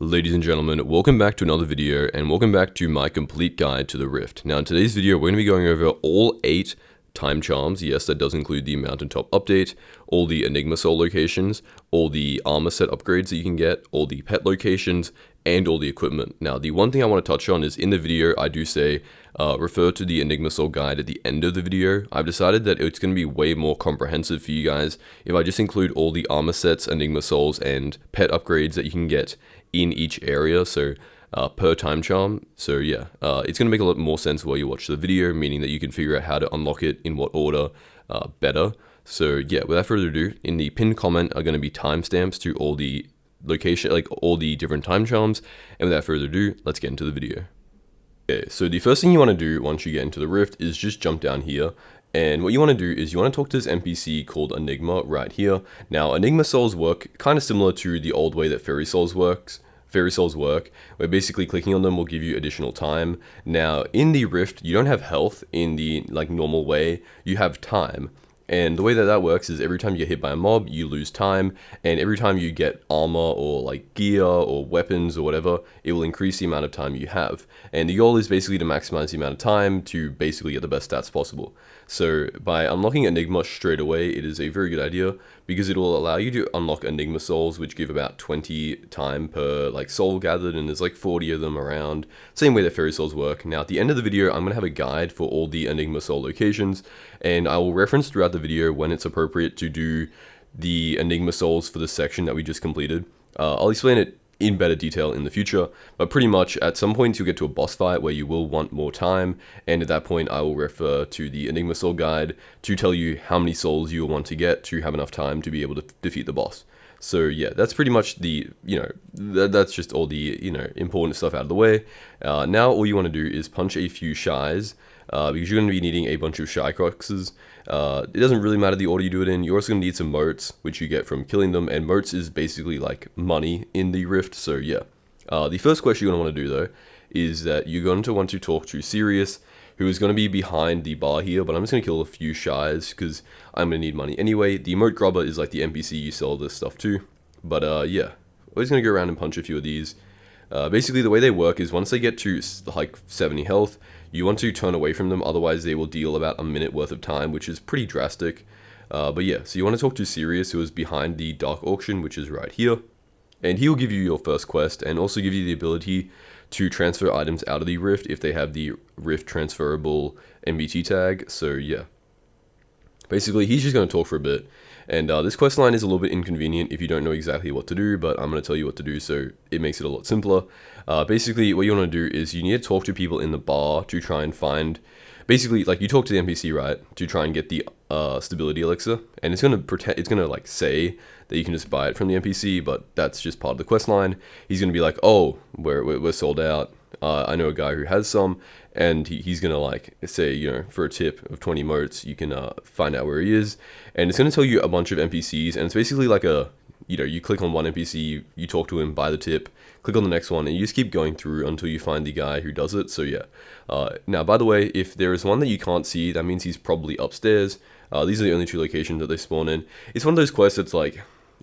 Ladies and gentlemen, welcome back to another video and welcome back to my complete guide to the Rift. Now in today's video, we're going to be going over all 8 time charms. Yes, that does include the mountaintop update, all the enigma soul locations, all the armor set upgrades that you can get, all the pet locations, and all the equipment. Now the one thing I want to touch on is in the video I do say refer to the enigma soul guide at the end of the video. I've decided that it's going to be way more comprehensive for you guys if I just include all the armor sets, enigma souls, and pet upgrades that you can get in each area, so per time charm. So yeah, it's going to make a lot more sense while you watch the video, meaning that you can figure out how to unlock it in what order better. So yeah, without further ado, in the pinned comment are going to be timestamps to all the location, like all the different time charms, and without further ado, let's get into the video. Okay, so the first thing you want to do once you get into the Rift is just jump down here. And what you want to do is you want to talk to this NPC called Enigma right here. Now, Enigma souls work kind of similar to the old way that Fairy souls work, where basically clicking on them will give you additional time. Now, in the Rift, you don't have health in the normal way, you have time. And the way that that works is every time you get hit by a mob, you lose time, and every time you get armor or like gear or weapons or whatever, it will increase the amount of time you have. And the goal is basically to maximize the amount of time to basically get the best stats possible. So by unlocking Enigma straight away, it is a very good idea because it will allow you to unlock Enigma souls, which give about 20 time per soul gathered, and there's 40 of them around. Same way that Fairy souls work. Now at the end of the video, I'm going to have a guide for all the Enigma soul locations, and I will reference throughout the video when it's appropriate to do the Enigma souls for the section that we just completed. I'll explain it in better detail in the future, but pretty much at some point you'll get to a boss fight where you will want more time, and at that point I will refer to the Enigma Soul guide to tell you how many souls you will want to get to have enough time to be able to defeat the boss. So yeah, that's pretty much the, that's just all the, important stuff out of the way. Now all you want to do is punch a few shies, because you're going to be needing a bunch of shy croxes. It doesn't really matter the order you do it in. You're also going to need some motes, which you get from killing them, and motes is basically like money in the Rift, so yeah. The first quest you're going to want to do though, is that you're going to want to talk to Sirius, who is going to be behind the bar here, but I'm just going to kill a few shies, because I'm going to need money anyway. The mote grubber is like the NPC you sell this stuff to, but yeah. We're just going to go around and punch a few of these. Basically the way they work is once they get to 70 health, you want to turn away from them, otherwise they will deal about a minute worth of time, which is pretty drastic. But yeah, so you want to talk to Sirius, who is behind the dark auction, which is right here. And he will give you your first quest, and also give you the ability to transfer items out of the Rift if they have the Rift transferable MBT tag, so yeah. Basically, he's just going to talk for a bit, and this quest line is a little bit inconvenient if you don't know exactly what to do, but I'm going to tell you what to do, so it makes it a lot simpler. Basically, what you want to do is you need to talk to people in the bar to try and find, basically, you talk to the NPC, right, to try and get the stability elixir, and it's going to say that you can just buy it from the NPC, but that's just part of the quest line. He's going to be like, oh, we're sold out. I know a guy who has some, and he's gonna say, for a tip of 20 motes, you can find out where he is, and it's gonna tell you a bunch of NPCs, and it's basically like a, you click on one NPC, you talk to him, buy the tip, click on the next one, and you just keep going through until you find the guy who does it. So yeah. Now, by the way, if there is one that you can't see, that means he's probably upstairs. These are the only 2 locations that they spawn in. It's one of those quests that's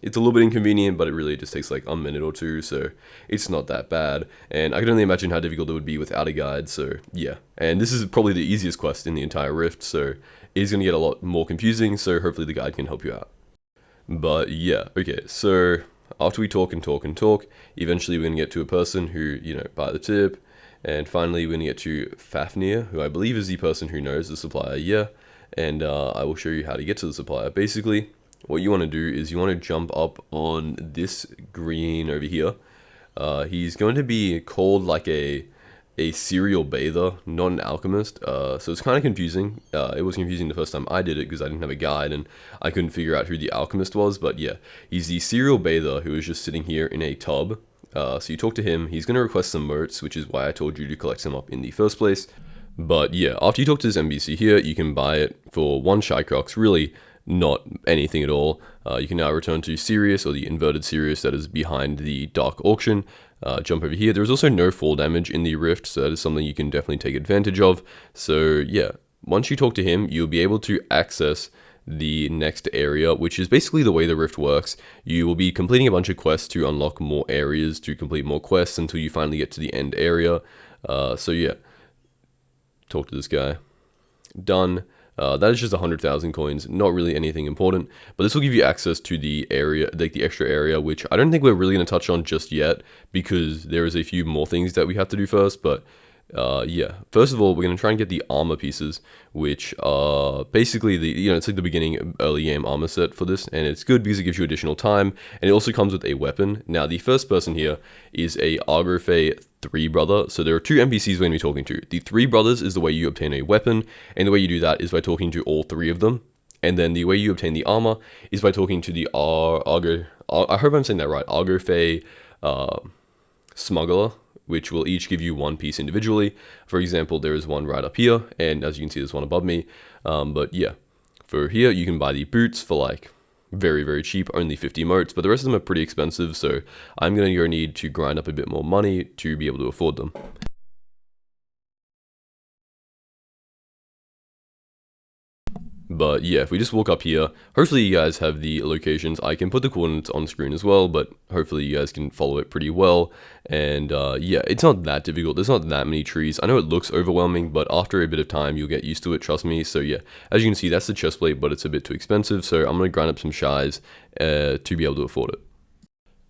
it's a little bit inconvenient, but it really just takes a minute or 2, so it's not that bad. And I can only imagine how difficult it would be without a guide, so yeah. And this is probably the easiest quest in the entire Rift, so it's going to get a lot more confusing, so hopefully the guide can help you out. But yeah, okay, so after we talk and talk and talk, eventually we're going to get to a person who, buy the tip, and finally we're going to get to Fafnir, who I believe is the person who knows the supplier, yeah. And I will show you how to get to the supplier. Basically, what you want to do is you want to jump up on this green over here. He's going to be called a serial bather, not an alchemist. So it's kind of confusing. It was confusing the first time I did it because I didn't have a guide and I couldn't figure out who the alchemist was. But yeah, he's the serial bather who is just sitting here in a tub. So you talk to him. He's going to request some motes, which is why I told you to collect some up in the first place. But yeah, after you talk to this NPC here, you can buy it for 1 shy crox, really not anything at all. You can now return to Sirius, or the inverted Sirius that is behind the dark auction. Jump over here. There's also no fall damage in the Rift, so that is something you can definitely take advantage of. So yeah, once you talk to him, you'll be able to access the next area, which is basically the way the Rift works. You will be completing a bunch of quests to unlock more areas, to complete more quests until you finally get to the end area. So yeah, talk to this guy. Done. That is just 100,000 coins, not really anything important, but this will give you access to the area, like the extra area, which I don't think we're really going to touch on just yet, because there is a few more things that we have to do first. But yeah, first of all, we're going to try and get the armor pieces, which are basically it's like the beginning early game armor set for this, and it's good because it gives you additional time, and it also comes with a weapon. Now, the first person here is a Agrafey 3 brother. So there are 2 NPCs we're going to be talking to. The 3 brothers is the way you obtain a weapon, and the way you do that is by talking to all 3 of them. And then the way you obtain the armor is by talking to the I hope I'm saying that right, Agrafey smuggler, which will each give you 1 piece individually. For example, there is one right up here, and as you can see, there's one above me. But yeah, for here, you can buy the boots for like very, very cheap, only 50 motes, but the rest of them are pretty expensive, so I'm going to need to grind up a bit more money to be able to afford them. But yeah, if we just walk up here, hopefully you guys have the locations. I can put the coordinates on screen as well, but hopefully you guys can follow it pretty well. And yeah, it's not that difficult. There's not that many trees. I know it looks overwhelming, but after a bit of time, you'll get used to it, trust me. So yeah, as you can see, that's the chest plate, but it's a bit too expensive. So I'm going to grind up some shies to be able to afford it.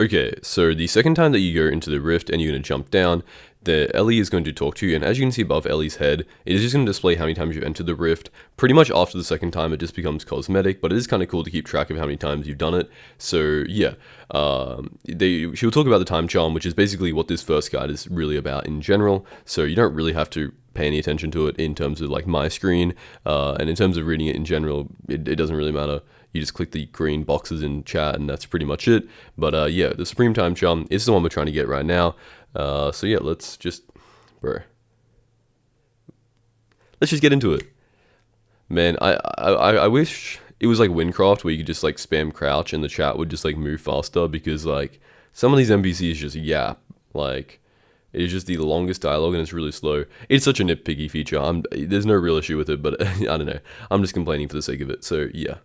Okay, so the second time that you go into the rift and you're going to jump down, the Ellie is going to talk to you, and as you can see above Ellie's head, it is just going to display how many times you've entered the rift. Pretty much after the second time, it just becomes cosmetic, but it is kind of cool to keep track of how many times you've done it. So yeah, she'll talk about the time charm, which is basically what this first guide is really about in general. So you don't really have to pay any attention to it in terms of like my screen, and in terms of reading it in general, it doesn't really matter. You just click the green boxes in chat, and that's pretty much it. But yeah, the Supreme Time Charm is the one we're trying to get right now. So yeah, let's just get into it. Man, I wish it was like Windcraft where you could just like spam crouch and the chat would just like move faster, because like some of these NPCs just yap. Like, it's just the longest dialogue and it's really slow. It's such a nitpicky feature. There's no real issue with it, but I don't know. I'm just complaining for the sake of it. So yeah.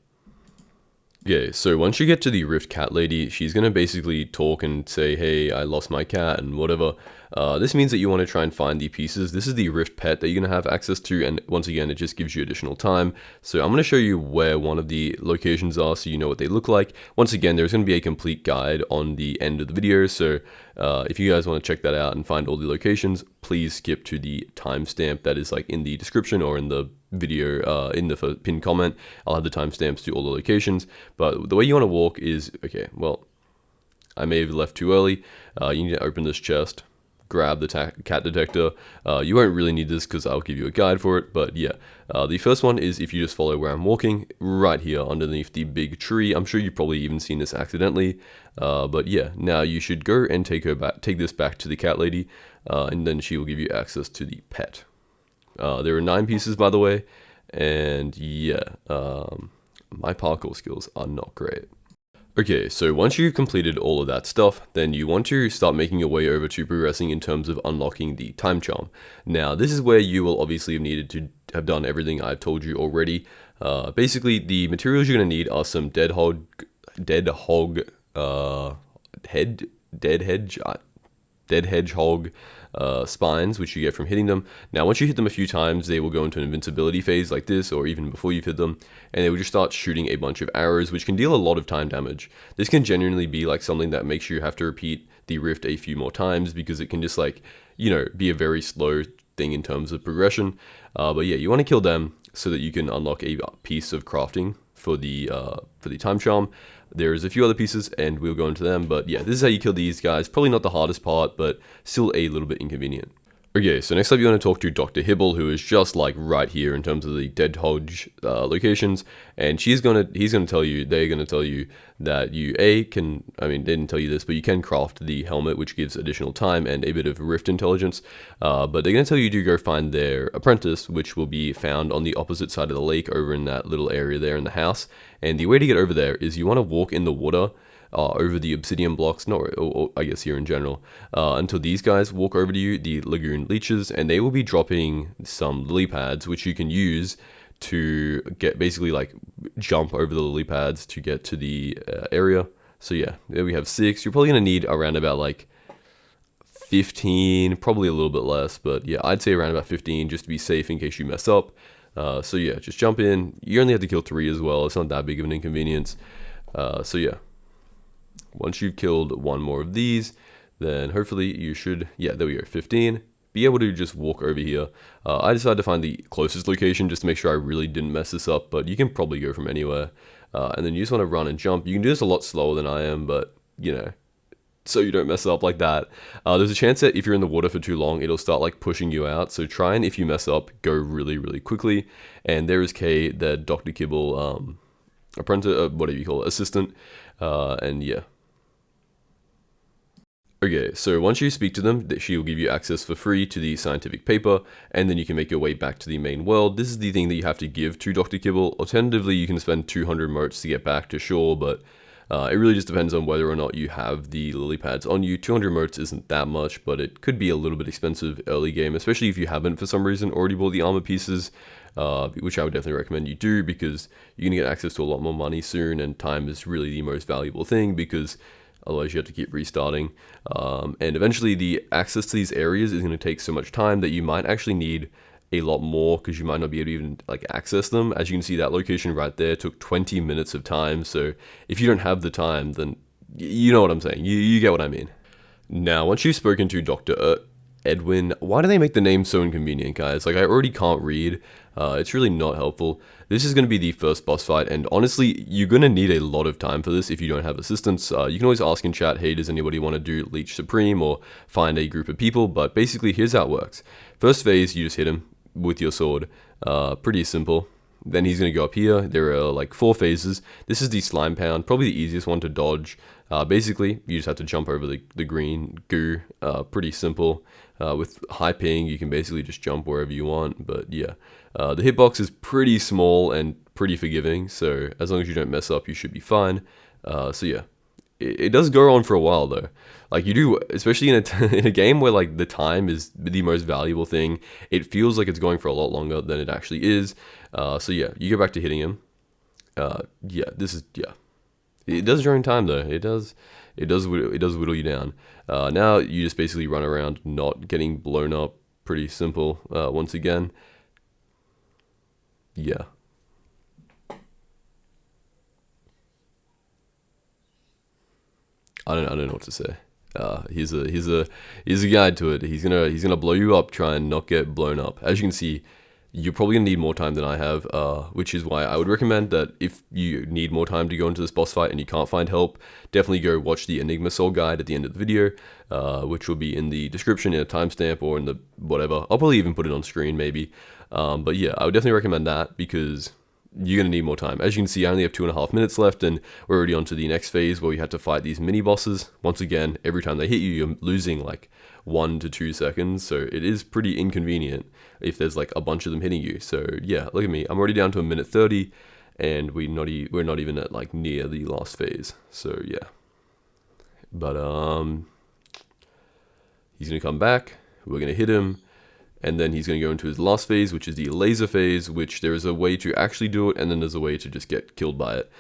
Okay, so once you get to the Rift Cat Lady, she's going to basically talk and say, hey, I lost my cat and whatever. This means that you want to try and find the pieces. This is the Rift Pet that you're going to have access to, and once again, it just gives you additional time. So I'm going to show you where one of the locations are so you know what they look like. Once again, there's going to be a complete guide on the end of the video, so if you guys want to check that out and find all the locations, please skip to the timestamp that is like in the description or in the video, in the pinned comment. I'll have the timestamps to all the locations, but the way you want to walk is, okay, well, I may have left too early. You need to open this chest, grab the cat detector. You won't really need this because I'll give you a guide for it, but yeah. The first one is if you just follow where I'm walking, right here underneath the big tree. I'm sure you've probably even seen this accidentally, but yeah, now you should go and take this back to the cat lady, and then she will give you access to the pet. There are 9 pieces, by the way, and yeah, my parkour skills are not great. Okay, so once you've completed all of that stuff, then you want to start making your way over to progressing in terms of unlocking the Time Charm. Now, this is where you will obviously have needed to have done everything I've told you already. Basically, the materials you're going to need are some dead hedgehog spines, which you get from hitting them. Now, once you hit them a few times, they will go into an invincibility phase like this, or even before you've hit them, and they will just start shooting a bunch of arrows, which can deal a lot of time damage. This can genuinely be like something that makes you have to repeat the rift a few more times, because it can just like, you know, be a very slow thing in terms of progression. But yeah, you want to kill them so that you can unlock a piece of crafting for the Time Charm. There's a few other pieces, and we'll go into them, but yeah, this is how you kill these guys. Probably not the hardest part, but still a little bit inconvenient. Okay, so next up you want to talk to Dr. Hibble, who is just like right here in terms of the Dead Hodge locations, and they're gonna tell you that you they didn't tell you this, but you can craft the helmet, which gives additional time and a bit of rift intelligence, but they're gonna tell you to go find their apprentice, which will be found on the opposite side of the lake over in that little area there in the house. And the way to get over there is you want to walk in the water over the obsidian blocks, or I guess here in general, until these guys walk over to you, the lagoon leeches, and they will be dropping some lily pads, which you can use to get basically like jump over the lily pads to get to the area. So yeah, there we have 6. You're probably gonna need around about like 15, probably a little bit less, but yeah, I'd say around about 15 just to be safe in case you mess up. So yeah, just jump in. You only have to kill 3 as well. It's not that big of an inconvenience. So yeah, once you've killed 1 more of these, then hopefully you should, yeah, there we go, 15. Be able to just walk over here. I decided to find the closest location just to make sure I really didn't mess this up, but you can probably go from anywhere. And then you just want to run and jump. You can do this a lot slower than I am, but you know, so you don't mess up like that. There's a chance that if you're in the water for too long, it'll start like pushing you out. So try and, if you mess up, go really, really quickly. And there is Kay, the Dr. Kibble apprentice, whatever you call it, assistant. And yeah. Okay, so once you speak to them, she will give you access for free to the scientific paper, and then you can make your way back to the main world. This is the thing that you have to give to Dr. Kibble. Alternatively, you can spend 200 motes to get back to shore, but it really just depends on whether or not you have the lily pads on you. 200 motes isn't that much, but it could be a little bit expensive early game, especially if you haven't, for some reason, already bought the armor pieces, which I would definitely recommend you do, because you're going to get access to a lot more money soon, and time is really the most valuable thing, because otherwise you have to keep restarting. And eventually the access to these areas is going to take so much time that you might actually need a lot more, because you might not be able to even like access them. As you can see, that location right there took 20 minutes of time. So if you don't have the time, then you know what I'm saying. You get what I mean. Now, once you've spoken to Dr. Edwin, why do they make the name so inconvenient, guys? Like, I already can't read. It's really not helpful. This is going to be the first boss fight, and honestly, you're going to need a lot of time for this if you don't have assistance. You can always ask in chat, hey, does anybody want to do Leech Supreme, or find a group of people, but basically, here's how it works. First phase, you just hit him with your sword. Pretty simple. Then he's going to go up here. There are like 4 phases. This is the slime pound, probably the easiest one to dodge. Basically, you just have to jump over the green goo. Pretty simple. With high ping, you can basically just jump wherever you want. But yeah, the hitbox is pretty small and pretty forgiving. So as long as you don't mess up, you should be fine. So yeah, it does go on for a while though. Like you do, especially in a game where like the time is the most valuable thing. It feels like it's going for a lot longer than it actually is. So yeah, you go back to hitting him. Yeah, it does during time though. It does whittle you down. Now you just basically run around not getting blown up. Pretty simple. Once again. Yeah. I don't know what to say. Here's a guide to it. He's gonna blow you up. Try and not get blown up. As you can see, you're probably gonna need more time than I have, which is why I would recommend that if you need more time to go into this boss fight and you can't find help, definitely go watch the Enigma Soul guide at the end of the video, which will be in the description in a timestamp or in the whatever. I'll probably even put it on screen maybe. But yeah, I would definitely recommend that because you're going to need more time. As you can see, I only have 2.5 minutes left, and we're already on to the next phase where we have to fight these mini bosses. Once again, every time they hit you, you're losing like 1 to 2 seconds, so it is pretty inconvenient if there's like a bunch of them hitting you. So yeah, look at me, I'm already down to 1:30, and we're not even at like near the last phase. So yeah, but he's gonna come back, we're gonna hit him, and then he's going to go into his last phase, which is the laser phase, which there is a way to actually do it, and then there's a way to just get killed by it.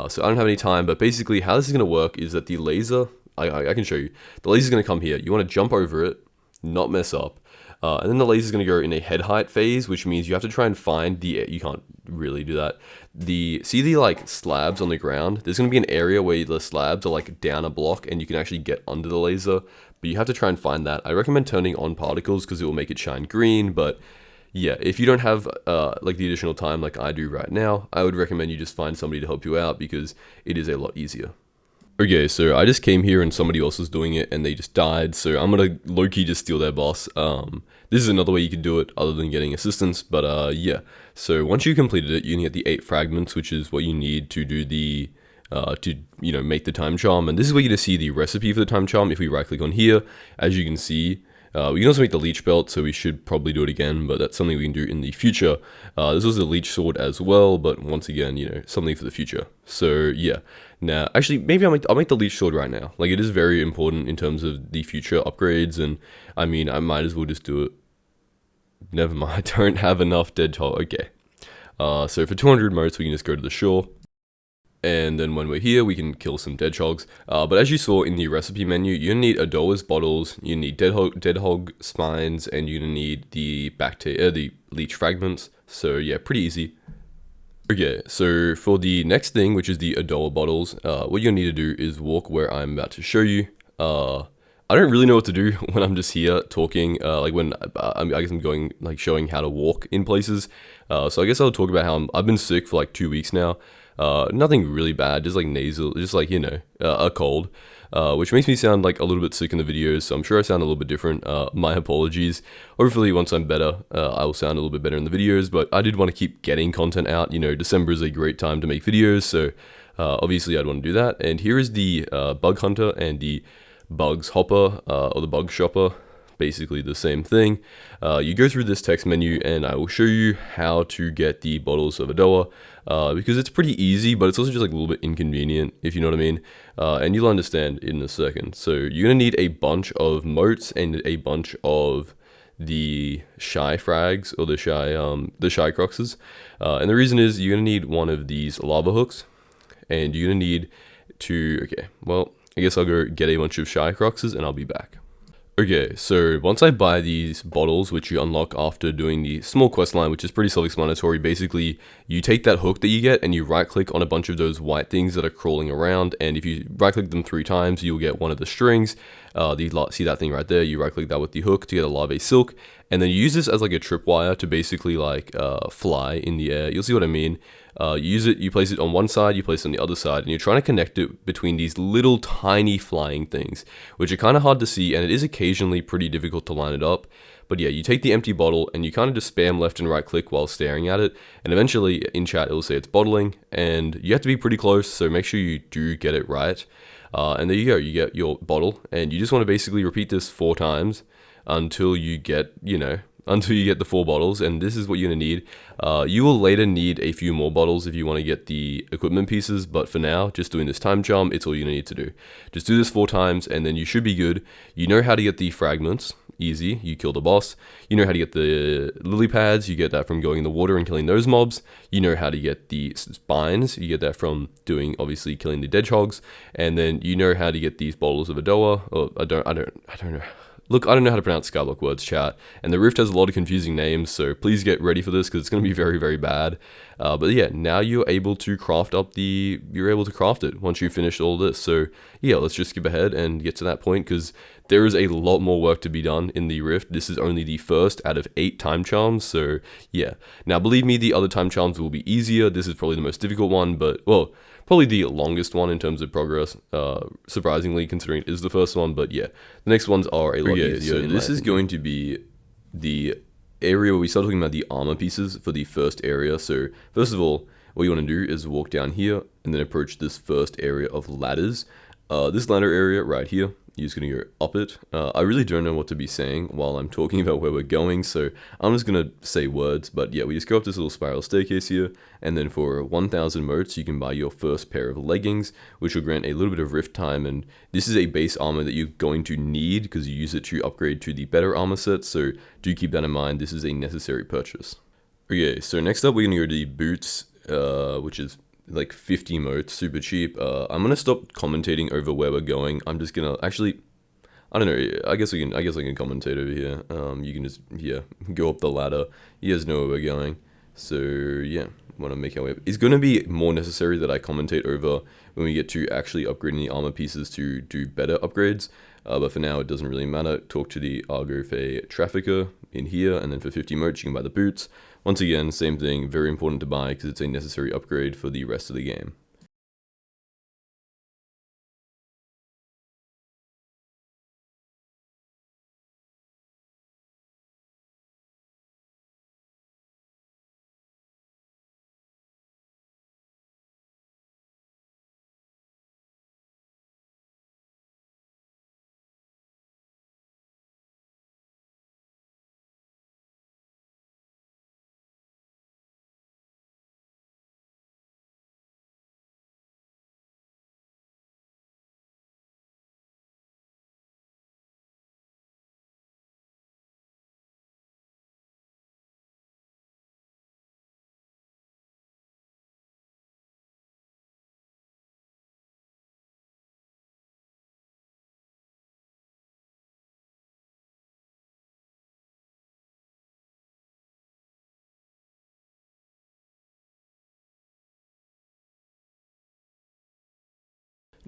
So I don't have any time, but basically how this is going to work is that the laser, I can show you. The laser is going to come here. You want to jump over it, not mess up. And then the laser is going to go in a head height phase, which means you have to try and find you can't really do that. See the like slabs on the ground? There's going to be an area where the slabs are like down a block and you can actually get under the laser, but you have to try and find that. I recommend turning on particles because it will make it shine green, but yeah, if you don't have like the additional time like I do right now, I would recommend you just find somebody to help you out because it is a lot easier. Okay, so I just came here and somebody else was doing it and they just died, so I'm gonna low-key just steal their boss. This is another way you could do it other than getting assistance, but yeah. So once you completed it, you can get the 8 fragments, which is what you need to do the, make the time charm. And this is where you're gonna see the recipe for the time charm. If we right-click on here, as you can see, we can also make the leech belt, so we should probably do it again, but that's something we can do in the future. This was a leech sword as well, but once again, something for the future. So yeah. Now, actually, maybe I'll make the leech sword right now. Like, it is very important in terms of the future upgrades, and I mean, I might as well just do it. Never mind, I don't have enough dead tall. Okay. So for 200 motes, we can just go to the shore. And then when we're here, we can kill some dead hogs. But as you saw in the recipe menu, you're gonna need Adoa's bottles, you need dead hog spines, and you're gonna need the the leech fragments. So yeah, pretty easy. Okay, so for the next thing, which is the Adoa bottles, what you're gonna need to do is walk where I'm about to show you. I don't really know what to do when I'm just here talking, like when I guess I'm going, like showing how to walk in places. So I guess I'll talk about how I've been sick for like 2 weeks now. Nothing really bad, just like nasal, just like, you know, a cold. Which makes me sound like a little bit sick in the videos, so I'm sure I sound a little bit different. My apologies. Hopefully once I'm better, I will sound a little bit better in the videos, but I did want to keep getting content out. You know, December is a great time to make videos, so obviously I'd want to do that. And here is the Bug Hunter and the Bugs Hopper, or the Bug Shopper. Basically the same thing. You go through this text menu and I will show you how to get the bottles of Adoa, because it's pretty easy, but it's also just like a little bit inconvenient, if you know what I mean. And you'll understand in a second. So you're gonna need a bunch of motes and a bunch of the shy frags, or the shy croxes. And the reason is you're gonna need one of these lava hooks, and you're gonna need to, okay, well, I guess I'll go get a bunch of shy croxes and I'll be back. Okay, so once I buy these bottles, which you unlock after doing the small quest line, which is pretty self-explanatory, basically you take that hook that you get and you right click on a bunch of those white things that are crawling around, and if you right click them 3 times, you'll get one of the strings. See that thing right there, you right click that with the hook to get a larvae silk, and then you use this as like a tripwire to basically like fly in the air. You'll see what I mean. You use it, you place it on one side, you place it on the other side, and you're trying to connect it between these little tiny flying things, which are kind of hard to see, and it is occasionally pretty difficult to line it up. But yeah, you take the empty bottle and you kind of just spam left and right click while staring at it, and eventually in chat it will say it's bottling, and you have to be pretty close, so make sure you do get it right. And there you go, you get your bottle, and you just want to basically repeat this 4 times until you get, you know, until you get the 4 bottles, and this is what you're gonna need. You will later need a few more bottles if you want to get the equipment pieces, but for now, just doing this time charm, it's all you're gonna need to do. Just do this 4 times, and then you should be good. You know how to get the fragments, easy, you kill the boss. You know how to get the lily pads, you get that from going in the water and killing those mobs. You know how to get the spines, you get that from doing, obviously, killing the hedgehogs. And then you know how to get these bottles of Adoa, or I don't know. Look, I don't know how to pronounce Skyblock words, chat, and the Rift has a lot of confusing names, so please get ready for this because it's going to be very, very bad. But yeah, now you're able to craft it once you finish all this. So yeah, let's just skip ahead and get to that point, because there is a lot more work to be done in the Rift. This is only the first out of 8 time charms, so yeah. Now, believe me, the other time charms will be easier. This is probably the most difficult one, but, well, probably the longest one in terms of progress, surprisingly, considering it is the first one. But yeah, the next ones are a lot easier. So this is going to be the area where we start talking about the armor pieces for the first area. So first of all, what you want to do is walk down here and then approach this first area of ladders. This ladder area right here, you're just going to go up it. I really don't know what to be saying while I'm talking about where we're going, so I'm just going to say words. But yeah, we just go up this little spiral staircase here, and then for 1,000 motes, you can buy your first pair of leggings, which will grant a little bit of rift time. And this is a base armor that you're going to need because you use it to upgrade to the better armor set, so do keep that in mind. This is a necessary purchase. Okay, so next up, we're going to go to the boots, which is like 50 motes, super cheap. I'm gonna stop commentating over where we're going. I'm just gonna actually, I don't know. I guess I can commentate over here. You can just, yeah, go up the ladder. You guys know where we're going. So yeah, want to make our way up. It's gonna be more necessary that I commentate over when we get to actually upgrading the armor pieces to do better upgrades. But for now, it doesn't really matter. Talk to the Argophe trafficker in here, and then for 50 motes, you can buy the boots. Once again, same thing, very important to buy because it's a necessary upgrade for the rest of the game.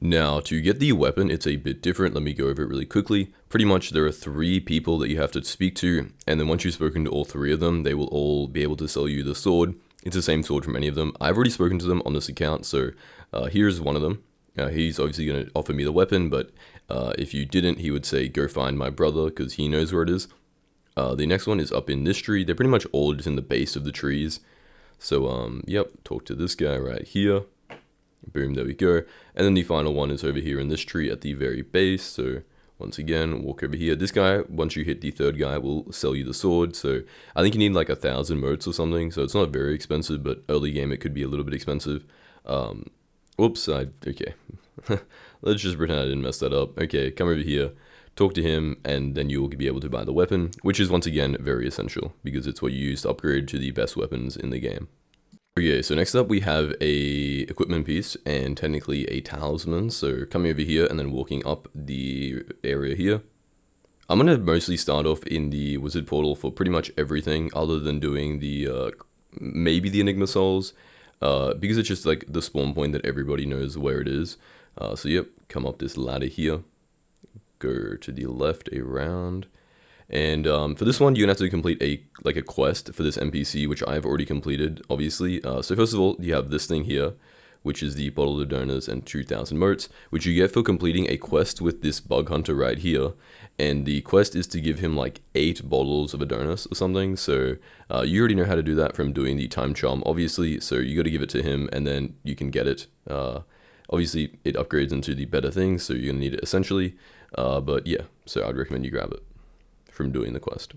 Now, to get the weapon, it's a bit different. Let me go over it really quickly. Pretty much, there are 3 people that you have to speak to, and then once you've spoken to all 3 of them, they will all be able to sell you the sword. It's the same sword from any of them. I've already spoken to them on this account, so here's one of them. He's obviously going to offer me the weapon, but if you didn't, he would say, go find my brother, because he knows where it is. The next one is up in this tree. They're pretty much all just in the base of the trees. So, yep, talk to this guy right here. Boom, there we go. And then the final one is over here in this tree at the very base. So once again, walk over here. This guy, once you hit the 3rd guy, will sell you the sword. So I think you need like 1,000 motes or something. So it's not very expensive, but early game it could be a little bit expensive. Okay. Let's just pretend I didn't mess that up. Okay, come over here, talk to him, and then you will be able to buy the weapon, which is once again very essential because it's what you use to upgrade to the best weapons in the game. Okay, so next up we have a equipment piece and technically a talisman. So coming over here and then walking up the area here. I'm going to mostly start off in the wizard portal for pretty much everything other than doing the, maybe the enigma souls, because it's just like the spawn point that everybody knows where it is. So yep, come up this ladder here, go to the left around. And for this one, you're gonna have to complete a quest for this NPC, which I've already completed, obviously. So first of all, you have this thing here, which is the bottle of donors and 2,000 motes, which you get for completing a quest with this bug hunter right here. And the quest is to give him like 8 bottles of Adonis or something. So you already know how to do that from doing the Timecharm, obviously. So you got to give it to him, and then you can get it. Obviously, it upgrades into the better things, so you're gonna need it essentially. But yeah, so I'd recommend you grab it from doing the quest.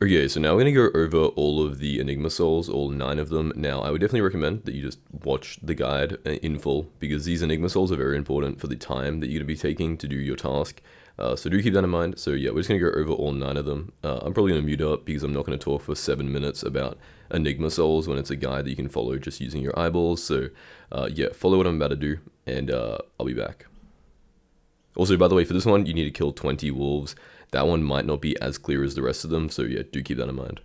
Okay, so now we're going to go over all of the Enigma Souls, all 9 of them. Now, I would definitely recommend that you just watch the guide in full, because these Enigma Souls are very important for the time that you're going to be taking to do your task. So do keep that in mind. So yeah, we're just going to go over all 9 of them. I'm probably going to mute up, because I'm not going to talk for 7 minutes about Enigma Souls when it's a guide that you can follow just using your eyeballs. So yeah, follow what I'm about to do, and I'll be back. Also, by the way, for this one, you need to kill 20 wolves. That one might not be as clear as the rest of them, so yeah, do keep that in mind.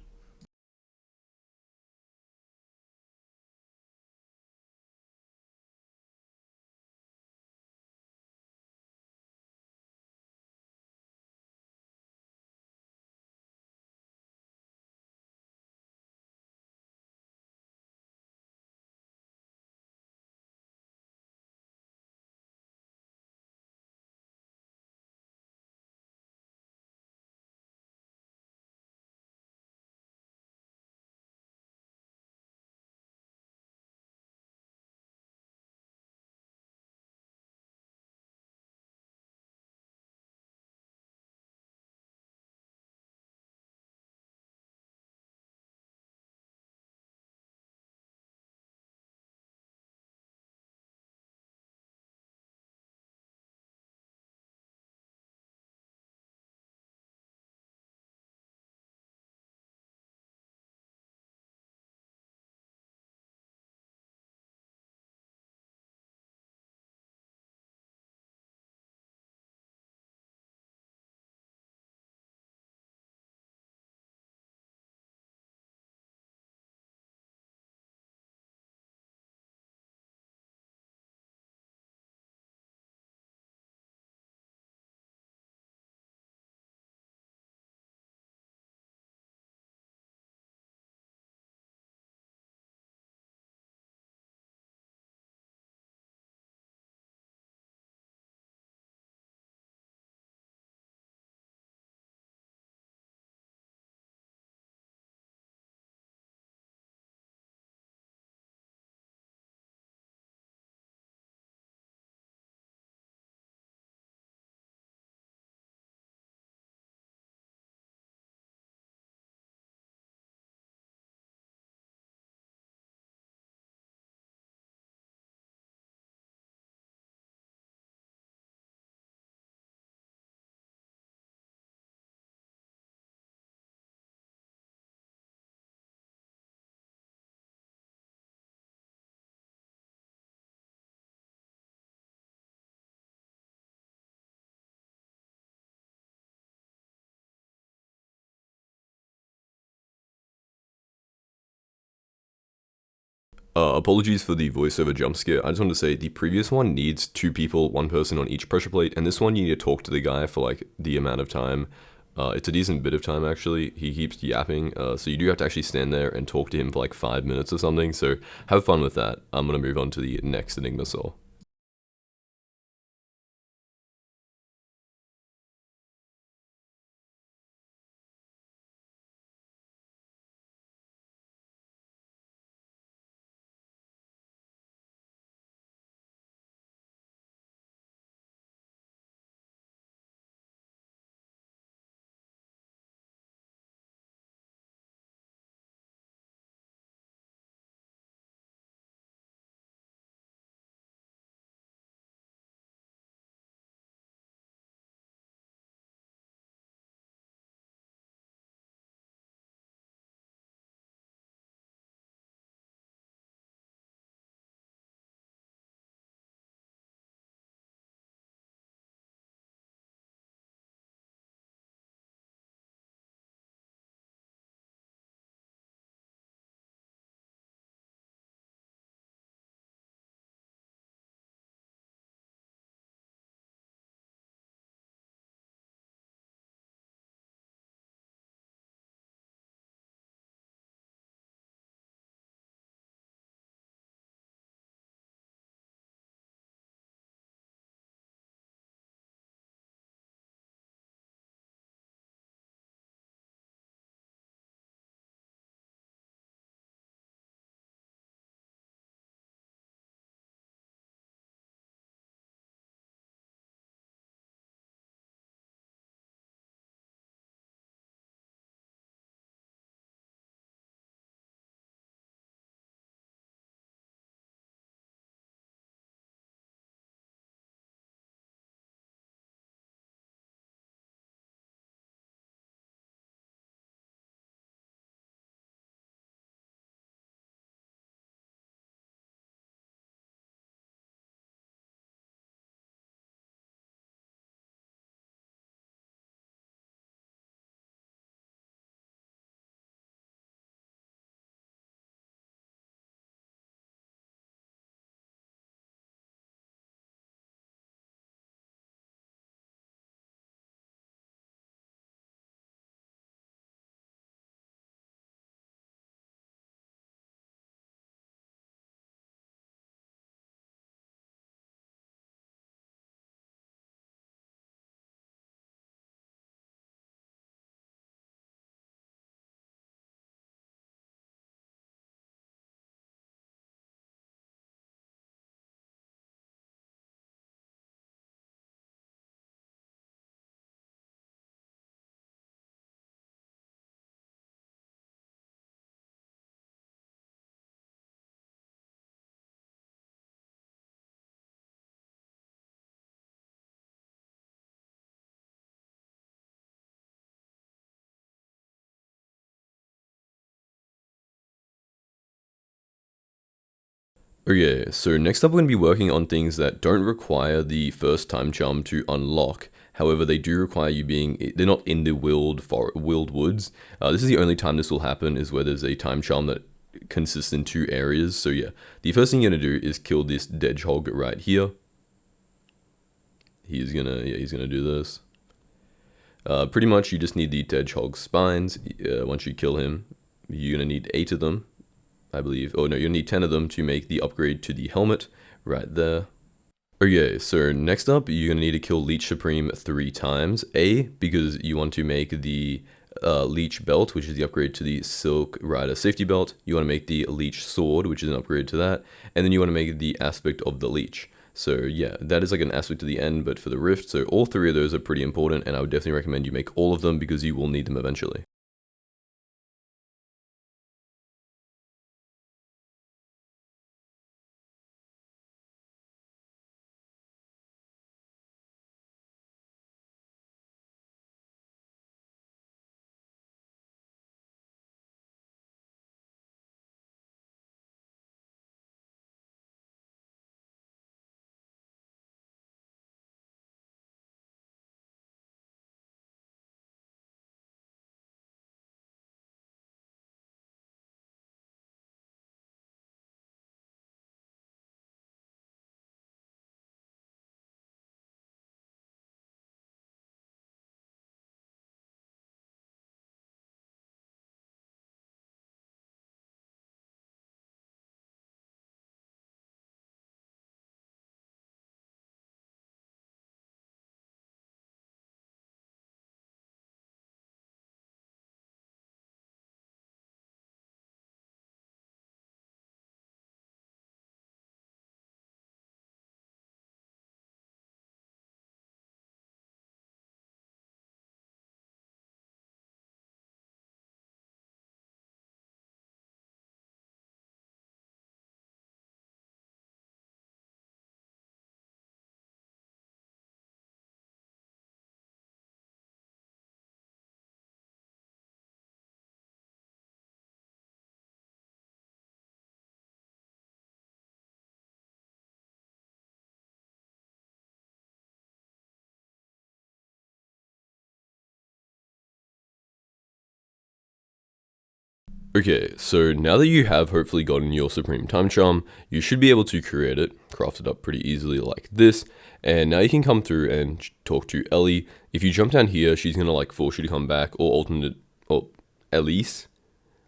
Apologies for the voiceover jump scare. I just wanted to say the previous one needs 2 people, 1 person on each pressure plate, and this one you need to talk to the guy for like the amount of time. It's a decent bit of time actually. He keeps yapping, so you do have to actually stand there and talk to him for like 5 minutes or something, so have fun with that. I'm gonna move on to the next Enigma Soul. Okay, so next up we're going to be working on things that don't require the first time charm to unlock. However, they do require you being, they're not in the willed woods. This is the only time this will happen, is where there's a time charm that consists in 2 areas. So yeah, the first thing you're going to do is kill this hedgehog right here. He's gonna do this. Pretty much you just need the hedgehog spines. Once you kill him, you're going to need 8 of them, I believe. Oh no, you'll need 10 of them to make the upgrade to the helmet right there. Okay, so next up, you're going to need to kill Leech Supreme 3 times. A, because you want to make the Leech Belt, which is the upgrade to the Silk Rider safety belt. You want to make the Leech Sword, which is an upgrade to that. And then you want to make the aspect of the Leech. So yeah, that is like an aspect to the end, but for the Rift. So all 3 of those are pretty important, and I would definitely recommend you make all of them because you will need them eventually. Okay, so now that you have hopefully gotten your Supreme Timecharm, you should be able to create it, craft it up pretty easily like this, and now you can come through and talk to Ellie. If you jump down here, she's gonna like force you to come back, or alternate, or Elise.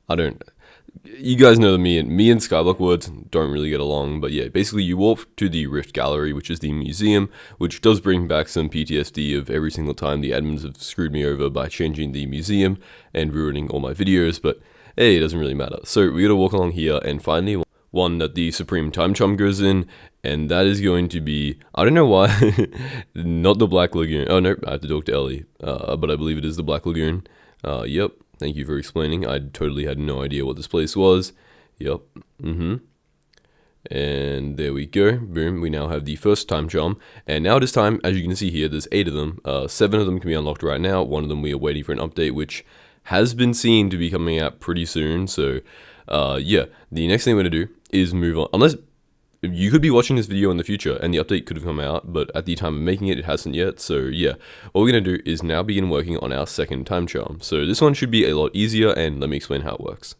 You guys know that me and Skyblock words don't really get along, but yeah, basically you warp to the Rift Gallery, which is the museum, which does bring back some PTSD of every single time the admins have screwed me over by changing the museum and ruining all my videos, but hey, it doesn't really matter. So we gotta walk along here and finally one that the Supreme Timecharm goes in, and that is going to be, I don't know why, not the Black Lagoon. Oh no, I have to talk to Ellie, but I believe it is the Black Lagoon. Yep. Thank you for explaining. I totally had no idea what this place was. Yep. And there we go. Boom. We now have the first Timecharm. And now this time, as you can see here, there's 8 of them. 7 of them can be unlocked right now. 1 of them we are waiting for an update, which has been seen to be coming out pretty soon. So, yeah. The next thing we're going to do is move on. Unless you could be watching this video in the future and the update could have come out, but at the time of making it, it hasn't yet. So yeah, what we're going to do is now begin working on our second Timecharm. So this one should be a lot easier, and let me explain how it works.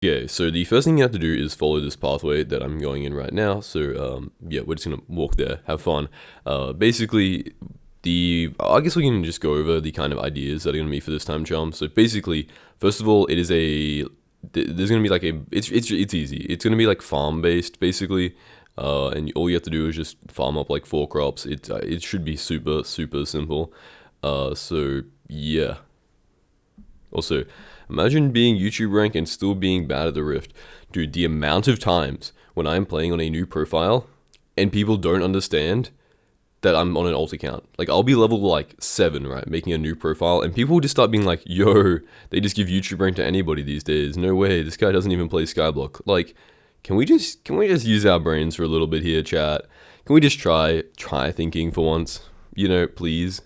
Okay, so the first thing you have to do is follow this pathway that I'm going in right now. So yeah, we're just going to walk there, have fun. Basically, I guess we can just go over the kind of ideas that are going to be for this Timecharm. So basically, first of all, it is there's gonna be like it's easy. It's gonna be like farm based basically, and all you have to do is just farm up like 4 crops. It should be super simple. So yeah. Also, imagine being YouTube rank and still being bad at the Rift, dude. The amount of times when I'm playing on a new profile and people don't understand that I'm on an alt account. Like, I'll be level like 7, right, making a new profile, and people will just start being like, yo, they just give YouTube rank to anybody these days. No way, this guy doesn't even play Skyblock. Like, can we just use our brains for a little bit here, chat? Can we just try thinking for once? You know, please.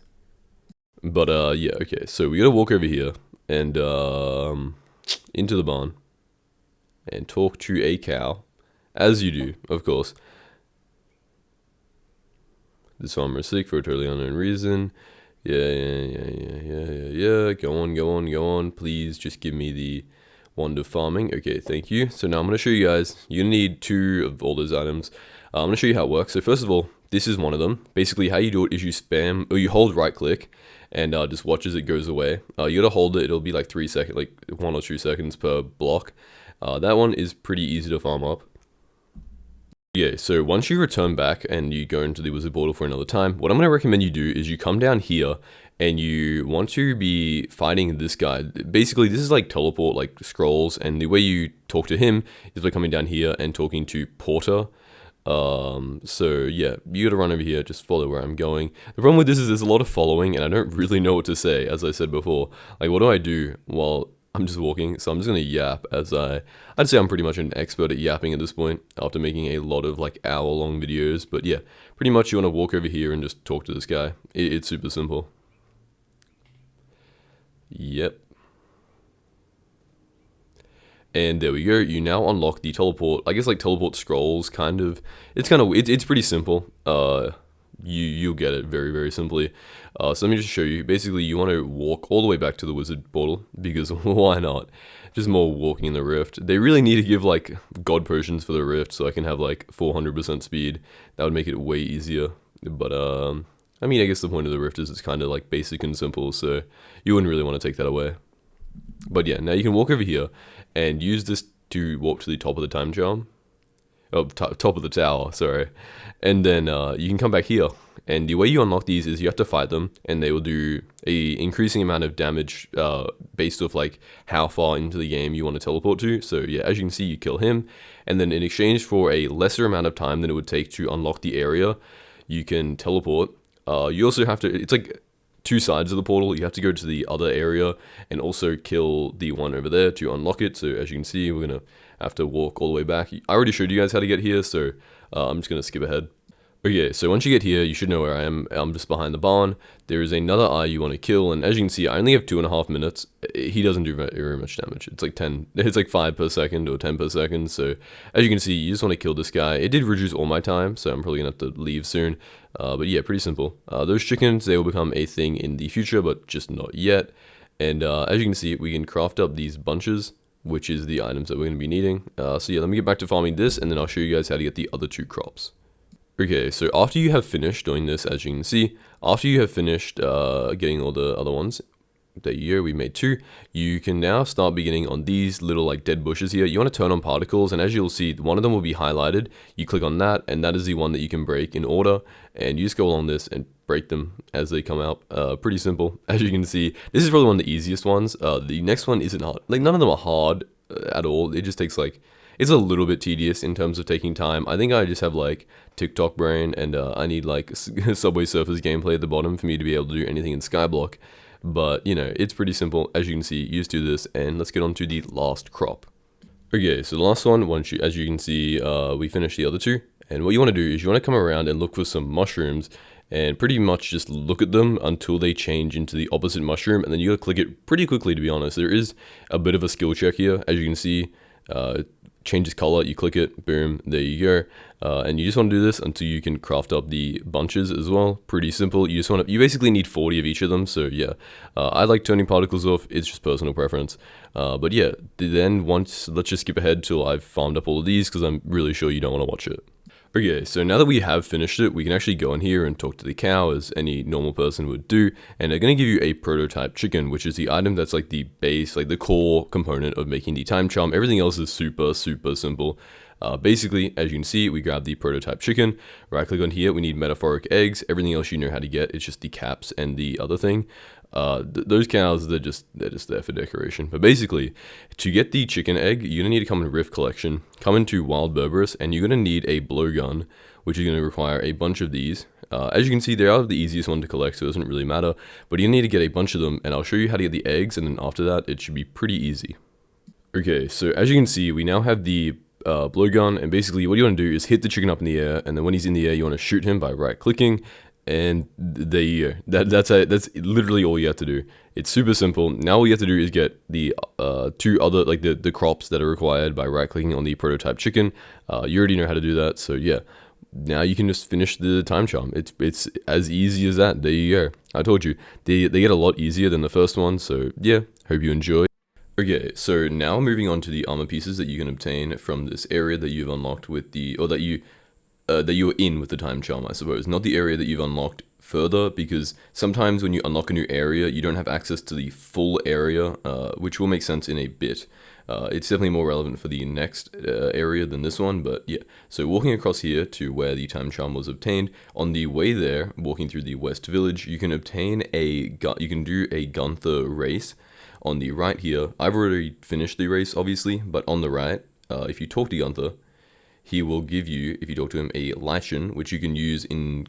But yeah, okay, so we gotta walk over here and into the barn and talk to a cow, as you do, of course. This farmer is sick for a totally unknown reason. Yeah. Go on. Please just give me the wand of farming. Okay, thank you. So now I'm going to show you guys. You're going to need 2 of all those items. I'm going to show you how it works. So first of all, this is one of them. Basically, how you do it is you spam, or you hold right click, and just watch as it goes away. You got to hold it. It'll be like 3 seconds, like 1 or 2 seconds per block. That one is pretty easy to farm up. Yeah, so once you return back and you go into the wizard portal for another time, what I'm going to recommend you do is you come down here and you want to be fighting this guy. Basically, this is like teleport, like scrolls, and the way you talk to him is by coming down here and talking to Porter. So yeah, you gotta run over here, just follow where I'm going. The problem with this is there's a lot of following and I don't really know what to say, as I said before. Like, what do I do while I'm just walking? So I'm just gonna yap, as I'd say I'm pretty much an expert at yapping at this point after making a lot of like hour-long videos. But yeah, pretty much you wanna walk over here and just talk to this guy. It's super simple. Yep. And there we go. You now unlock the teleport. I guess like teleport scrolls, kind of. It's pretty simple. You'll get it very, very simply. So let me just show you. Basically, you want to walk all the way back to the wizard portal, because why not? Just more walking in the rift. They really need to give like god potions for the rift, so I can have like 400% speed. That would make it way easier. But I mean, I guess the point of the rift is it's kind of like basic and simple, so you wouldn't really want to take that away. But yeah, now you can walk over here and use this to warp to the top of the Timecharm. Oh, top of the tower, sorry. And then you can come back here. And the way you unlock these is you have to fight them, and they will do a increasing amount of damage based off like how far into the game you want to teleport to. So yeah, as you can see, you kill him, and then in exchange for a lesser amount of time than it would take to unlock the area, you can teleport. You also have to, it's like 2 sides of the portal. You have to go to the other area and also kill the one over there to unlock it. So as you can see, we're gonna have to walk all the way back. I already showed you guys how to get here, so I'm just gonna skip ahead. Okay, so once you get here, you should know where I am. I'm just behind the barn. There is another eye you want to kill, and as you can see, I only have 2.5 minutes. He doesn't do very much damage. It's like 10. It's like 5 per second or 10 per second. So as you can see, you just want to kill this guy. It did reduce all my time, so I'm probably gonna have to leave soon. But yeah, pretty simple. Those chickens, they will become a thing in the future, but just not yet. And as you can see, we can craft up these bunches which is the items that we're going to be needing. So yeah, let me get back to farming this, and then I'll show you guys how to get the other 2 crops. Okay, so after you have finished doing this, as you can see, after you have finished getting all the other ones, there you go, we made 2. You can now start beginning on these little like dead bushes here. You want to turn on particles, and as you'll see, one of them will be highlighted. You click on that, and that is the one that you can break in order, and you just go along this and break them as they come out. Pretty simple. As you can see, this is probably one of the easiest ones. The next one isn't hard. Like, none of them are hard at all. It just takes like, it's a little bit tedious in terms of taking time. I think I just have like TikTok brain, and I need like Subway Surfers gameplay at the bottom for me to be able to do anything in Skyblock. But, you know, it's pretty simple. As you can see, you just do this, and let's get on to the last crop. Okay, so the last one, as you can see, we finished the other 2. And what you want to do is you want to come around and look for some mushrooms, and pretty much just look at them until they change into the opposite mushroom, and then you gotta click it pretty quickly, to be honest. There is a bit of a skill check here. As you can see, changes color, you click it, boom, there you go. And you just want to do this until you can craft up the bunches as well. Pretty simple. You basically need 40 of each of them. So yeah, I like turning particles off. It's just personal preference. But yeah, then let's just skip ahead till I've farmed up all of these, because I'm really sure you don't want to watch it. Okay, so now that we have finished it, we can actually go in here and talk to the cow, as any normal person would do, and they're going to give you a prototype chicken, which is the item that's like the base, like the core component of making the time charm. Everything else is super simple. Basically, as you can see, we grab the prototype chicken, right click on here, we need metaphoric eggs. Everything else you know how to get, it's just the caps and the other thing. Those cows, they're just there for decoration. But basically, to get the chicken egg, you're gonna need to come in Rift Collection, come into Wild Berberus, and you're gonna need a blowgun, which is gonna require a bunch of these. As you can see, they are the easiest one to collect, so it doesn't really matter. But you need to get a bunch of them, and I'll show you how to get the eggs, and then after that, it should be pretty easy. Okay, so as you can see, we now have the blowgun, and basically what you want to do is hit the chicken up in the air, and then when he's in the air, you want to shoot him by right clicking. And there you go. That's literally all you have to do. It's super simple. Now all you have to do is get the 2 other, like the crops that are required by right clicking on the prototype chicken. You already know how to do that, so yeah. Now you can just finish the time charm. It's as easy as that. There you go. I told you, they get a lot easier than the first one, so yeah, hope you enjoy. Okay, so now moving on to the armor pieces that you can obtain from this area that you've unlocked with the, or that you're in with the time charm, I suppose. Not the area that you've unlocked further, because sometimes when you unlock a new area, you don't have access to the full area, which will make sense in a bit. It's definitely more relevant for the next area than this one, but yeah. So walking across here to where the time charm was obtained, on the way there, walking through the West Village, you can obtain you can do a Gunther race. On the right here, I've already finished the race, obviously, but on the right, if you talk to Gunther, he will give you, if you talk to him, a lichen, which you can use in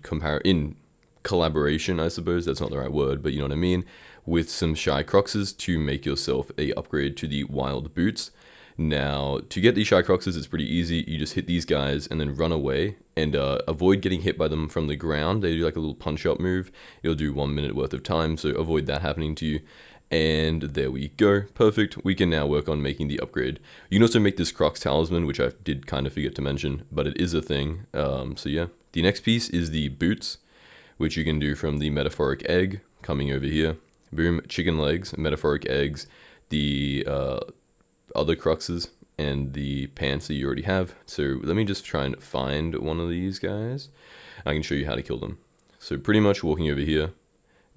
collaboration, I suppose. That's not the right word, but you know what I mean, with some shy croxes to make yourself a upgrade to the wild boots. Now, to get these shy croxes, it's pretty easy. You just hit these guys and then run away, and avoid getting hit by them from the ground. They do like a little punch-up move. It'll do 1 minute worth of time, so avoid that happening to you. And there we go. Perfect. We can now work on making the upgrade. You can also make this Crocs talisman, which I did kind of forget to mention, but it is a thing. So yeah. The next piece is the boots, which you can do from the metaphoric egg, coming over here. Boom, chicken legs, metaphoric eggs, the other Cruxes, and the pants that you already have. So let me just try and find one of these guys. I can show you how to kill them. So pretty much walking over here,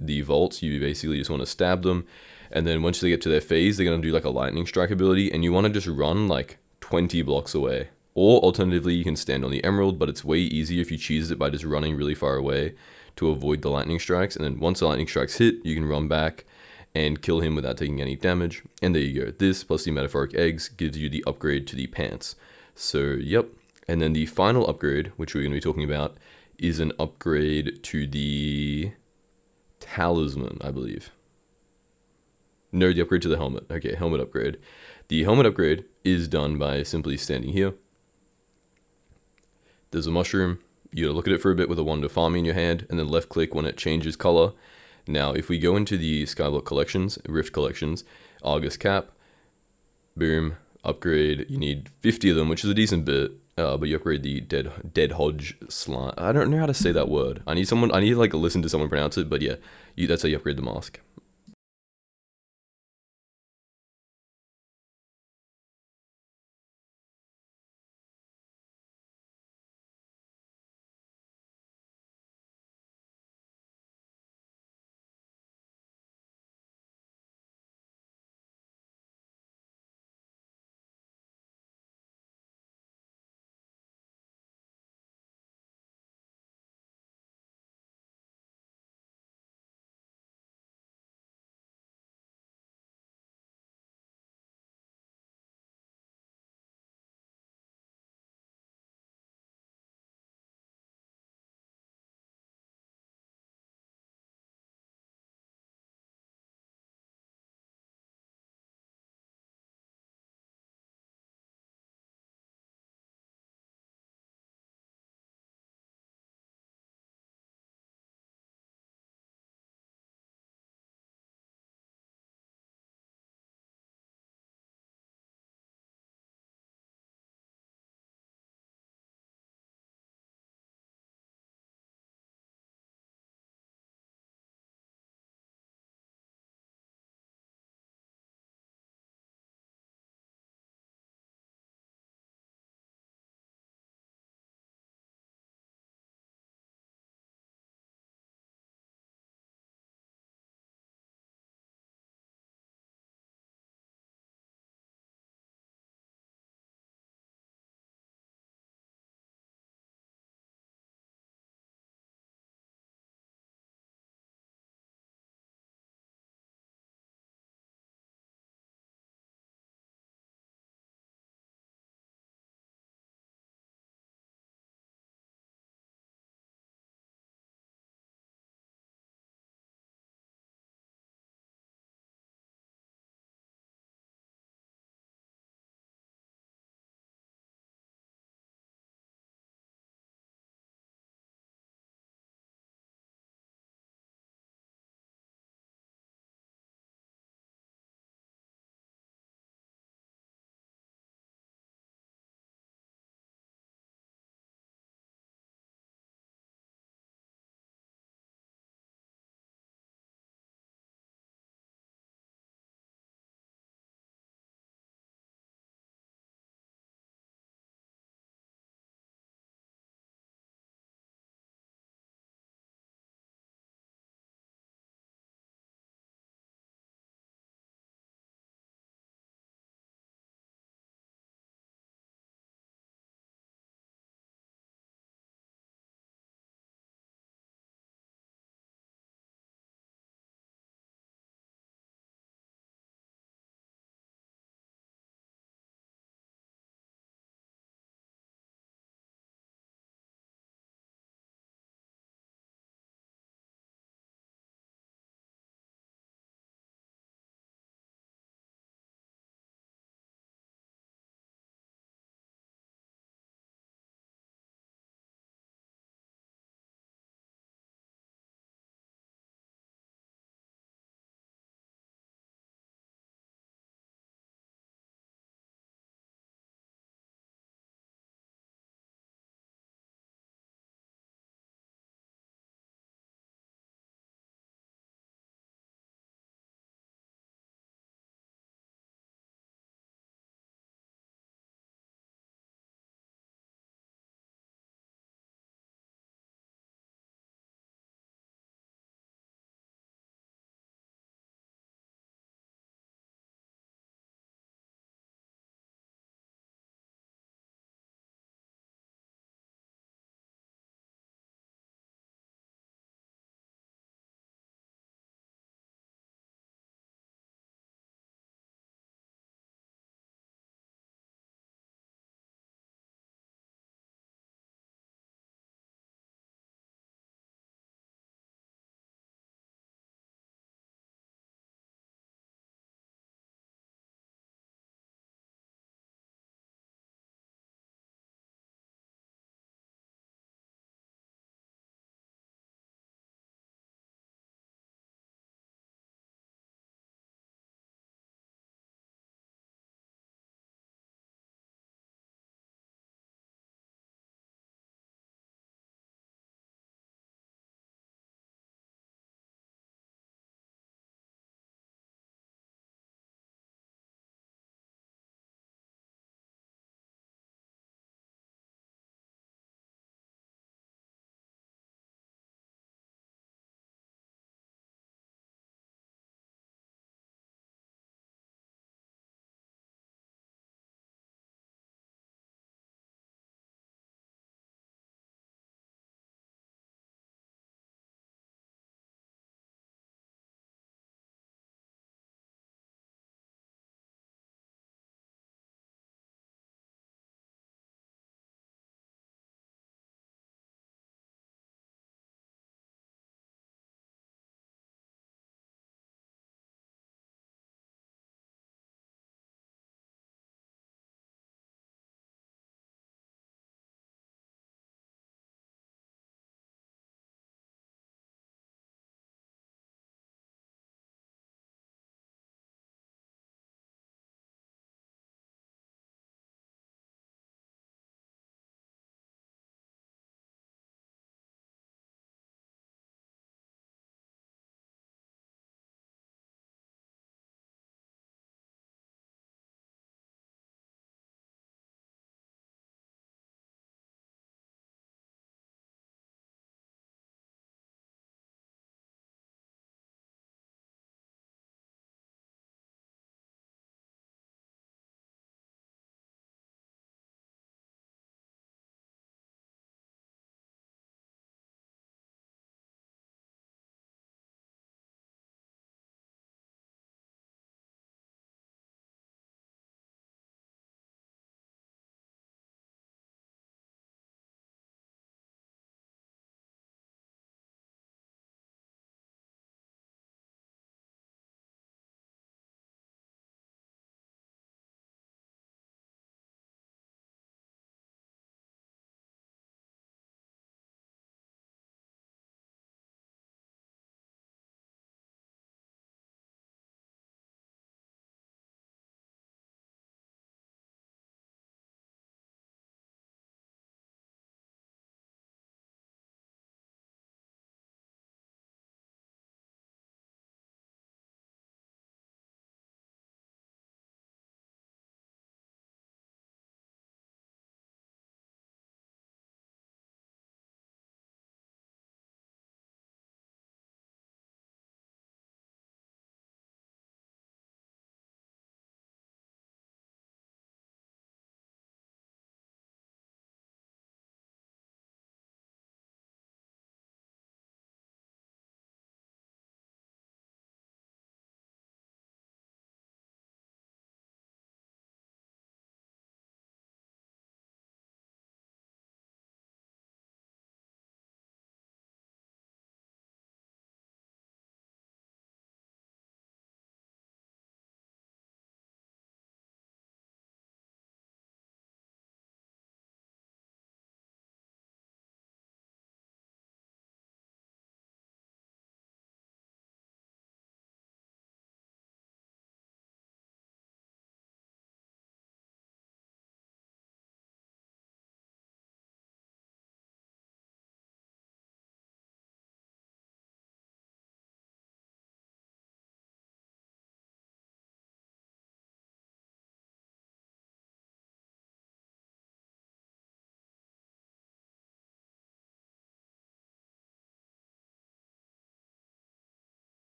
the vaults, you basically just want to stab them, and then once they get to their phase, they're going to do like a lightning strike ability, and you want to just run like 20 blocks away. Or alternatively, you can stand on the emerald, but it's way easier if you cheese it by just running really far away to avoid the lightning strikes. And then once the lightning strikes hit, you can run back and kill him without taking any damage. And there you go. This plus the metaphoric eggs gives you the upgrade to the pants. So yep. And then the final upgrade, which we're going to be talking about, is an upgrade to the talisman, I believe. No, the upgrade to the helmet. Okay, helmet upgrade. The helmet upgrade is done by simply standing here. There's a mushroom. You gotta look at it for a bit with a wand of farming in your hand, and then left click when it changes color. Now, if we go into the Skyblock collections, Rift collections, Argus cap, boom, upgrade. You need 50 of them, which is a decent bit. But you upgrade the dead hodge slime. I don't know how to say that word. I need to like listen to someone pronounce it, but yeah, that's how you upgrade the mask.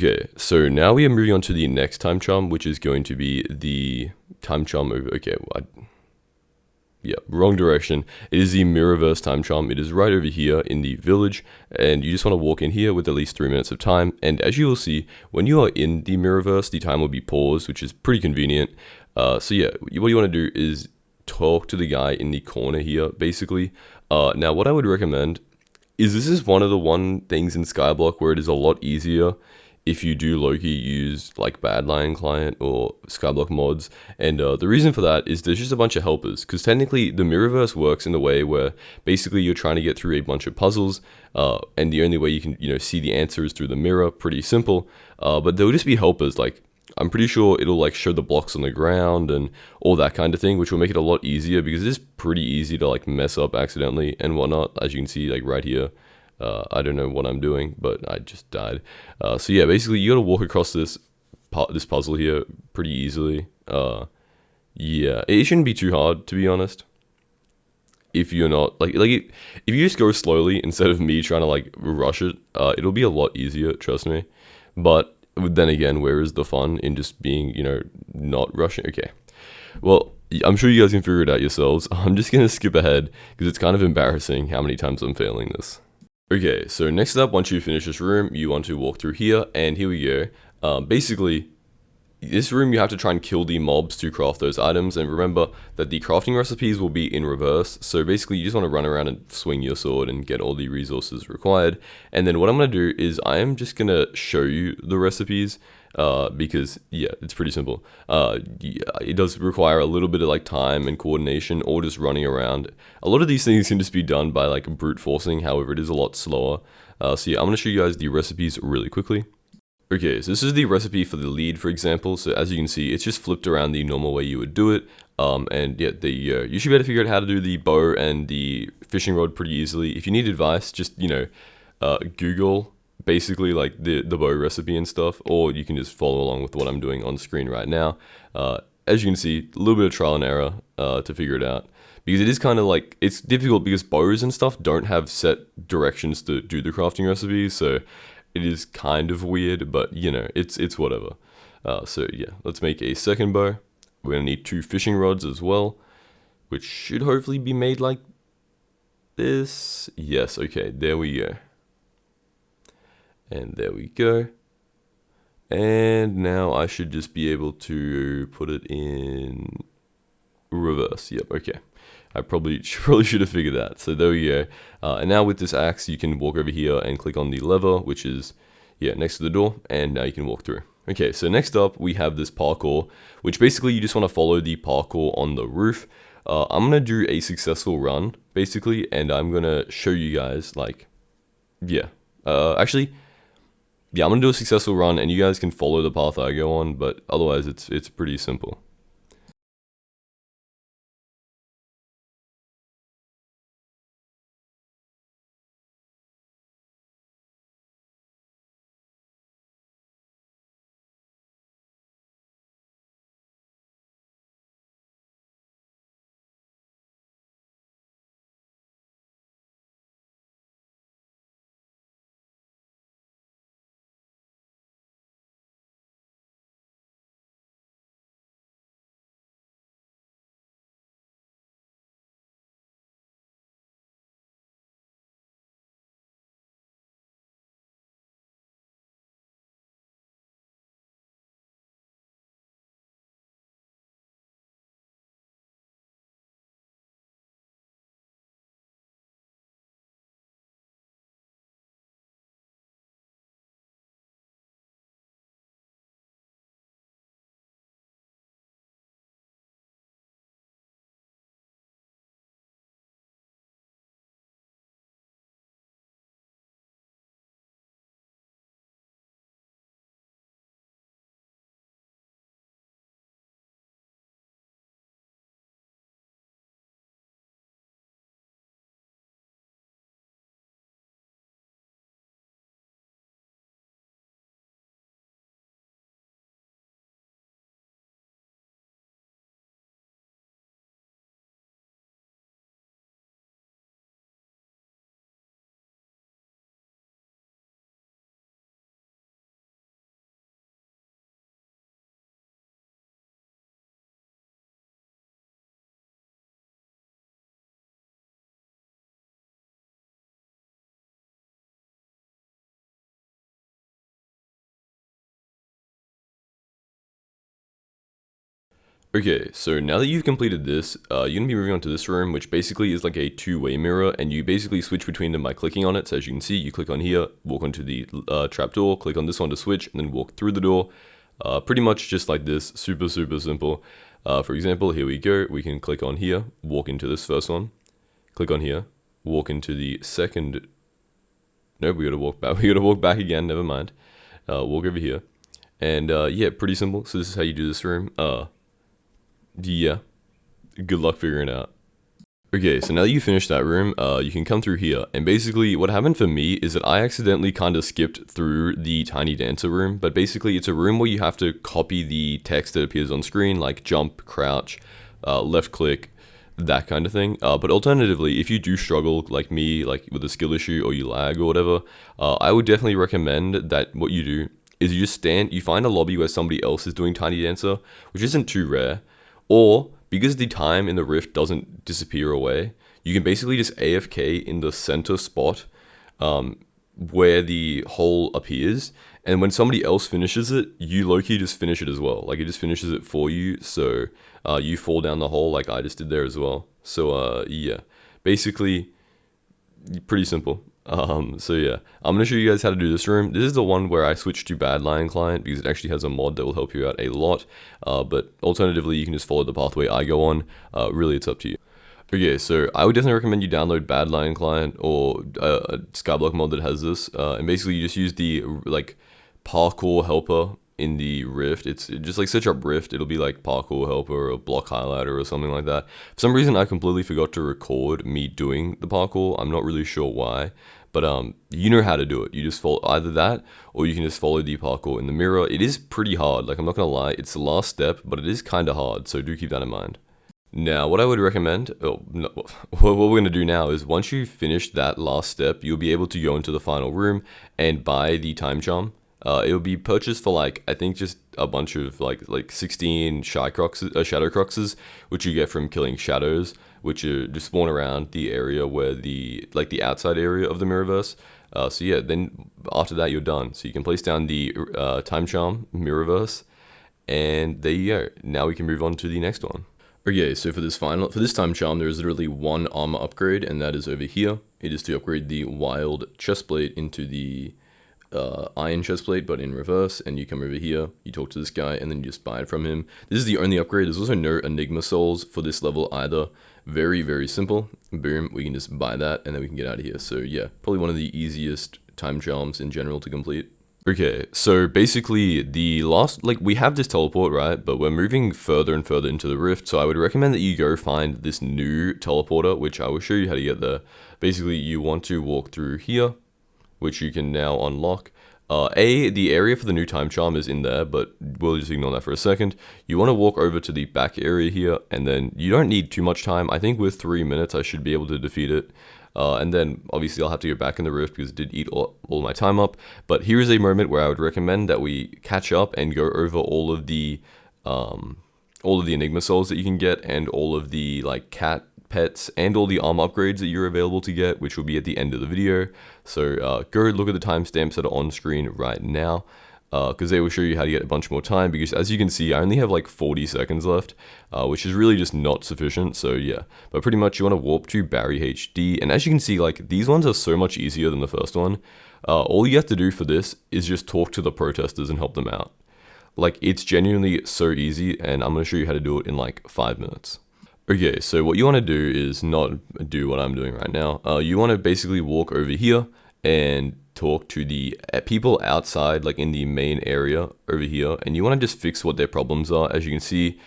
Okay, so now we are moving on to the next Timecharm, which is going to be the Timecharm over. Okay, yeah, wrong direction. It is the Mirrorverse Timecharm. It is right over here in the village, and you just want to walk in here with at least 3 minutes of time. And as you will see, when you are in the Mirrorverse, the time will be paused, which is pretty convenient. So yeah, what you want to do is talk to the guy in the corner here, basically. Now, what I would recommend is this is one of the things in Skyblock where it is a lot easier if you do low-key use like Badlion client or Skyblock mods. And the reason for that is there's just a bunch of helpers, because technically the Mirrorverse works in the way where basically you're trying to get through a bunch of puzzles, and the only way you can see the answer is through the mirror. Pretty simple. But there'll just be helpers, like I'm pretty sure it'll like show the blocks on the ground and all that kind of thing, which will make it a lot easier, because it is pretty easy to like mess up accidentally and whatnot. As you can see, like right here, I don't know what I'm doing, but I just died. So yeah, basically you gotta walk across this puzzle here pretty easily. Yeah, it shouldn't be too hard, to be honest. If you're not like if you just go slowly instead of me trying to like rush it, it'll be a lot easier, trust me. But then again, where is the fun in just being, not rushing? Okay, well, I'm sure you guys can figure it out yourselves. I'm just gonna skip ahead because it's kind of embarrassing how many times I'm failing this. Okay, so next up, once you finish this room, you want to walk through here, and here we go. Basically, this room you have to try and kill the mobs to craft those items, and remember that the crafting recipes will be in reverse. So basically you just want to run around and swing your sword and get all the resources required. And then what I'm going to do is I am just going to show you the recipes, because yeah, it's pretty simple. Yeah, it does require a little bit of like time and coordination, or just running around. A lot of these things can just be done by like brute forcing, however it is a lot slower. So yeah, I'm going to show you guys the recipes really quickly. Okay, so this is the recipe for the lead, for example. So as you can see, it's just flipped around the normal way you would do it. And yeah, you should be able to figure out how to do the bow and the fishing rod pretty easily. If you need advice, just, Google basically like the bow recipe and stuff, or you can just follow along with what I'm doing on screen right now. As you can see, a little bit of trial and error to figure it out. Because it is kind of like, it's difficult because bows and stuff don't have set directions to do the crafting recipes, so it is kind of weird, but it's whatever. So yeah, let's make a second bow. We're gonna need 2 fishing rods as well, which should hopefully be made like this. Yes, okay, there we go. And there we go. And now I should just be able to put it in reverse. Yep, okay. I probably should have figured that. So there we go. And now with this axe, you can walk over here and click on the lever, which is, yeah, next to the door, and now you can walk through. Okay, so next up, we have this parkour, which basically you just want to follow the parkour on the roof. I'm going to do a successful run, basically, and I'm going to show you guys, like, yeah. Actually, yeah, I'm going to do a successful run, and you guys can follow the path I go on, but otherwise it's pretty simple. Okay, so now that you've completed this, you're going to be moving on to this room, which basically is like a two-way mirror, and you basically switch between them by clicking on it. So as you can see, you click on here, walk onto the trapdoor, click on this one to switch, and then walk through the door. Pretty much just like this, super simple. For example, here we go, we can click on here, walk into this first one, click on here, walk into the second, nope, we gotta walk back again, never mind. Walk over here, and yeah, pretty simple. So this is how you do this room. Yeah, good luck figuring it out. Okay, so now that you finished that room, you can come through here, and basically what happened for me is that I accidentally kind of skipped through the tiny dancer room, but basically it's a room where you have to copy the text that appears on screen, like jump, crouch, left click, that kind of thing. But alternatively, if you do struggle like me, like with a skill issue or you lag or whatever, I would definitely recommend that what you do is you just you find a lobby where somebody else is doing tiny dancer, which isn't too rare. Or, because the time in the rift doesn't disappear away, you can basically just AFK in the center spot where the hole appears, and when somebody else finishes it, you low-key just finish it as well. Like, it just finishes it for you, so you fall down the hole like I just did there as well. So, yeah, basically, pretty simple. So yeah, I'm going to show you guys how to do this room. This is the one where I switched to Bad Lion Client because it actually has a mod that will help you out a lot. But alternatively, you can just follow the pathway I go on. Really, it's up to you. Okay, so I would definitely recommend you download Bad Lion Client or a Skyblock mod that has this. And basically, you just use the like parkour helper in the Rift. It's just like search up Rift, it'll be like parkour helper or block highlighter or something like that. For some reason I completely forgot to record me doing the parkour. I'm not really sure why, but you know how to do it. You just follow either that or you can just follow the parkour in the mirror. It is pretty hard, like I'm not gonna lie, it's the last step, but it is kind of hard, so do keep that in mind. Now, what I would recommend, what we're going to do now is once you finish that last step, you'll be able to go into the final room and buy the Timecharm. It'll be purchased for like, I think just a bunch of like 16 shadow cruxes, which you get from killing shadows, which just spawn around the area where the outside area of the Mirrorverse. So yeah, then after that you're done. So you can place down the Timecharm Mirrorverse, and there you go. Now we can move on to the next one. Okay, so for this Timecharm, there is literally one armor upgrade, and that is over here. It is to upgrade the wild chestplate into the iron chestplate, but in reverse. And you come over here, you talk to this guy, and then you just buy it from him. This is the only upgrade. There's also no enigma souls for this level either. Very simple. Boom, we can just buy that, and then we can get out of here. So yeah, probably one of the easiest Timecharms in general to complete. Okay, so basically the last, we have this teleport, right? But we're moving further and further into the rift, so I would recommend that you go find this new teleporter, which I will show you how to get there. Basically, you want to walk through here, which you can now unlock. The area for the new Timecharm is in there, but we'll just ignore that for a second. You want to walk over to the back area here, and then you don't need too much time. I think with 3 minutes, I should be able to defeat it. And then obviously I'll have to go back in the rift because it did eat all my time up. But here is a moment where I would recommend that we catch up and go over all of the enigma souls that you can get, and all of the cat pets, and all the armor upgrades that you're available to get, which will be at the end of the video. So go look at the timestamps that are on screen right now, because they will show you how to get a bunch more time, because as you can see, I only have 40 seconds left, which is really just not sufficient. So yeah, but pretty much you want to warp to Barry HD, and as you can see, these ones are so much easier than the first one. All you have to do for this is just talk to the protesters and help them out. It's genuinely so easy, and I'm going to show you how to do it in 5 minutes. Okay, so what you want to do is not do what I'm doing right now. You want to basically walk over here and talk to the people outside, in the main area over here, and you want to just fix what their problems are. As you can see,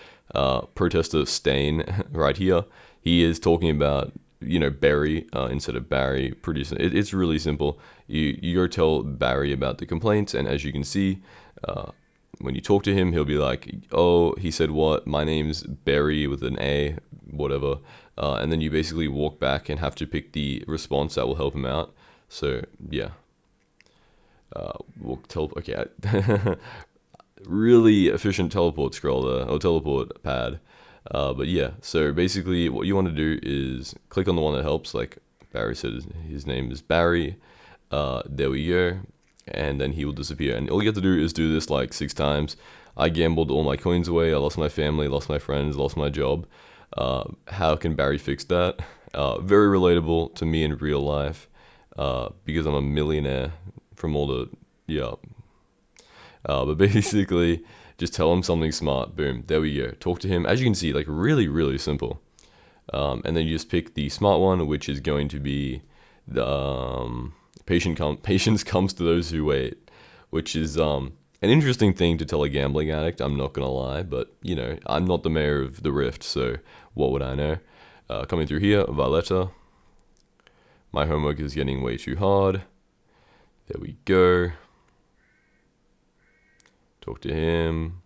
protester Stain right here, he is talking about, Barry instead of Barry. It's really simple. You go tell Barry about the complaints, and as you can see, when you talk to him, he'll be like, oh, he said what? My name's Barry with an A, whatever. And then you basically walk back and have to pick the response that will help him out. So, yeah. Okay. Really efficient teleport scroller, or teleport pad. But yeah, so basically what you want to do is click on the one that helps. Like Barry said, his name is Barry. There we go. And then he will disappear, and all you have to do is do this 6 times. I gambled all my coins away. I lost my family, lost my friends, lost my job. How can Barry fix that? Very relatable to me in real life, because I'm a millionaire from all the, yeah. But basically, just tell him something smart. Boom, there we go. Talk to him. As you can see, like really, really simple. And then you just pick the smart one, which is going to be the patience comes to those who wait, which is an interesting thing to tell a gambling addict. I'm not gonna lie, but you know, I'm not the mayor of the Rift, so what would I know? Coming through here, Valletta. My homework is getting way too hard. There we go. Talk to him.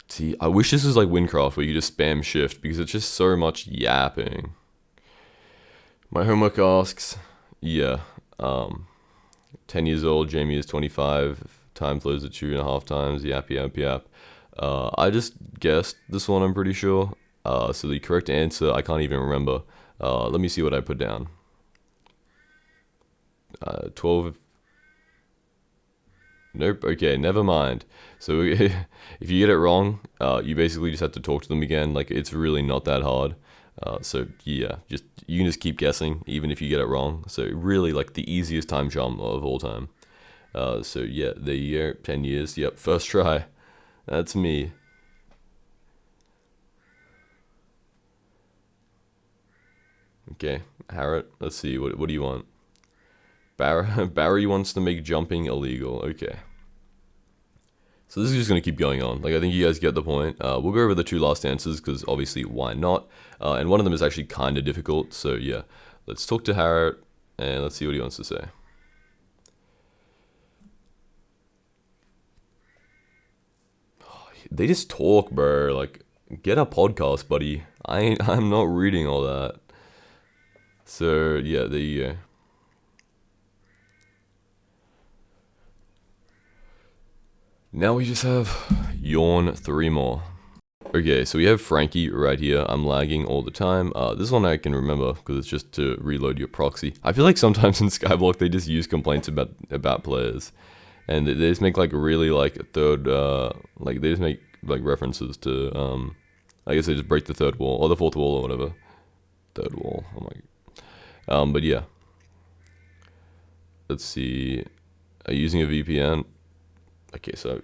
See, I wish this was like Windcraft where you just spam shift because it's just so much yapping. My homework asks, yeah, 10 years old, Jamie is 25, time flows at 2.5 times, yap, yap, yap. I just guessed this one, I'm pretty sure. So the correct answer, I can't even remember. Let me see what I put down. 12. Nope, okay, never mind. So if you get it wrong, you basically just have to talk to them again. Like, it's really not that hard. So yeah, you can just keep guessing, even if you get it wrong. So really, like, the easiest time charm of all time. So yeah, the year, 10 years, yep, first try. That's me. Okay, Harriet, let's see, what do you want? Barry wants to make jumping illegal. Okay. So this is just going to keep going on. Like, I think you guys get the point. We'll go over the two last answers because obviously why not? And one of them is actually kind of difficult. So yeah, let's talk to Harriet and let's see what he wants to say. They just talk, bro. Like, get a podcast, buddy. I'm not reading all that. So yeah, there you go. Now we just have yawn 3 more. Okay, so we have Frankie right here. I'm lagging all the time. This one I can remember because it's just to reload your proxy. I feel like sometimes in Skyblock they just use complaints about players, and they just make like really like a third, like they just make like references to, I guess they just break the third wall or the fourth wall or whatever. Third wall. Oh my. But yeah. Let's see. Are you using a VPN? Okay, so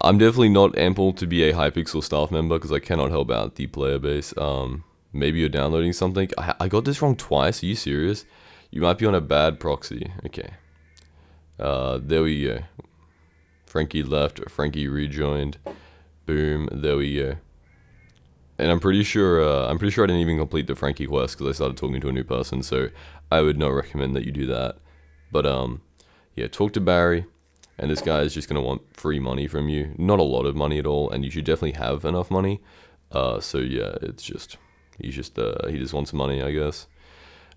I'm definitely not ample to be a Hypixel staff member because I cannot help out the player base. Maybe you're downloading something. I got this wrong twice. Are you serious? You might be on a bad proxy. Okay. There we go. Frankie left. Frankie rejoined. Boom. There we go. And I'm pretty sure I didn't even complete the Frankie quest because I started talking to a new person. So I would not recommend that you do that. But yeah, talk to Barry. And this guy is just going to want free money from you. Not a lot of money at all, and you should definitely have enough money. So yeah, it's just, he just wants money, I guess.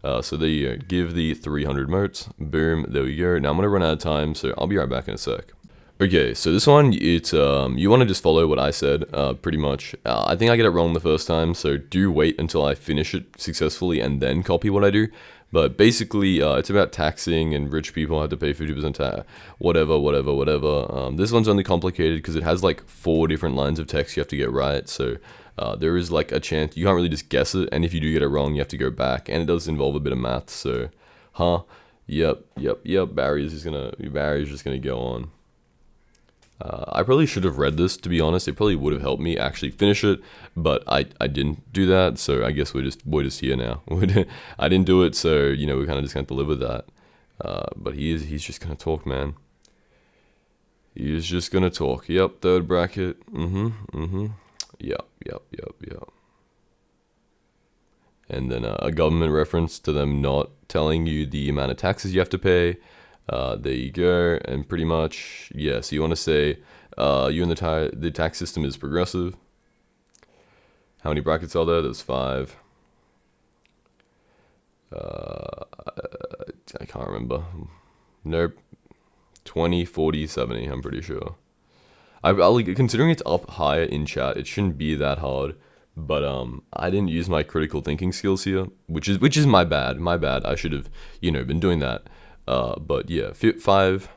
So there you go. Give the 300 motes. Boom, there we go. Now I'm going to run out of time, so I'll be right back in a sec. Okay, so this one, it's, you want to just follow what I said, pretty much. I think I get it wrong the first time, so do wait until I finish it successfully and then copy what I do. But basically, it's about taxing and rich people have to pay 50% tax, whatever. This one's only complicated because it has like 4 different lines of text you have to get right. So there is like a chance you can't really just guess it. And if you do get it wrong, you have to go back. And it does involve a bit of math. So, yep. Barry's just gonna go on. I probably should have read this, to be honest. It probably would have helped me actually finish it, but I didn't do that, so I guess we're just here now. I didn't do it, so you know we kind of just have to live with that. But he's just gonna talk, man. He's just gonna talk. Yep, third bracket. Yep. And then a government reference to them not telling you the amount of taxes you have to pay. There you go, and pretty much, yeah, so you want to say, the tax system is progressive. How many brackets are there? There's 5. I can't remember. Nope. 20, 40, 70, I'm pretty sure. Considering it's up higher in chat, it shouldn't be that hard. But I didn't use my critical thinking skills here, which is my bad. I should have, been doing that. But yeah, 5.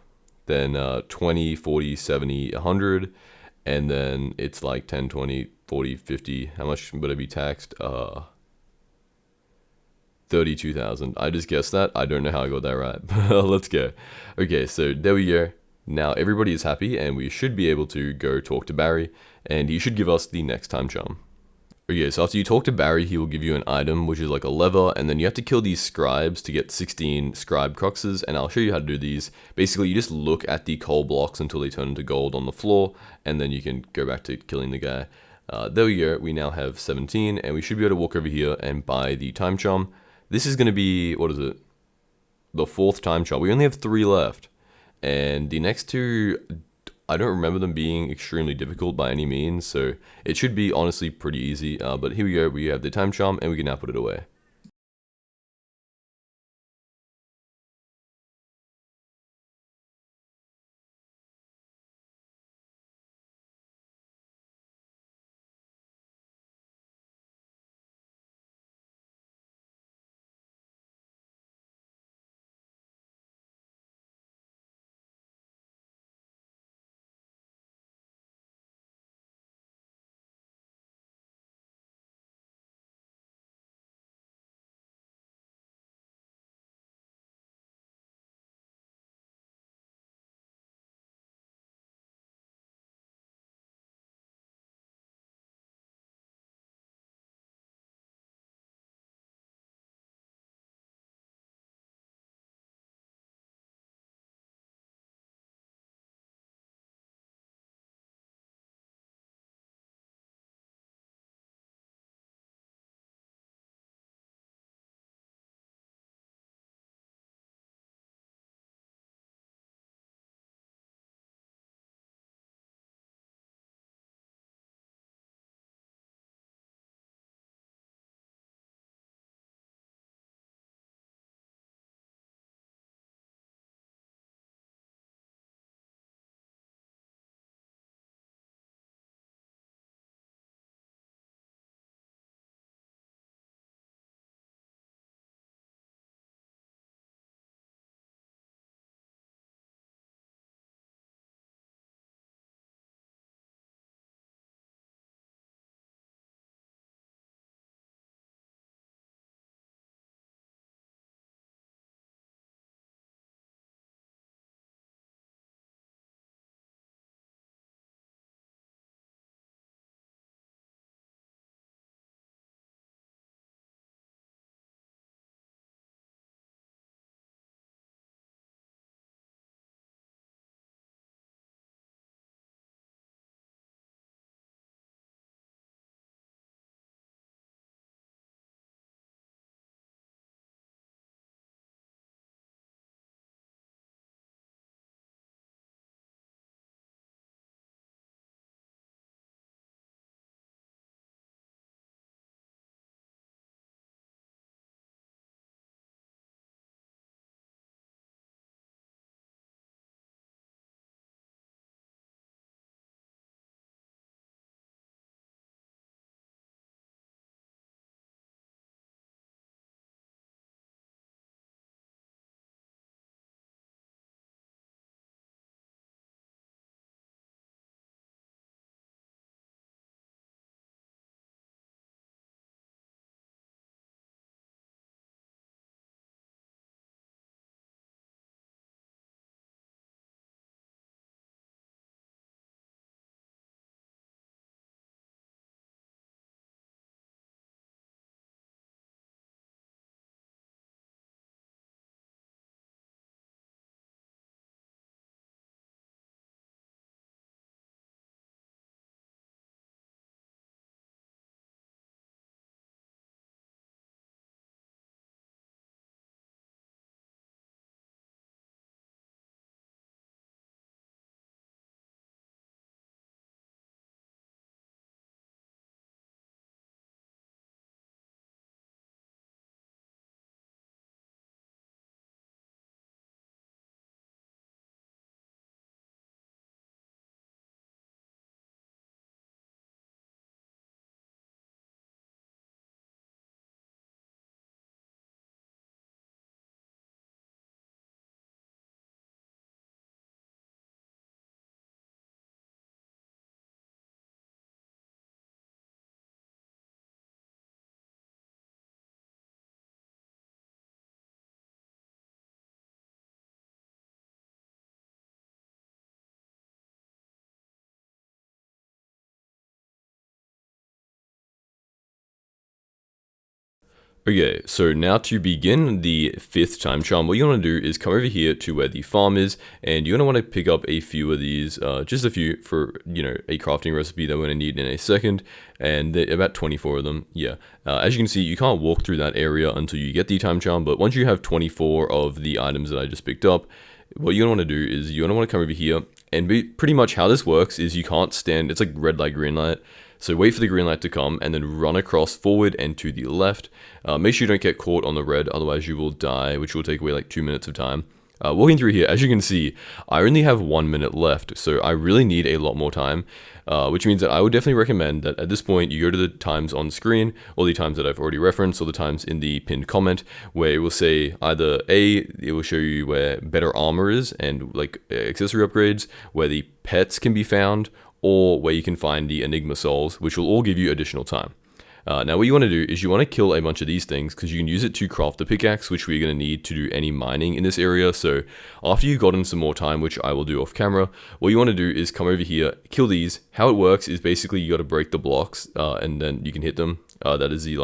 then 20, 40, 70, 100, and then it's like 10, 20, 40, 50. How much would I be taxed? 32,000. I just guessed that. I don't know how I got that right, but let's go. Okay, so there we go. Now everybody is happy, and we should be able to go talk to Barry, and he should give us the next time charm. Okay, so after you talk to Barry, he will give you an item, which is like a lever, and then you have to kill these scribes to get 16 scribe cruxes, and I'll show you how to do these. Basically, you just look at the coal blocks until they turn into gold on the floor, and then you can go back to killing the guy. There we go, we now have 17, and we should be able to walk over here and buy the time charm. This is going to be, what is it? The 4th time charm. We only have 3 left, and the next 2... I don't remember them being extremely difficult by any means, so it should be honestly pretty easy. But here we go, we have the time charm, and we can now put it away. Okay, so now to begin the 5th Timecharm, what you want to do is come over here to where the farm is, and you're going to want to pick up a few of these, just a few for, a crafting recipe that we're going to need in a second, and about 24 of them, yeah. As you can see, you can't walk through that area until you get the Timecharm, but once you have 24 of the items that I just picked up, what you're going to want to do is you're going to want to come over here, and pretty much how this works is you can't stand, it's like red light, green light. So wait for the green light to come and then run across forward and to the left. Make sure you don't get caught on the red, otherwise you will die, which will take away like 2 minutes of time. Walking through here, as you can see, I only have 1 minute left, so I really need a lot more time, which means that I would definitely recommend that at this point you go to the times on screen, or the times that I've already referenced, or the times in the pinned comment, where it will say either A, it will show you where better armor is and like accessory upgrades, where the pets can be found, or where you can find the enigma souls, which will all give you additional time. Now what you want to do is you want to kill a bunch of these things because you can use it to craft the pickaxe, which we're going to need to do any mining in this area. So after you've gotten some more time, which I will do off camera, what you want to do is come over here, kill these. How it works is basically you got to break the blocks and then you can hit them. That is the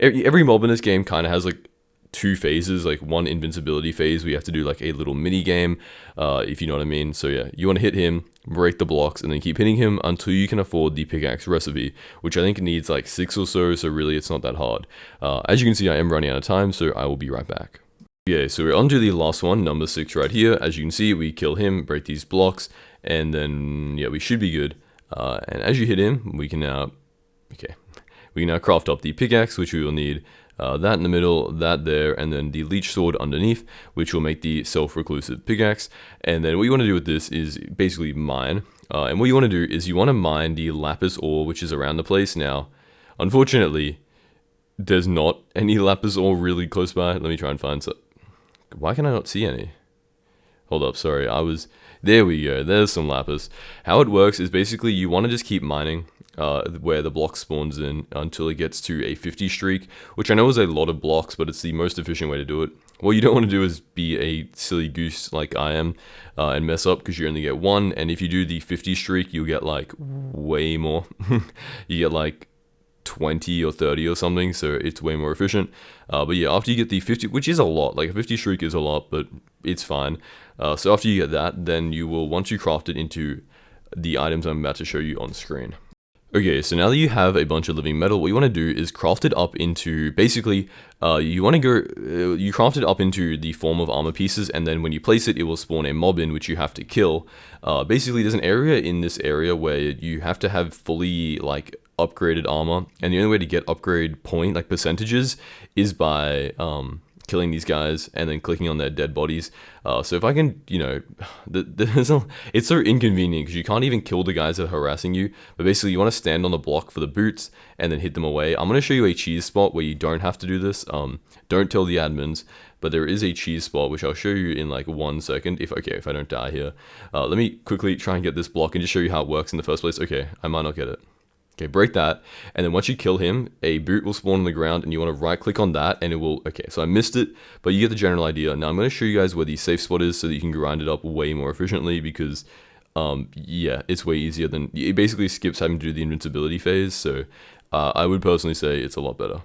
every mob in this game kind of has like 2 phases, like one invincibility phase where you have to do like a little mini game, if you know what I mean. So yeah, you want to hit him, break the blocks, and then keep hitting him until you can afford the pickaxe recipe, which I think needs like 6 or so really it's not that hard. As you can see, I am running out of time, so I will be right back. Okay, so we're on to the last one, number 6 right here. As you can see, we kill him, break these blocks, and then yeah, we should be good. And as you hit him, we can now craft up the pickaxe, which we will need. That in the middle, that there, and then the leech sword underneath, which will make the self-reclusive pickaxe. And then what you want to do with this is basically mine. And what you want to do is you want to mine the lapis ore, which is around the place. Now, unfortunately, there's not any lapis ore really close by. Let me try and find some. Why can I not see any? Hold up, sorry, there we go, there's some lapis. How it works is basically you want to just keep mining where the block spawns in until it gets to a 50 streak, which I know is a lot of blocks, but it's the most efficient way to do it. What you don't want to do is be a silly goose like I am and mess up because you only get 1, and if you do the 50 streak, you'll get like way more. You get like 20 or 30 or something, so it's way more efficient. But yeah, after you get the 50, which is a lot, like a 50 streak is a lot, but it's fine. So after you get that, then you will, once you craft it into the items I'm about to show you on screen. Okay, so now that you have a bunch of living metal, what you want to do is craft it up into, basically, you craft it up into the form of armor pieces, and then when you place it, it will spawn a mob in, which you have to kill. Basically, there's an area in this area where you have to have fully, like, upgraded armor, and the only way to get upgrade point, like, percentages, is by, killing these guys and then clicking on their dead bodies. So if I can, it's so inconvenient because you can't even kill the guys that are harassing you, but basically you want to stand on the block for the boots and then hit them away. I'm going to show you a cheese spot where you don't have to do this. Don't tell the admins, but there is a cheese spot which I'll show you in like 1 second if I don't die here. Let me quickly try and get this block and just show you how it works in the first place. Okay, I might not get it. Okay, break that, and then once you kill him, a boot will spawn on the ground, and you want to right-click on that, and it will, okay, so I missed it, but you get the general idea. Now I'm going to show you guys where the safe spot is so that you can grind it up way more efficiently, because, yeah, it's way easier than, it basically skips having to do the invincibility phase, so I would personally say it's a lot better.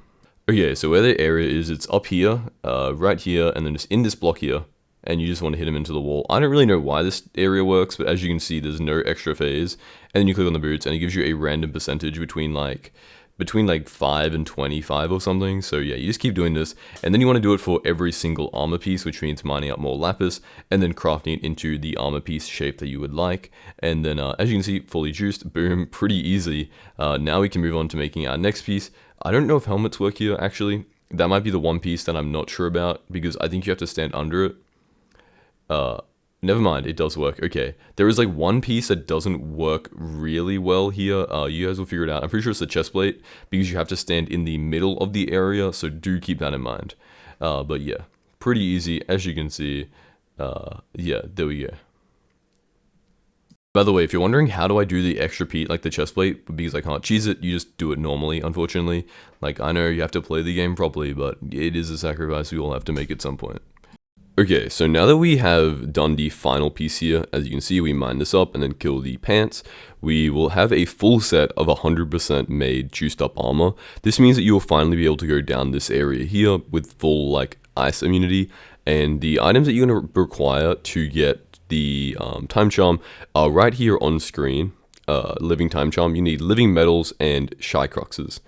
Okay, so where the area is, it's up here, right here, and then just in this block here, and you just want to hit him into the wall. I don't really know why this area works, but as you can see, there's no extra phase. And then you click on the boots, and it gives you a random percentage between like 5 and 25 or something. So yeah, you just keep doing this, and then you want to do it for every single armor piece, which means mining up more lapis, and then crafting it into the armor piece shape that you would like. And then, as you can see, fully juiced, boom, pretty easy. Now we can move on to making our next piece. I don't know if helmets work here, actually. That might be the one piece that I'm not sure about, because I think you have to stand under it. Never mind, it does work. Okay, there is like one piece that doesn't work really well here. You guys will figure it out. I'm pretty sure it's the chest plate, because you have to stand in the middle of the area, so do keep that in mind. But yeah, pretty easy, as you can see. Yeah, there we go. By the way, if you're wondering how do I do the extra piece, like the chest plate, because I can't cheese it, you just do it normally, unfortunately. Like, I know you have to play the game properly, but it is a sacrifice we all have to make at some point. Okay, so now that we have done the final piece here, as you can see, we mine this up and then kill the pants. We will have a full set of 100% made juiced up armor. This means that you will finally be able to go down this area here with full like ice immunity. And the items that you're going to require to get the time charm are right here on screen. Living time charm, you need living metals and shy cruxes.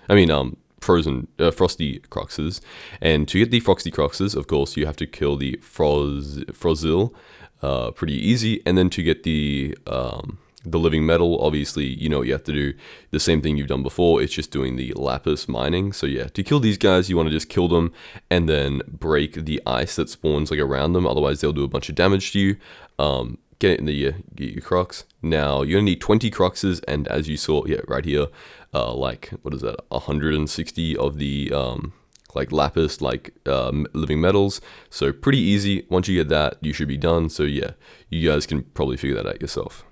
Frozen frosty cruxes, and to get the frosty cruxes, of course, you have to kill the frozil, pretty easy. And then to get the living metal, obviously, you know what you have to do. The same thing you've done before. It's just doing the lapis mining. So yeah, to kill these guys, you want to just kill them and then break the ice that spawns like around them. Otherwise, they'll do a bunch of damage to you. Get it in the get your crux. Now you're gonna need 20 cruxes, and as you saw, yeah, right here, like what is that? 160 of the like lapis, like living metals. So pretty easy. Once you get that, you should be done. So yeah, you guys can probably figure that out yourself.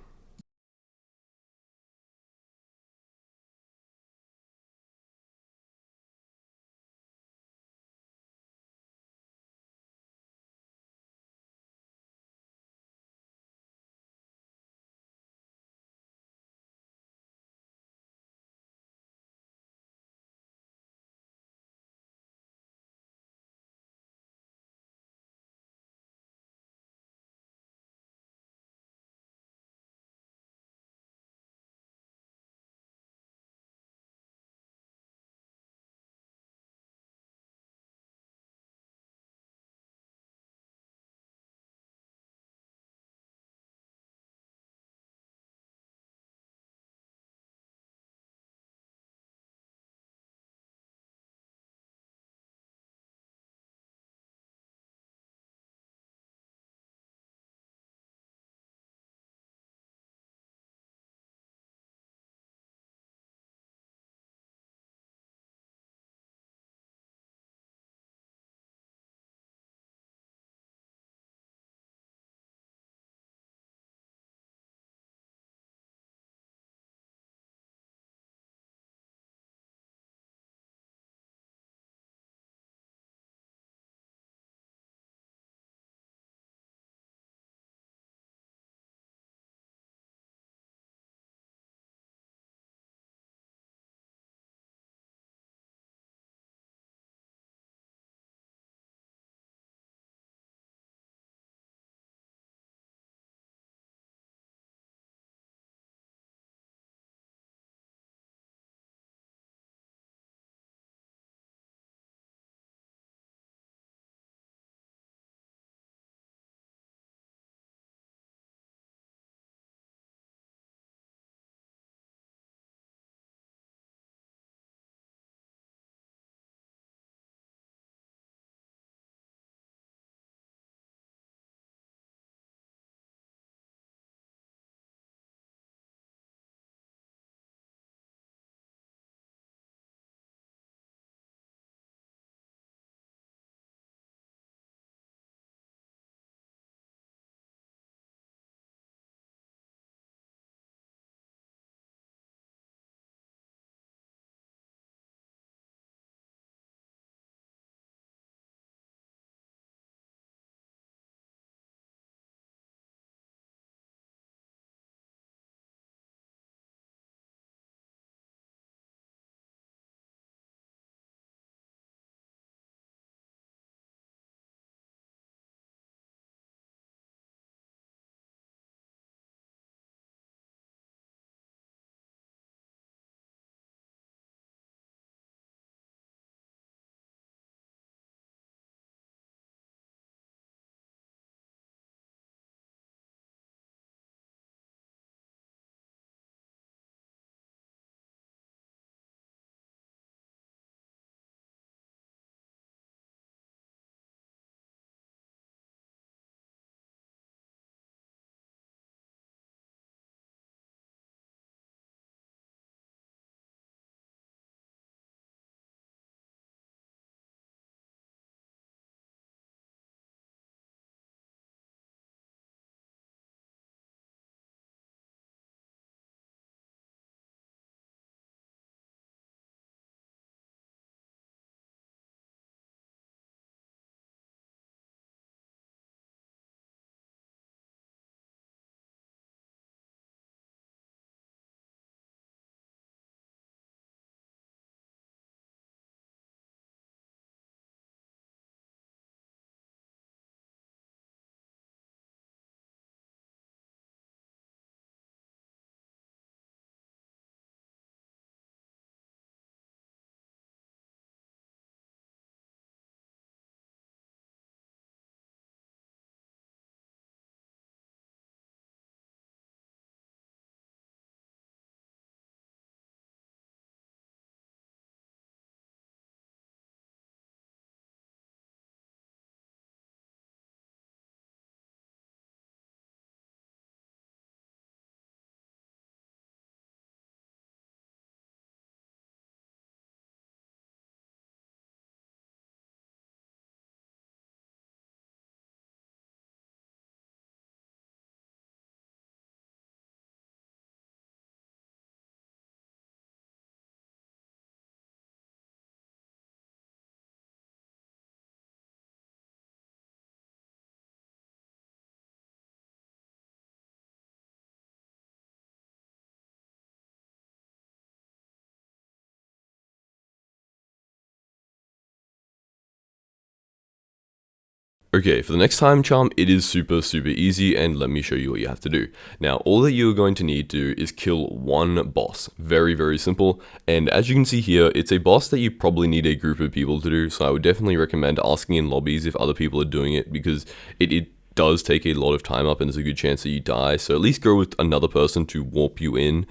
Okay, for the next time charm, it is super easy, and let me show you what you have to do. Now, all that you're going to need to do is kill one boss. Very simple, and as you can see here, it's a boss that you probably need a group of people to do, so I would definitely recommend asking in lobbies if other people are doing it, because it does take a lot of time up and there's a good chance that you die, so at least go with another person to warp you in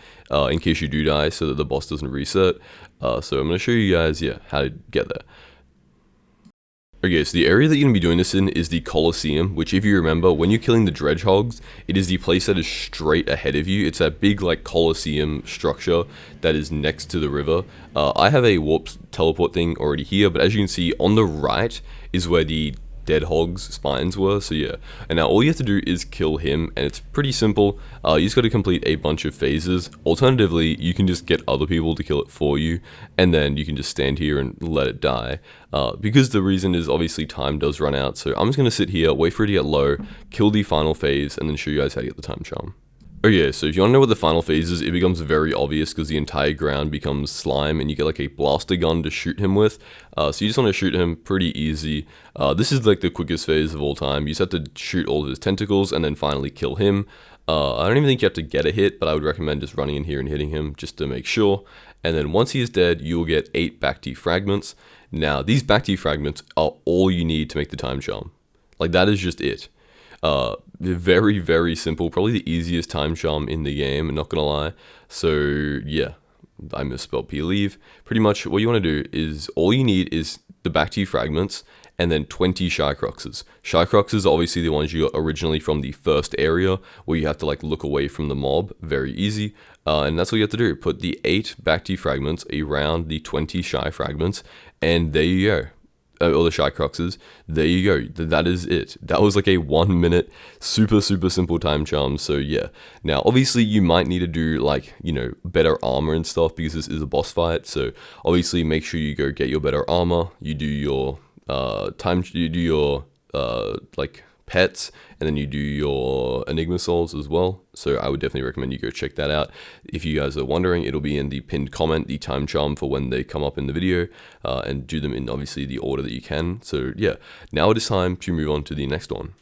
case you do die, so that the boss doesn't reset. So I'm going to show you guys, how to get there. Okay, so the area that you're going to be doing this in is the Colosseum, which if you remember, when you're killing the Dredgehogs, it is the place that is straight ahead of you. It's that big, like, Colosseum structure that is next to the river. I have a warp teleport thing already here, but as you can see, on the right is where the dead hog's spines were, so yeah. And now all you have to do is kill him, and it's pretty simple. You just got to complete a bunch of phases. Alternatively, you can just get other people to kill it for you, and then you can just stand here and let it die. Because the reason is obviously time does run out, so I'm just going to sit here, wait for it to get low, kill the final phase, and then show you guys how to get the time charm. Okay, so if you want to know what the final phase is, it becomes very obvious because the entire ground becomes slime and you get like a blaster gun to shoot him with. So you just want to shoot him, pretty easy. This is like the quickest phase of all time. You just have to shoot all of his tentacles and then finally kill him. I don't even think you have to get a hit, but I would recommend just running in here and hitting him just to make sure. And then once he is dead, you will get 8 Bacti fragments. Now, these Bacti fragments are all you need to make the time charm. Like, that is just it. Very simple, probably the easiest time charm in the game, not gonna lie. So yeah, I misspelled leave. Pretty much what you want to do is, all you need is the Bacti fragments and then 20 Shycroxes. Shycroxes are obviously the ones you got originally from the first area where you have to like look away from the mob, very easy. And that's what you have to do, put the 8 Bacti fragments around the 20 Shy fragments, and there you go. Or the Shycroxes, there you go, that is it. That was like a 1 minute, super simple time charm, so yeah. Now, obviously, you might need to do, like, you know, better armor and stuff, because this is a boss fight, so obviously make sure you go get your better armor, you do your, like, pets, and then you do your enigma souls as well. So I would definitely recommend you go check that out. If you guys are wondering, it'll be in the pinned comment, the time charm for when they come up in the video, and do them in obviously the order that you can. So yeah, now it is time to move on to the next one.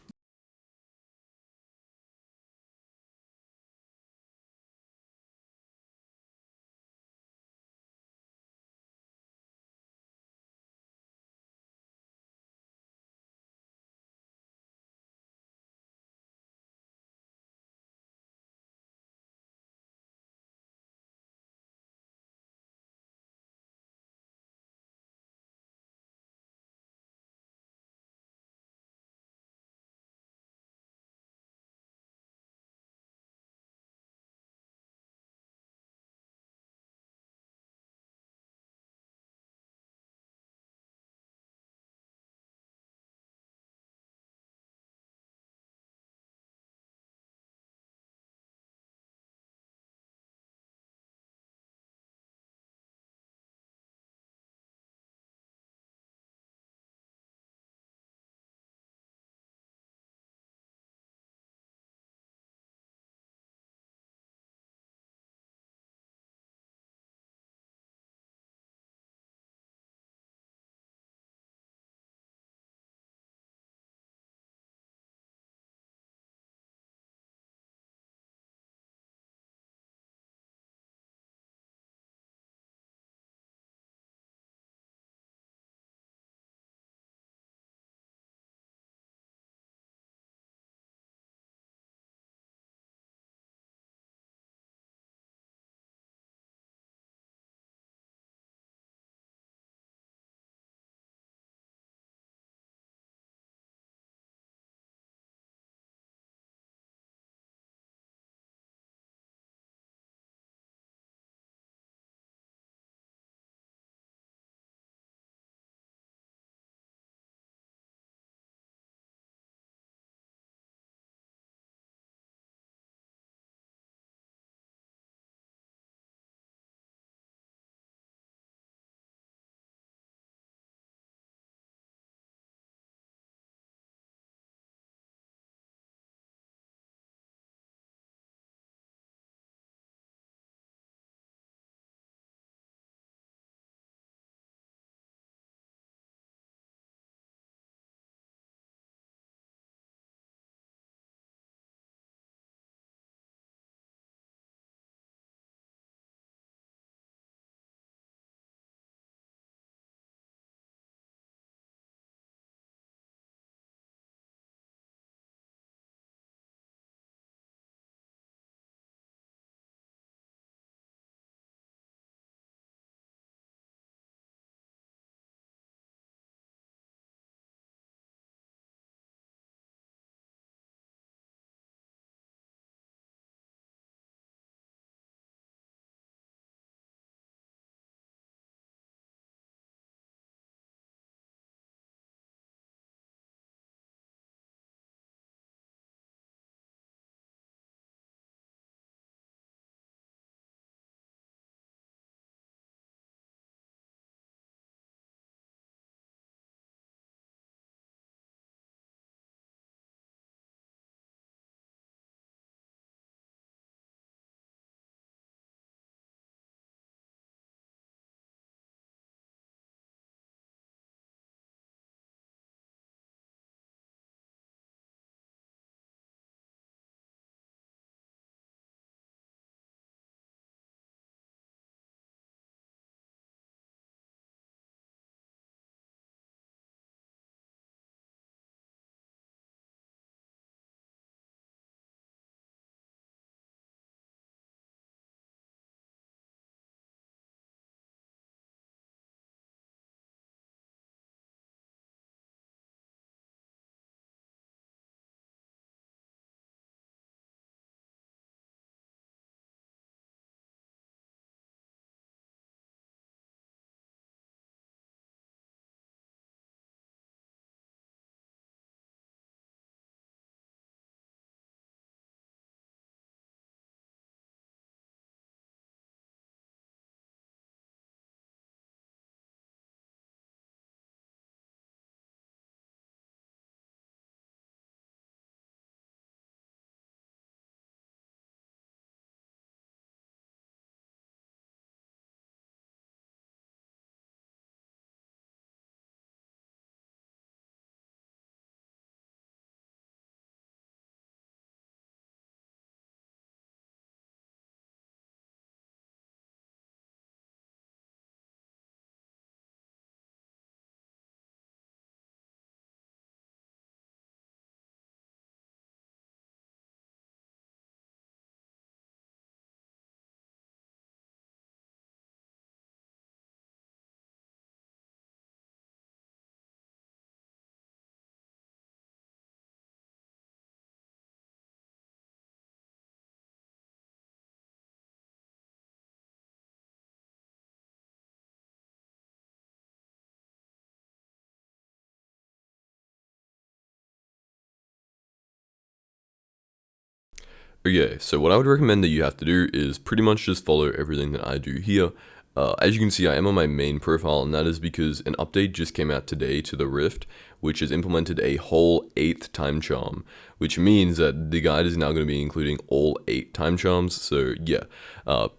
Okay, so what I would recommend that you have to do is pretty much just follow everything that I do here. As you can see, I am on my main profile, and that is because an update just came out today to the Rift, which has implemented a whole 8th Timecharm, which means that the guide is now going to be including all 8 Timecharms. So yeah,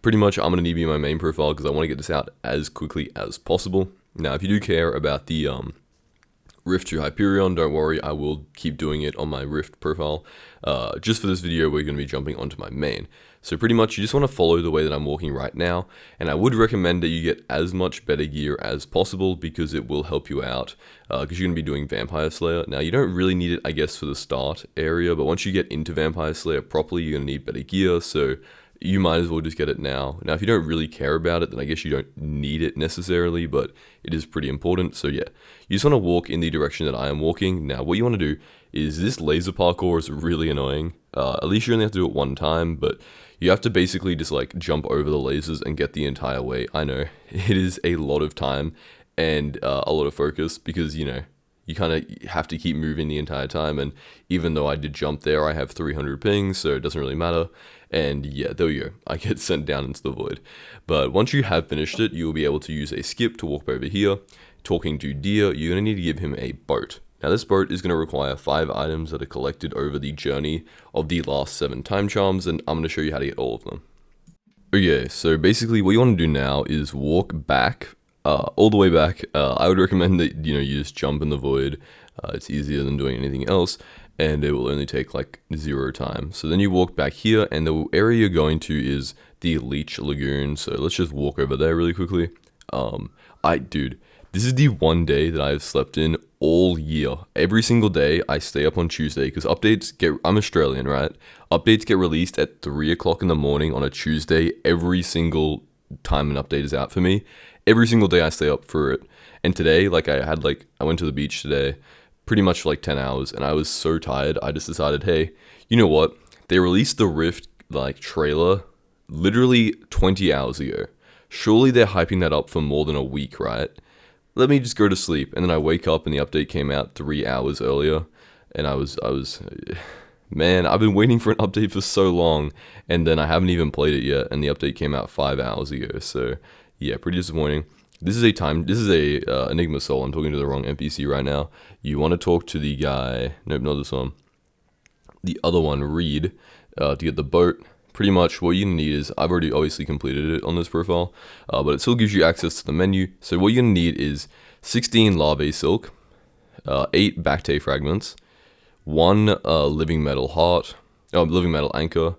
pretty much I'm going to need to be in my main profile because I want to get this out as quickly as possible. Now, if you do care about the Rift to Hyperion, don't worry, I will keep doing it on my Rift profile. Just for this video, we're going to be jumping onto my main. So pretty much you just want to follow the way that I'm walking right now, and I would recommend that you get as much better gear as possible because it will help you out, because you're going to be doing Vampire Slayer. Now, you don't really need it, I guess, for the start area, but once you get into Vampire Slayer properly, you're going to need better gear, so you might as well just get it now. Now, if you don't really care about it, then I guess you don't need it necessarily, but it is pretty important. So yeah, you just want to walk in the direction that I am walking. Now, what you want to do is this laser parkour is really annoying. At least you only have to do it one time, but you have to basically just like jump over the lasers and get the entire way. I know, it is a lot of time and a lot of focus because, you know, you kind of have to keep moving the entire time, and even though I did jump there, I have 300 pings, so it doesn't really matter. And yeah, there we go, I get sent down into the void. But once you have finished it, you will be able to use a skip to walk over here. Talking to Deer, you're going to need to give him a boat. Now, this boat is going to require 5 items that are collected over the journey of the last 7 Timecharms, and I'm going to show you how to get all of them. Okay, so basically what you want to do now is walk back, all the way back. I would recommend that, you know, you just jump in the void. It's easier than doing anything else, and it will only take like 0 time. So then you walk back here, and the area you're going to is the Leech Lagoon. So let's just walk over there really quickly. Dude, this is the one day that I've slept in all year. Every single day I stay up on Tuesday because I'm Australian, right? Updates get released at 3 o'clock in the morning on a Tuesday every single time an update is out for me. Every single day I stay up for it. And today, I went to the beach today pretty much for like 10 hours, and I was so tired, I just decided, hey, you know what? They released the Rift trailer literally 20 hours ago. Surely they're hyping that up for more than a week, right? Let me just go to sleep. And then I wake up and the update came out 3 hours earlier, and I was man, I've been waiting for an update for so long, and then I haven't even played it yet, and the update came out 5 hours ago. So yeah, pretty disappointing. This is a Enigma soul. I'm talking to the wrong NPC right now. You want to talk to the guy, nope, not this one. The other one, Reed, to get the boat. Pretty much what you need is, I've already obviously completed it on this profile, but it still gives you access to the menu. So what you're going to need is 16 larvae silk, 8 Bactae fragments, 1 living metal anchor,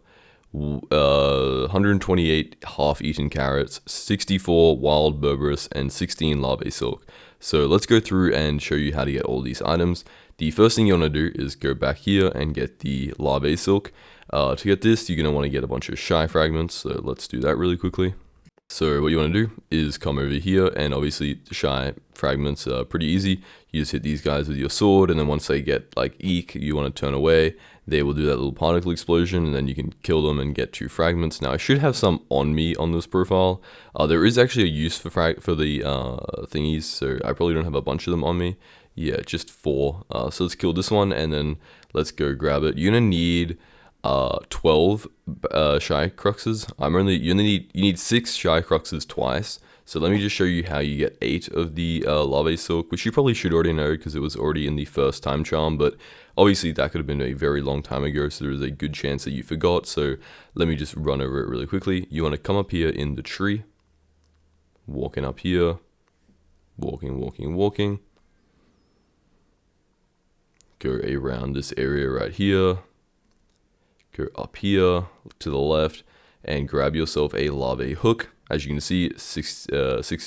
128 half-eaten carrots, 64 wild berberis, and 16 larvae silk. So let's go through and show you how to get all these items. The first thing you want to do is go back here and get the larvae silk. To get this, you're going to want to get a bunch of shy fragments, so let's do that really quickly. So what you want to do is come over here, and obviously the shy fragments are pretty easy. You just hit these guys with your sword, and then once they get like eek, you want to turn away. They will do that little particle explosion, and then you can kill them and get 2 fragments. Now, I should have some on me on this profile. There is actually a use for the thingies, so I probably don't have a bunch of them on me. Yeah, just 4. So let's kill this one, and then let's go grab it. You're going to need 12 shy cruxes. You need 6 shy cruxes twice. So let me just show you how you get 8 of the larvae silk, which you probably should already know because it was already in the first Timecharm, but obviously that could have been a very long time ago, so there is a good chance that you forgot. So let me just run over it really quickly. You want to come up here in the tree, walking up here, walking, go around this area right here, go up here to the left, and grab yourself a larvae hook. As you can see, 6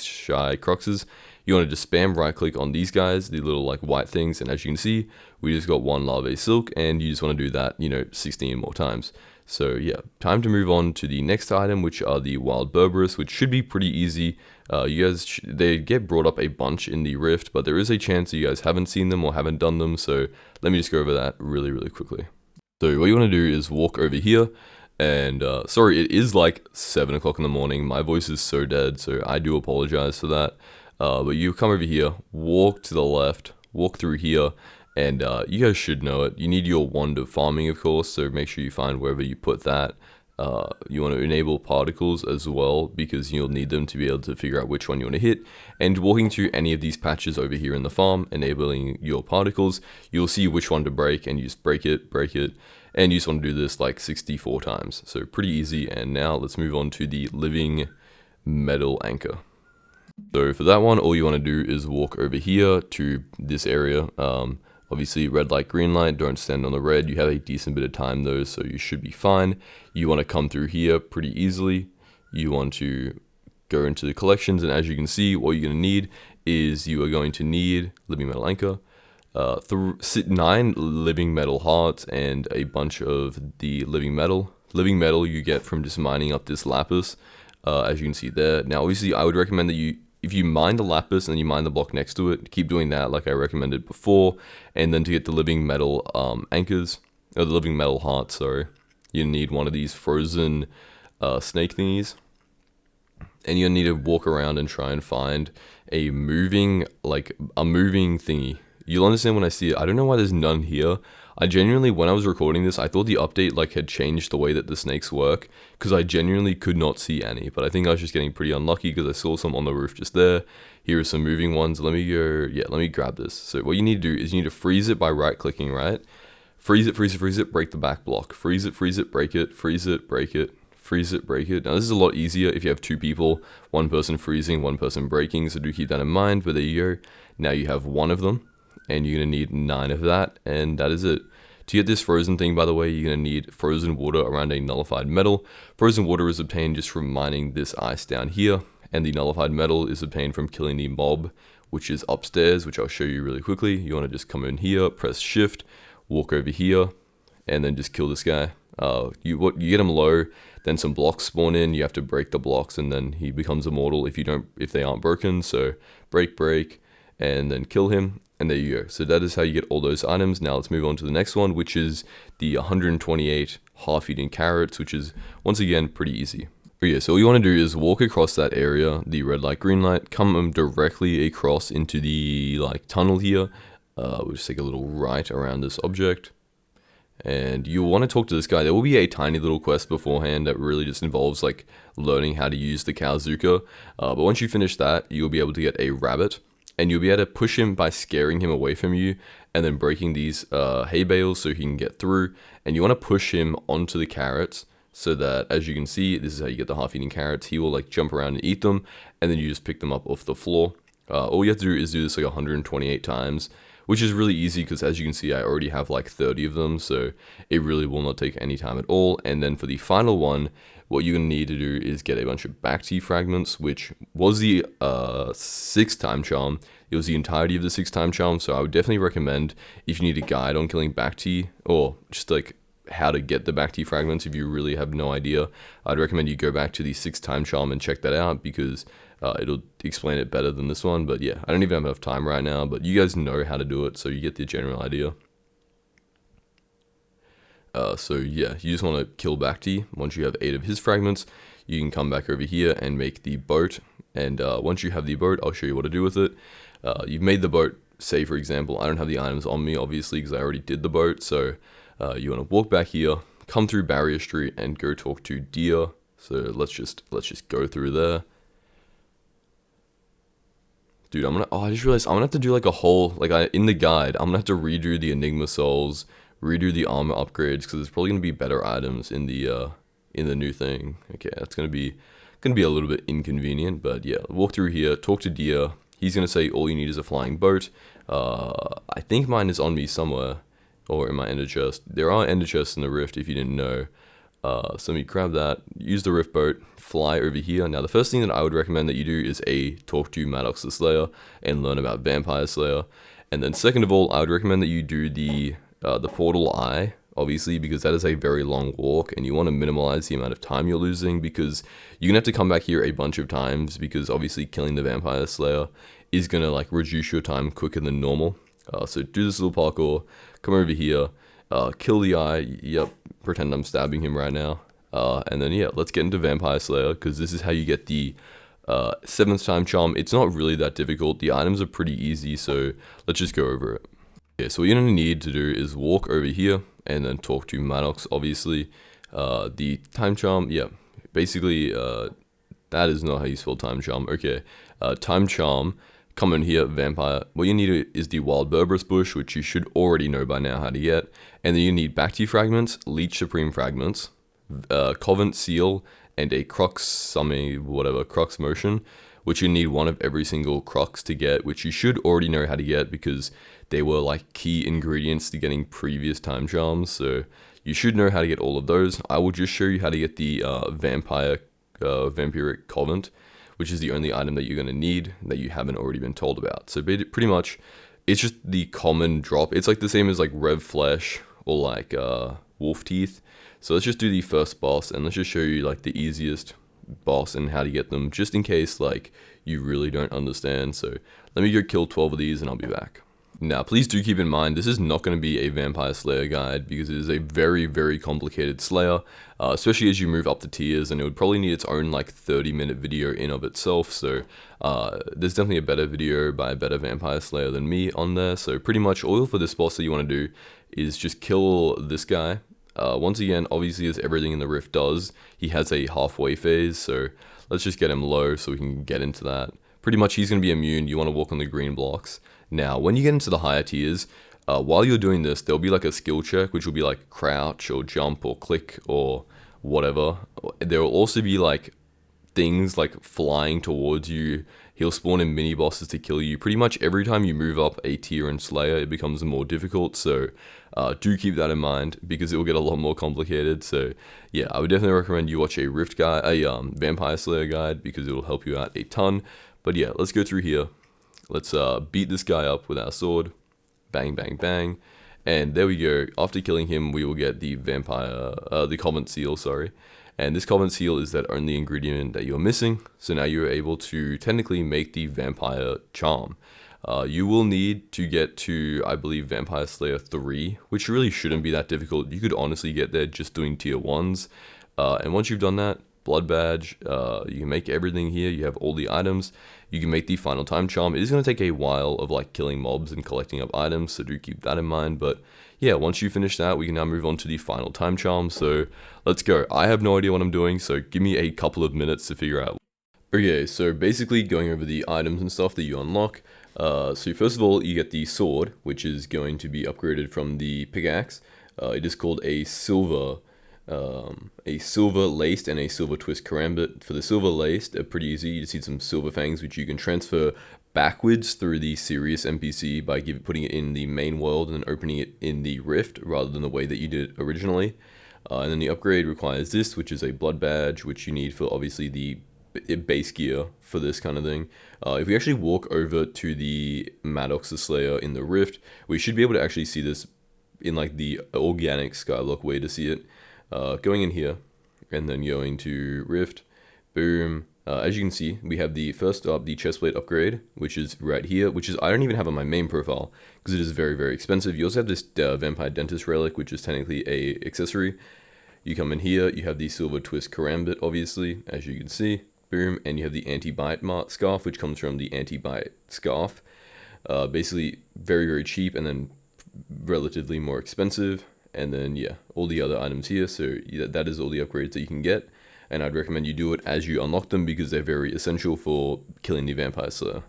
shy cruxes. You want to just spam right click on these guys, the little like white things, and as you can see, we just got 1 larvae silk, and you just want to do that, 16 more times. So yeah, time to move on to the next item, which are the wild berberis, which should be pretty easy. They get brought up a bunch in the Rift, but there is a chance that you guys haven't seen them or haven't done them, so let me just go over that really quickly. So what you want to do is walk over here, and sorry, it is like 7 o'clock in the morning. My voice is so dead, so I do apologize for that. But you come over here, walk to the left, walk through here, And you guys should know it. You need your wand of farming, of course, so make sure you find wherever you put that. You want to enable particles as well, because you'll need them to be able to figure out which one you want to hit. And walking through any of these patches over here in the farm, enabling your particles, you'll see which one to break, and you just break it, and you just want to do this like 64 times. So pretty easy. And now let's move on to the living metal anchor. So for that one, all you want to do is walk over here to this area. Obviously red light, green light, don't stand on the red. You have a decent bit of time though, so you should be fine. You want to come through here pretty easily. You want to go into the collections, and as you can see, what you're going to need is you are going to need living metal anchor, 9 living metal hearts, and a bunch of the living metal. Living metal you get from just mining up this lapis, as you can see there. Now obviously I would recommend that if you mine the lapis and you mine the block next to it, keep doing that like I recommended before. And then to get the living metal anchors, or the living metal hearts, sorry, you need one of these frozen snake thingies. And you need to walk around and try and find a moving thingy. You'll understand when I see it. I don't know why there's none here. I genuinely, when I was recording this, I thought the update like had changed the way that the snakes work, because I genuinely could not see any. But I think I was just getting pretty unlucky because I saw some on the roof just there. Here are some moving ones. Let me go, yeah, let me grab this. So what you need to do is you need to freeze it by right clicking, right? Freeze it, break the back block. Freeze it, break it, freeze it, break it, freeze it, break it. Now this is a lot easier if you have 2 people, one person freezing, one person breaking, so do keep that in mind. But there you go. Now you have 1 of them, and you're going to need 9 of that, and that is it. To get this frozen thing, by the way, you're going to need frozen water around a nullified metal. Frozen water is obtained just from mining this ice down here, and the nullified metal is obtained from killing the mob, which is upstairs, which I'll show you really quickly. You want to just come in here, press shift, walk over here, and then just kill this guy. You get him low, then some blocks spawn in, you have to break the blocks, and then he becomes immortal if they aren't broken. So break, and then kill him. And there you go. So that is how you get all those items. Now let's move on to the next one, which is the 128 half-eaten carrots, which is, once again, pretty easy. But yeah, so all you want to do is walk across that area, the red light, green light, come directly across into the tunnel here. We'll just take a little right around this object. And you'll want to talk to this guy. There will be a tiny little quest beforehand that really just involves learning how to use the Kowzuka. But once you finish that, you'll be able to get a rabbit. And you'll be able to push him by scaring him away from you, and then breaking these hay bales so he can get through. And you want to push him onto the carrots, so that, as you can see, this is how you get the half-eaten carrots. He will jump around and eat them, and then you just pick them up off the floor. All you have to do is do this 128 times, which is really easy because, as you can see, I already have 30 of them, so it really will not take any time at all. And then for the final one, what you're going to need to do is get a bunch of Bacti fragments, which was the 6th Timecharm. It was the entirety of the 6th Timecharm, so I would definitely recommend, if you need a guide on killing Bacti, or just how to get the Bacti fragments if you really have no idea, I'd recommend you go back to the 6th Timecharm and check that out, because it'll explain it better than this one. But yeah, I don't even have enough time right now, but you guys know how to do it, so you get the general idea. So yeah, you just want to kill Bacti. Once you have 8 of his fragments, you can come back over here and make the boat. And once you have the boat, I'll show you what to do with it. You've made the boat. Say, for example, I don't have the items on me, obviously, because I already did the boat. So you want to walk back here, come through Barrier Street, and go talk to Deer. So let's just go through there. Dude, I just realized I'm gonna have to do a whole, in the guide, I'm gonna have to redo the Enigma souls, redo the armor upgrades, because there's probably gonna be better items in the new thing. Okay, that's gonna be a little bit inconvenient, but yeah, walk through here, talk to Deer. He's gonna say all you need is a flying boat. I think mine is on me somewhere, or in my ender chest. There are ender chests in the rift if you didn't know. So let me grab that, use the rift boat, fly over here. Now the first thing that I would recommend that you do is talk to Maddox the Slayer and learn about Vampire Slayer. And then second of all, I would recommend that you do the portal eye, obviously, because that is a very long walk, and you want to minimize the amount of time you're losing, because you're gonna have to come back here a bunch of times, because obviously killing the Vampire Slayer is gonna reduce your time quicker than normal. So do this little parkour, come over here, kill the eye. Yep, pretend I'm stabbing him right now. And then yeah, let's get into Vampire Slayer, because this is how you get the 7th Timecharm. It's not really that difficult. The items are pretty easy, so let's just go over it. Yeah, so what you're gonna need to do is walk over here and then talk to Maddox, obviously. The time charm, yeah, basically, that is not how you spell time charm. Okay, time charm, come in here, vampire. What you need is the wild Berberus bush, which you should already know by now how to get. And then you need Bacti fragments, leech supreme fragments, Covent seal, and a crux summing, whatever, crux motion, which you need one of every single crux to get, which you should already know how to get because they were like key ingredients to getting previous time charms. So you should know how to get all of those. I will just show you how to get the Vampiric Covent, which is the only item that you're going to need that you haven't already been told about. So pretty much, it's just the common drop. It's like the same as like Rev Flesh or like Wolf Teeth. So let's just do the first boss and let's just show you like the easiest boss and how to get them, just in case like you really don't understand. So let me go kill 12 of these and I'll be back. Now, please do keep in mind, this is not going to be a Vampire Slayer guide because it is a very, very complicated Slayer, especially as you move up the tiers, and it would probably need its own like 30-minute video in of itself. So there's definitely a better video by a better Vampire Slayer than me on there. So pretty much all for this boss that you want to do is just kill this guy. Once again, obviously as everything in the Rift does, he has a halfway phase, so let's just get him low so we can get into that. Pretty much he's going to be immune. You want to walk on the green blocks. Now, when you get into the higher tiers, while you're doing this, there'll be like a skill check, which will be like crouch or jump or click or whatever. There will also be like things like flying towards you. He'll spawn in mini bosses to kill you. Pretty much every time you move up a tier in Slayer, it becomes more difficult. So do keep that in mind because it will get a lot more complicated. So yeah, I would definitely recommend you watch a Rift guide, a Vampire Slayer guide, because it will help you out a ton. But yeah, let's go through here. Let's beat this guy up with our sword. Bang, bang, bang. And there we go. After killing him, we will get the the Covent Seal, sorry. And this Covent Seal is that only ingredient that you're missing. So now you're able to technically make the Vampire Charm. You will need to get to, I believe, Vampire Slayer 3, which really shouldn't be that difficult. You could honestly get there just doing tier 1s. And once you've done that, Blood Badge, you can make everything here. You have all the items. You can make the final time charm. It is going to take a while of like killing mobs and collecting up items, so do keep that in mind. But yeah, once you finish that, we can now move on to the final time charm. So let's go. I have no idea what I'm doing, so give me a couple of minutes to figure out. Okay, so basically going over the items and stuff that you unlock. So first of all, you get the sword, which is going to be upgraded from the pickaxe. It is called a silver laced and a silver twist karambit. For the silver laced, they're pretty easy. You just need some silver fangs, which you can transfer backwards through the serious NPC by putting it in the main world and then opening it in the rift rather than the way that you did it originally. And then the upgrade requires this, which is a blood badge, which you need for obviously the base gear for this kind of thing. If we actually walk over to the Maddox the Slayer in the rift, we should be able to actually see this in like the organic Skyblock way to see it. Going in here and then going to Rift, boom. As you can see, we have the first up, the chestplate upgrade, which is right here, which is I don't even have on my main profile because it is very, very expensive. You also have this Vampire Dentist relic, which is technically a accessory. You come in here, you have the silver twist karambit, obviously, as you can see, boom, and you have the anti-bite scarf, which comes from the anti-bite scarf. Basically, very, very cheap and then relatively more expensive. And then, yeah, all the other items here. So that is all the upgrades that you can get. And I'd recommend you do it as you unlock them because they're very essential for killing the Vampire Slayer.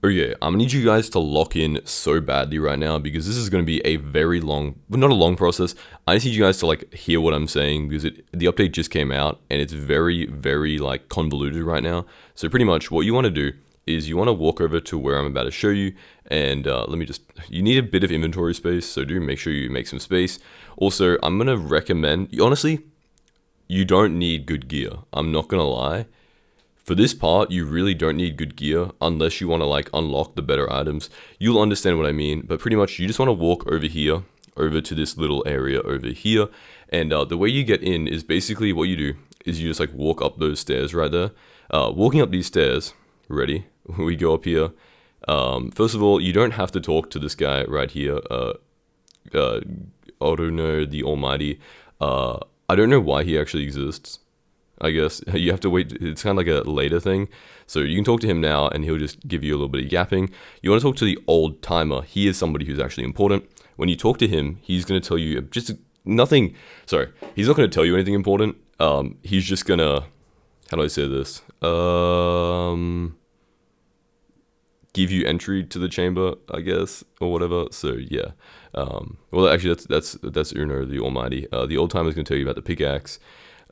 Okay, I'm gonna need you guys to lock in so badly right now because this is gonna be a very long, but not a long process. I just need you guys to like hear what I'm saying because the update just came out and it's very, very like convoluted right now. So pretty much what you want to do is you want to walk over to where I'm about to show you, and you need a bit of inventory space, so do make sure you make some space. Also, I'm gonna recommend, honestly, you don't need good gear. I'm not gonna lie. For this part, you really don't need good gear unless you want to like unlock the better items. You'll understand what I mean, but pretty much you just want to walk over here, over to this little area over here. And the way you get in is basically what you do is you just like walk up those stairs right there. Walking up these stairs, ready? We go up here. First of all, you don't have to talk to this guy right here. Autono the Almighty. I don't know why he actually exists. I guess you have to wait. It's kind of like a later thing. So you can talk to him now and he'll just give you a little bit of yapping. You want to talk to the old timer. He is somebody who's actually important. When you talk to him, he's going to tell you just nothing. Sorry, he's not going to tell you anything important. He's just going to, how do I say this? Give you entry to the chamber, I guess, or whatever. So yeah. Well, actually, that's Uno the Almighty. The old timer is going to tell you about the pickaxe.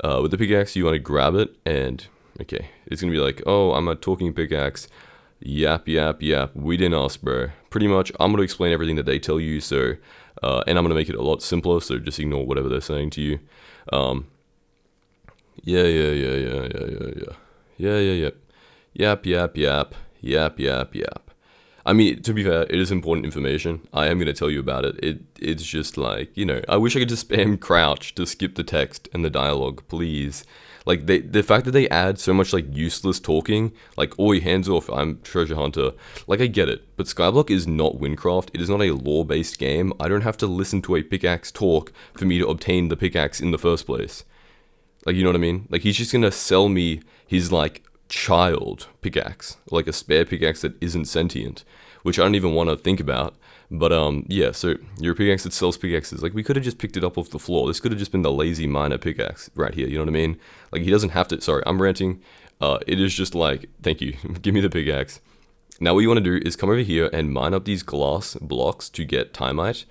With the pickaxe, you want to grab it, and okay, it's gonna be like, oh, I'm a talking pickaxe. Yap, yap, yap. We didn't ask, bro. Pretty much, I'm gonna explain everything that they tell you. So, and I'm gonna make it a lot simpler. So just ignore whatever they're saying to you. Yeah. Yap, yap, yap. Yap, yap, yap. I mean, to be fair, it is important information. I am going to tell you about it. It's just like, you know, I wish I could just spam crouch to skip the text and the dialogue, please. Like, the fact that they add so much, like, useless talking, like, oi, hands off, I'm treasure hunter. Like, I get it, but Skyblock is not Windcraft. It is not a lore-based game. I don't have to listen to a pickaxe talk for me to obtain the pickaxe in the first place. Like, you know what I mean? Like, he's just going to sell me his, like, child pickaxe, like a spare pickaxe that isn't sentient, which I don't even want to think about. But yeah, so your pickaxe that sells pickaxes, like we could have just picked it up off the floor. This could have just been the lazy miner pickaxe right here, you know what I mean? Like he doesn't have to, sorry, I'm ranting. It is just like, thank you, give me the pickaxe. Now what you want to do is come over here and mine up these glass blocks to get Timeite.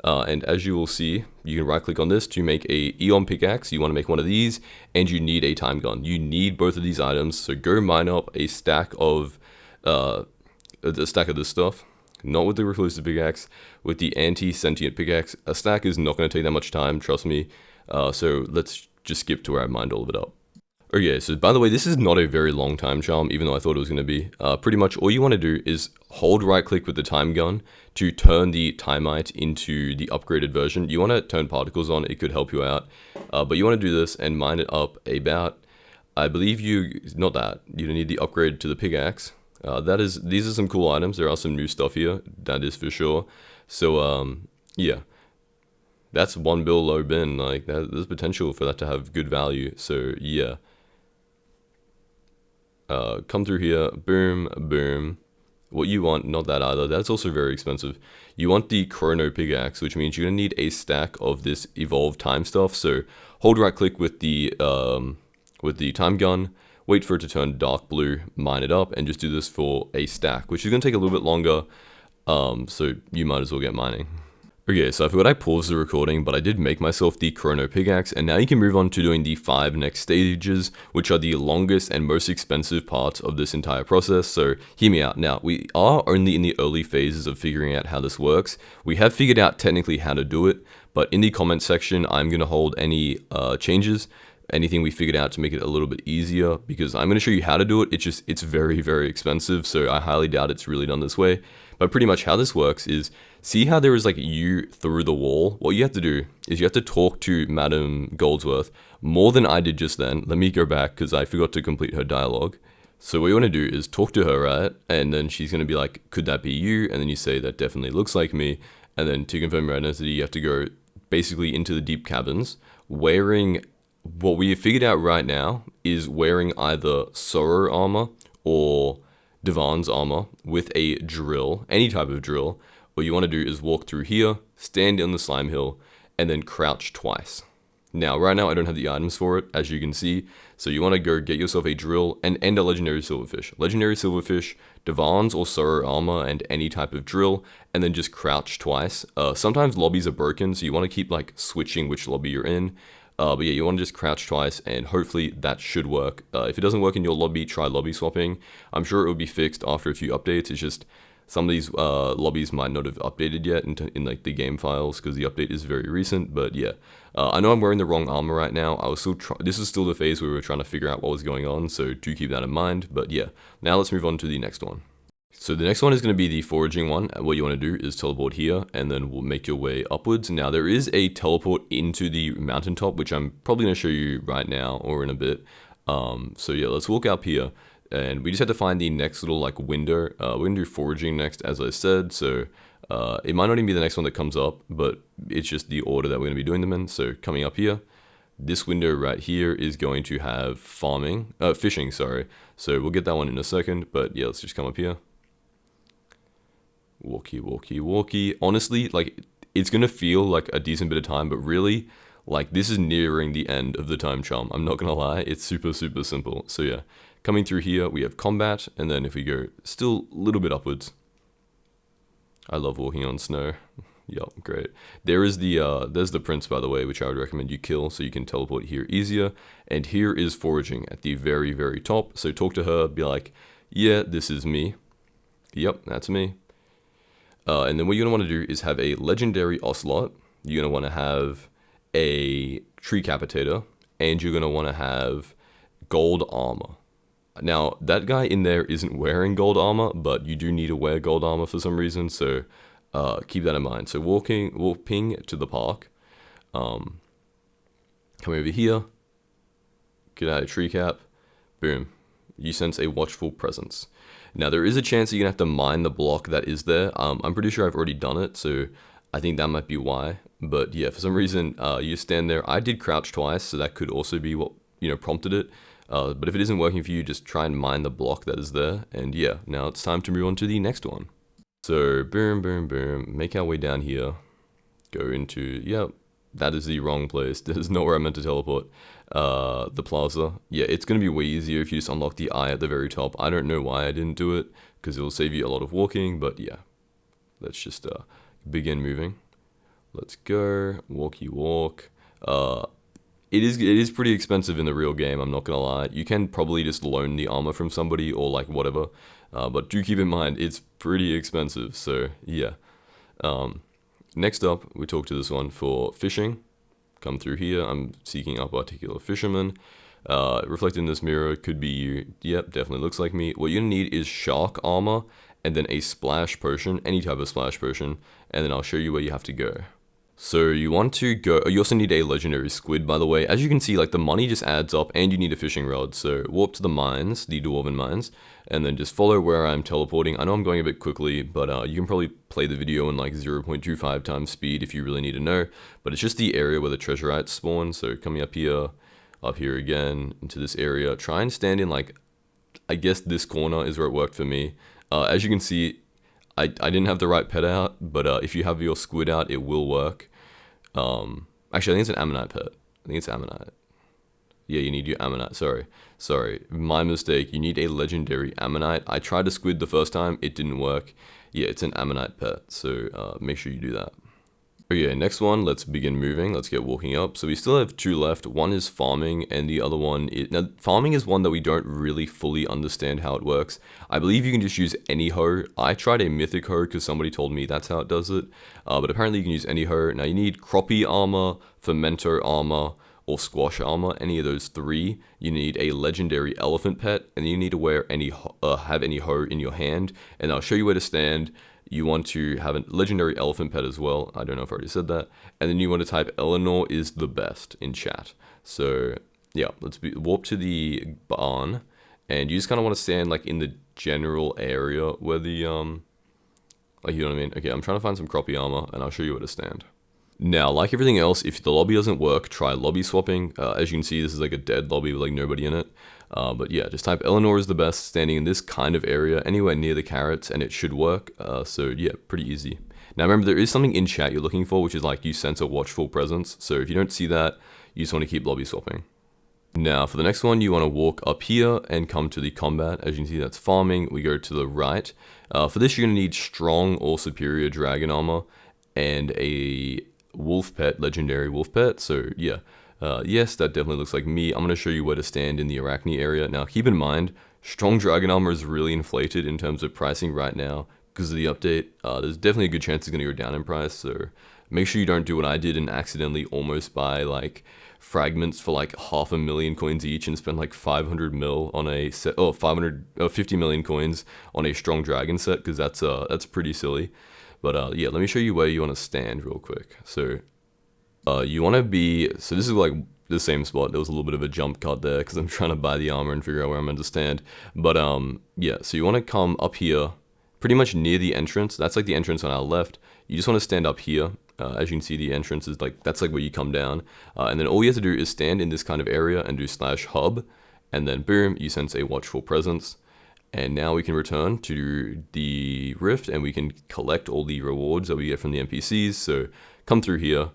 And as you will see, you can right click on this to make a Eon pickaxe. You want to make one of these, and you need a time gun. You need both of these items, so go mine up a stack of this stuff. Not with the reclusive pickaxe, with the anti-sentient pickaxe. A stack is not going to take that much time, trust me. So let's just skip to where I mined all of it up. Okay, so by the way, this is not a very long time charm, even though I thought it was going to be. Pretty much all you want to do is hold right click with the time gun to turn the Timeite into the upgraded version. You want to turn particles on, it could help you out. But you want to do this and mine it up about, I believe you don't need the upgrade to the pickaxe. These are some cool items. There are some new stuff here, that is for sure. So, yeah. That's 1 bill low bin, like, there's potential for that to have good value, so, yeah. Come through here, boom, boom. What you want, not that either, that's also very expensive. You want the chrono pickaxe, which means you're gonna need a stack of this evolved time stuff, so hold right click with the time gun, wait for it to turn dark blue, mine it up, and just do this for a stack, which is gonna take a little bit longer, so you might as well get mining. Okay, so I forgot I paused the recording, but I did make myself the chrono pickaxe, and now you can move on to doing the 5 next stages, which are the longest and most expensive parts of this entire process, so hear me out. Now, we are only in the early phases of figuring out how this works. We have figured out technically how to do it, but in the comment section, I'm going to hold any changes, anything we figured out to make it a little bit easier, because I'm going to show you how to do it. It's very, very expensive, so I highly doubt it's really done this way. But pretty much how this works is, see how there is like you through the wall? What you have to do is you have to talk to Madam Goldsworth more than I did just then. Let me go back because I forgot to complete her dialogue. So what you want to do is talk to her, right? And then she's going to be like, could that be you? And then you say, that definitely looks like me. And then to confirm your identity, you have to go basically into the deep caverns wearing, what we have figured out right now is wearing either Sorrow armor or Divan's armor with a drill, any type of drill. What you want to do is walk through here, stand on the slime hill, and then crouch twice. Now, right now I don't have the items for it, as you can see, so you want to go get yourself a drill and a legendary silverfish. Legendary silverfish, Divans or Sorrow armor, and any type of drill, and then just crouch twice. Sometimes lobbies are broken, so you want to keep like switching which lobby you're in. But yeah, you want to just crouch twice, and hopefully that should work. If it doesn't work in your lobby, try lobby swapping. I'm sure it will be fixed after a few updates. It's just some of these lobbies might not have updated yet in like the game files, because the update is very recent. But yeah, I know I'm wearing the wrong armor right now. This is still the phase where we were trying to figure out what was going on, so do keep that in mind. But yeah, now let's move on to the next one. So the next one is going to be the foraging one. What you want to do is teleport here, and then we'll make your way upwards. Now there is a teleport into the mountaintop, which I'm probably going to show you right now or in a bit. So yeah, let's walk up here, and we just have to find the next little like window. We're going to do foraging next, as I said. So it might not even be the next one that comes up, but it's just the order that we're going to be doing them in. So coming up here, this window right here is going to have fishing, sorry. So we'll get that one in a second, but yeah, let's just come up here. Walkie. Honestly, like, it's gonna feel like a decent bit of time, but really, like, this is nearing the end of the time charm. I'm not gonna lie, it's super simple. So yeah, coming through here, we have combat, and then if we go still a little bit upwards, I love walking on snow. Yup, great. There's the prince, by the way, which I would recommend you kill so you can teleport here easier. And here is foraging at the very top. So talk to her, be like, yeah, this is me. Yep, that's me. And then what you're going to want to do is have a legendary ocelot. You're going to want to have a tree capitator, and you're going to want to have gold armor. Now, that guy in there isn't wearing gold armor, but you do need to wear gold armor for some reason, so keep that in mind. So warping to the park, come over here, get out a tree cap, boom. You sense a watchful presence. Now, there is a chance that you're going to have to mine the block that is there. I'm pretty sure I've already done it, so I think that might be why. But yeah, for some reason, you stand there. I did crouch twice, so that could also be what, prompted it. But if it isn't working for you, just try and mine the block that is there. And yeah, now it's time to move on to the next one. So boom, make our way down here. Go into, yep, that is the wrong place. This is not where I meant to teleport. The plaza. Yeah, it's going to be way easier if you just unlock the eye at the very top. I don't know why I didn't do it, because it will save you a lot of walking, but yeah. Let's just begin moving. Let's go. Walk. It is pretty expensive in the real game, I'm not going to lie. You can probably just loan the armor from somebody or like whatever, but do keep in mind, it's pretty expensive, so yeah. Next up, we talk to this one for fishing. Come through here, I'm seeking up particular fisherman. Reflected in this mirror could be you. Yep, definitely looks like me. What you're gonna need is shark armor, and then a splash potion, any type of splash potion, and then I'll show you where you have to go. So you want to go, you also need a legendary squid, by the way. As you can see, like, the money just adds up, and you need a fishing rod. So warp to the mines, the dwarven mines, and then just follow where I'm teleporting. I know I'm going a bit quickly, but you can probably play the video in like 0.25 times speed if you really need to know. But it's just the area where the treasurites spawn. So coming up here again, into this area. Try and stand in, like, I guess this corner is where it worked for me. As you can see, I didn't have the right pet out, but if you have your squid out, it will work. Actually, I think it's an ammonite pet. I think it's ammonite. Yeah, you need your ammonite. Sorry, my mistake. You need a legendary ammonite. I tried to squid the first time, it didn't work. Yeah, it's an ammonite pet, so make sure you do that. Okay, next one, let's begin moving. Let's get walking up. So we still have two left. One is farming, and the other one is... Now, farming is one that we don't really fully understand how it works. I believe you can just use any hoe. I tried a mythic hoe because somebody told me that's how it does it. But apparently you can use any hoe. Now, you need croppy armor, fermento armor, or squash armor. Any of those three. You need a legendary elephant pet, and you need to wear have any hoe in your hand. And I'll show you where to stand. You want to have a legendary elephant pet as well. I don't know if I already said that. And then you want to type Eleanor is the best in chat. So yeah, let's warp to the barn. And you just kind of want to stand like in the general area where the, like, you know what I mean? Okay, I'm trying to find some croppy armor, and I'll show you where to stand. Now, like everything else, if the lobby doesn't work, try lobby swapping. As you can see, this is like a dead lobby with like nobody in it. But yeah, just type Eleanor is the best, standing in this kind of area, anywhere near the carrots, and it should work. So yeah, pretty easy. Now remember, there is something in chat you're looking for, which is like you sense a watchful presence. So if you don't see that, you just want to keep lobby swapping. Now for the next one, you want to walk up here and come to the combat. As you can see, that's farming. We go to the right. For this, you're going to need strong or superior dragon armor and a wolf pet, legendary wolf pet. So yeah, yes, that definitely looks like me. I'm going to show you where to stand in the Arachne area. Now keep in mind, strong dragon armor is really inflated in terms of pricing right now because of the update. There's definitely a good chance it's going to go down in price. So make sure you don't do what I did and accidentally almost buy like fragments for like 500,000 coins each and spend like 500 mil on a set, 50 million coins on a strong dragon set, because that's pretty silly. But yeah, let me show you where you want to stand real quick. So you want to be, so this is like the same spot. There was a little bit of a jump cut there because I'm trying to buy the armor and figure out where I'm meant to stand. But yeah, so you want to come up here pretty much near the entrance. That's like the entrance on our left. You just want to stand up here. As you can see, the entrance is like, that's like where you come down. And then all you have to do is stand in this kind of area and do /hub. And then boom, you sense a watchful presence. And now we can return to the rift and we can collect all the rewards that we get from the NPCs. So come through here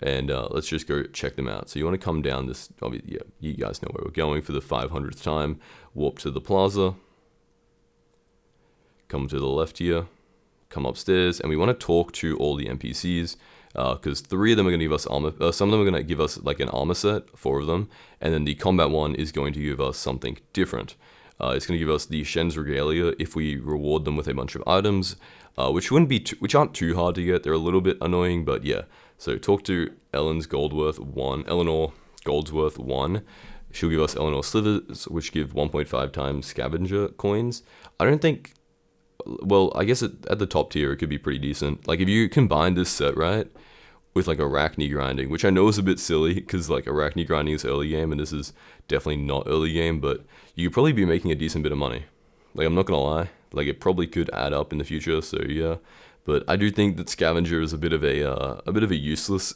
and let's just go check them out. So you want to come down this, obviously, yeah, you guys know where we're going for the 500th time. Warp to the plaza. Come to the left here. Come upstairs, and we want to talk to all the NPCs because 3 of them are going to give us armor. Some of them are going to give us like an armor set, 4 of them, and then the combat one is going to give us something different. It's going to give us the Shen's Regalia if we reward them with a bunch of items, which aren't too hard to get. They're a little bit annoying, but yeah. So talk to Eleanor Goldsworth 1. She'll give us Eleanor Slivers, which give 1.5 times scavenger coins. I don't think. Well, I guess at the top tier, it could be pretty decent. Like, if you combine this set, right, with, like, Arachne grinding, which I know is a bit silly, because, like, Arachne grinding is early game, and this is definitely not early game, but you could probably be making a decent bit of money. Like, I'm not gonna lie. Like, it probably could add up in the future, so yeah. But I do think that Scavenger is a bit of a useless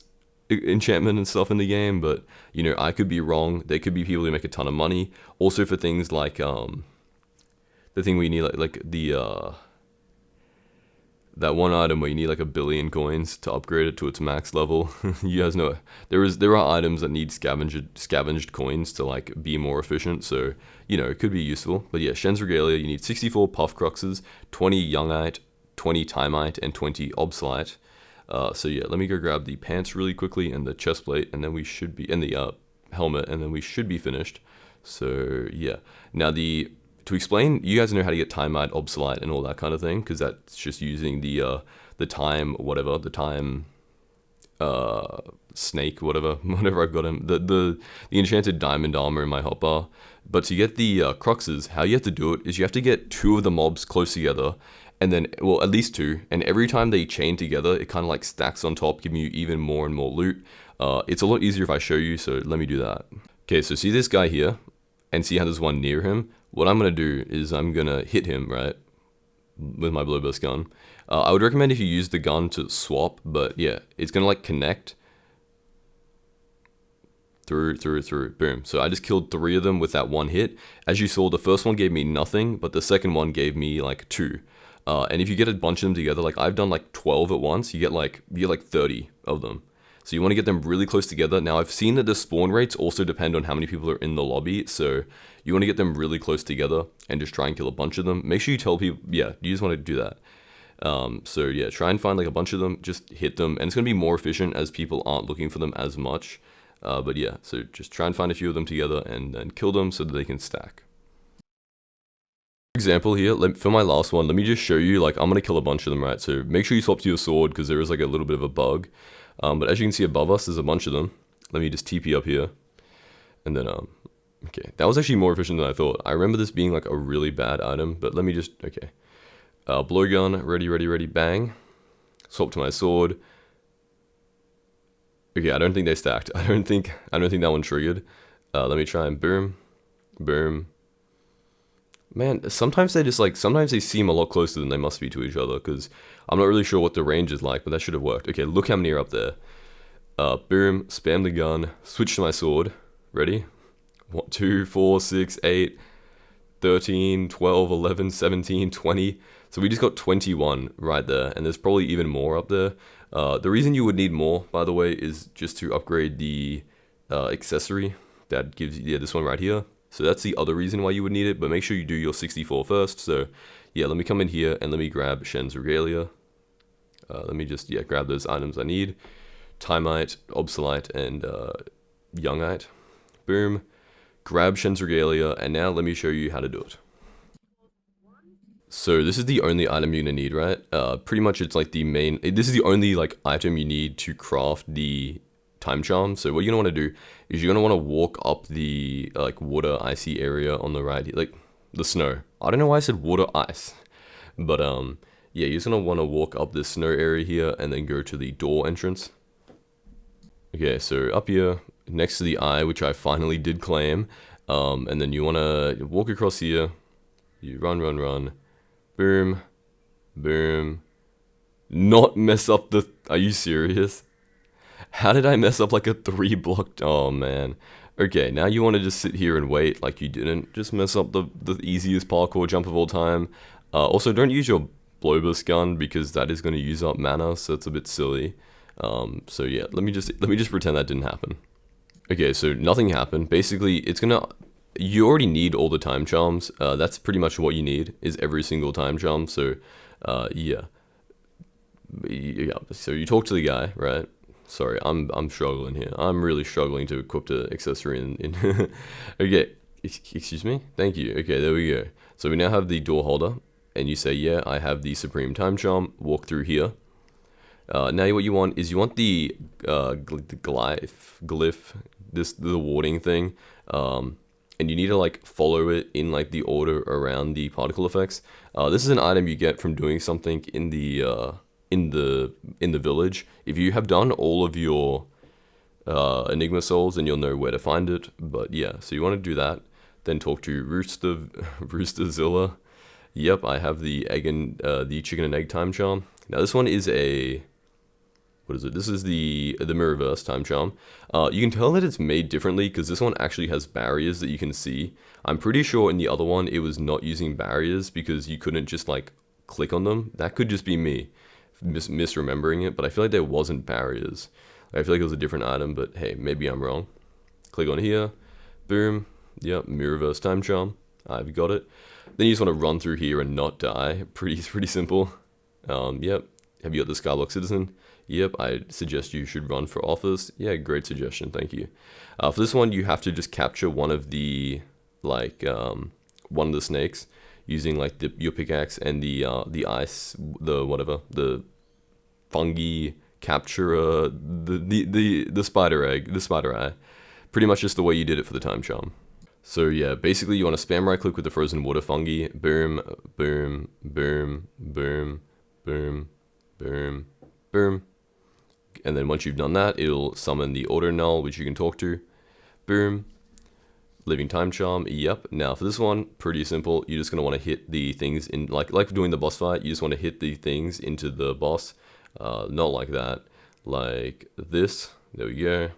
enchantment and stuff in the game, but, you know, I could be wrong. There could be people who make a ton of money. Also for things like, the thing where you need that one item where you need like 1 billion coins to upgrade it to its max level. You guys know there are items that need scavenged coins to like be more efficient, so you know it could be useful. But yeah, Shen's Regalia, you need 64 Puff Cruxes, 20 Youngite, 20 Timite, and 20 Obsolite. So yeah, let me go grab the pants really quickly and the chest plate, and then we should be, and the helmet, and then we should be finished. So yeah, now to explain, you guys know how to get Timite, Obsolite, and all that kind of thing, because that's just using the time snake, whatever I've got him, the enchanted diamond armor in my hotbar. But to get the cruxes, how you have to do it is you have to get 2 of the mobs close together, and then, well, at least 2, and every time they chain together, it kind of like stacks on top, giving you even more and more loot. It's a lot easier if I show you, so let me do that. Okay, so see this guy here, and see how there's one near him? What I'm going to do is I'm going to hit him, right, with my blowburst gun. I would recommend if you use the gun to swap, but yeah, it's going to like connect through, boom. So I just killed 3 of them with that one hit. As you saw, the first one gave me nothing, but the second one gave me like 2. And if you get a bunch of them together, like I've done like 12 at once, you get like 30 of them. So you want to get them really close together. Now I've seen that the spawn rates also depend on how many people are in the lobby, so you want to get them really close together and just try and kill a bunch of them. Make sure you tell people, yeah, you just want to do that. So yeah, try and find like a bunch of them, just hit them, and it's going to be more efficient as people aren't looking for them as much. But yeah, so just try and find a few of them together and then kill them so that they can stack. For example here, for my last one, let me just show you, like, I'm going to kill a bunch of them, right? So make sure you swap to your sword because there is like a little bit of a bug. But as you can see above us, there's a bunch of them. Let me just TP up here. And then, okay, that was actually more efficient than I thought. I remember this being like a really bad item, but let me just, okay. Blowgun, ready, bang. Swap to my sword. Okay, I don't think they stacked. I don't think that one triggered. Let me try and boom. Man, sometimes they seem a lot closer than they must be to each other, because I'm not really sure what the range is like, but that should have worked. Okay, look how many are up there. Boom, spam the gun, switch to my sword. Ready? 1, 2, 4, 6, 8, 13, 12, 11, 17, 20. So we just got 21 right there, and there's probably even more up there. The reason you would need more, by the way, is just to upgrade the accessory that gives you, this one right here. So that's the other reason why you would need it, but make sure you do your 64 first. So yeah, let me come in here and let me grab Shen's Regalia. Let me just, grab those items I need. Timite, Obsolite, and Youngite. Boom. Grab Shen's Regalia, and now let me show you how to do it. So this is the only item you're gonna need, right? Pretty much it's like the main, this is the only like item you need to craft the Timecharm. So what you're gonna wanna do is you're gonna wanna walk up the like water icy area on the right, like the snow. I don't know why I said water ice, but yeah, you're just gonna wanna walk up this snow area here and then go to the door entrance. Okay, so up here, next to the eye, which I finally did claim, and then you wanna walk across here, you run, boom, boom, not mess up the, are you serious? How did I mess up like a 3 block, oh man. Okay, now you wanna just sit here and wait like you didn't, just mess up the easiest parkour jump of all time. Also, don't use your blowburst gun because that is gonna use up mana, so it's a bit silly. So yeah, let me just pretend that didn't happen. Okay, so nothing happened. Basically, it's gonna, you already need all the Timecharms. That's pretty much what you need, is every single Timecharm. So, yeah. So you talk to the guy, right? Sorry, I'm struggling here. I'm really struggling to equip the accessory in okay, excuse me? Thank you. Okay, there we go. So we now have the door holder, and you say, yeah, I have the Supreme Timecharm. Walk through here. Now what you want is you want the glyph, the warding thing, and you need to like follow it in like the order around the particle effects. This is an item you get from doing something in the village. If you have done all of your enigma souls, then you'll know where to find it. But yeah, so you want to do that. Then talk to Roosterzilla. Yep, I have the the chicken and egg Timecharm. Now this one is a, what is it? This is the Mirrorverse Timecharm. You can tell that it's made differently because this one actually has barriers that you can see. I'm pretty sure in the other one it was not using barriers because you couldn't just like click on them. That could just be me misremembering it, but I feel like there wasn't barriers. I feel like it was a different item, but hey, maybe I'm wrong. Click on here, boom. Yep, Mirrorverse Timecharm. I've got it. Then you just want to run through here and not die. Pretty simple. Yep. Have you got the Skyblock Citizen? Yep, I suggest you should run for office. Yeah, great suggestion, thank you. For this one, you have to just capture one of the, like, one of the snakes using, like, your pickaxe and the ice, the fungi capturer, the spider egg, the spider eye. Pretty much just the way you did it for the Timecharm. So yeah, basically you want to spam right click with the frozen water fungi, boom, boom, boom, boom, boom, boom, boom. And then once you've done that, it'll summon the auto null, which you can talk to. Boom. Living Timecharm. Yep. Now for this one, pretty simple. You're just gonna want to hit the things in like doing the boss fight. You just want to hit the things into the boss. Not like that. Like this. There we go.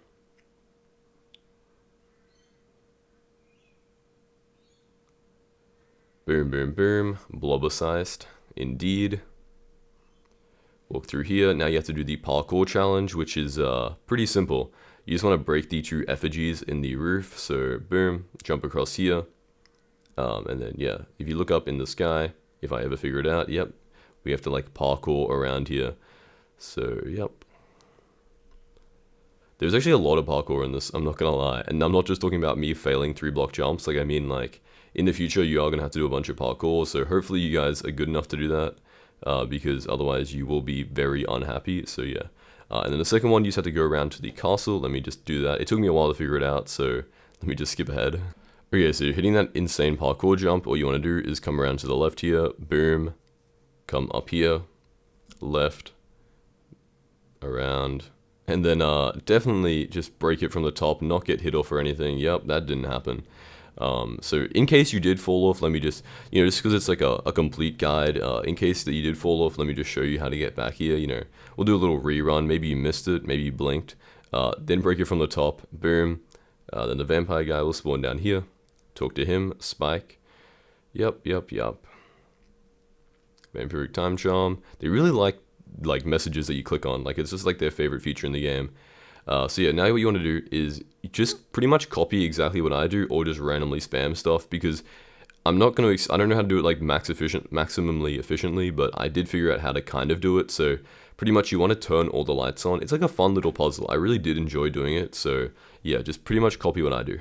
Boom, boom, boom. Blobber-sized. Indeed. Walk through here. Now you have to do the parkour challenge, which is pretty simple. You just want to break the 2 effigies in the roof. So boom, jump across here. And then yeah, if you look up in the sky, if I ever figure it out, yep, we have to like parkour around here. So yep. There's actually a lot of parkour in this, I'm not gonna lie. And I'm not just talking about me failing 3-block jumps, like I mean like in the future you are gonna have to do a bunch of parkour, so hopefully you guys are good enough to do that. Because otherwise you will be very unhappy, so yeah. And then the second one, you just have to go around to the castle. Let me just do that. It took me a while to figure it out, so let me just skip ahead. Okay, so you're hitting that insane parkour jump. All you want to do is come around to the left here, boom, come up here, left, around, and then definitely just break it from the top, not get hit off or anything. Yep, that didn't happen. So in case you did fall off, let me just, just because it's like a complete guide, in case that you did fall off, let me just show you how to get back here. We'll do a little rerun. Maybe you missed it, maybe you blinked, then break it from the top, boom. Then the vampire guy will spawn down here, talk to him, spike, yep. Vampiric Timecharm. They really like messages that you click on. Like, it's just like their favorite feature in the game. So yeah, now what you want to do is just pretty much copy exactly what I do, or just randomly spam stuff, because I don't know how to do it like maximally efficiently, but I did figure out how to kind of do it. So pretty much you want to turn all the lights on. It's like a fun little puzzle. I really did enjoy doing it. So yeah, just pretty much copy what I do.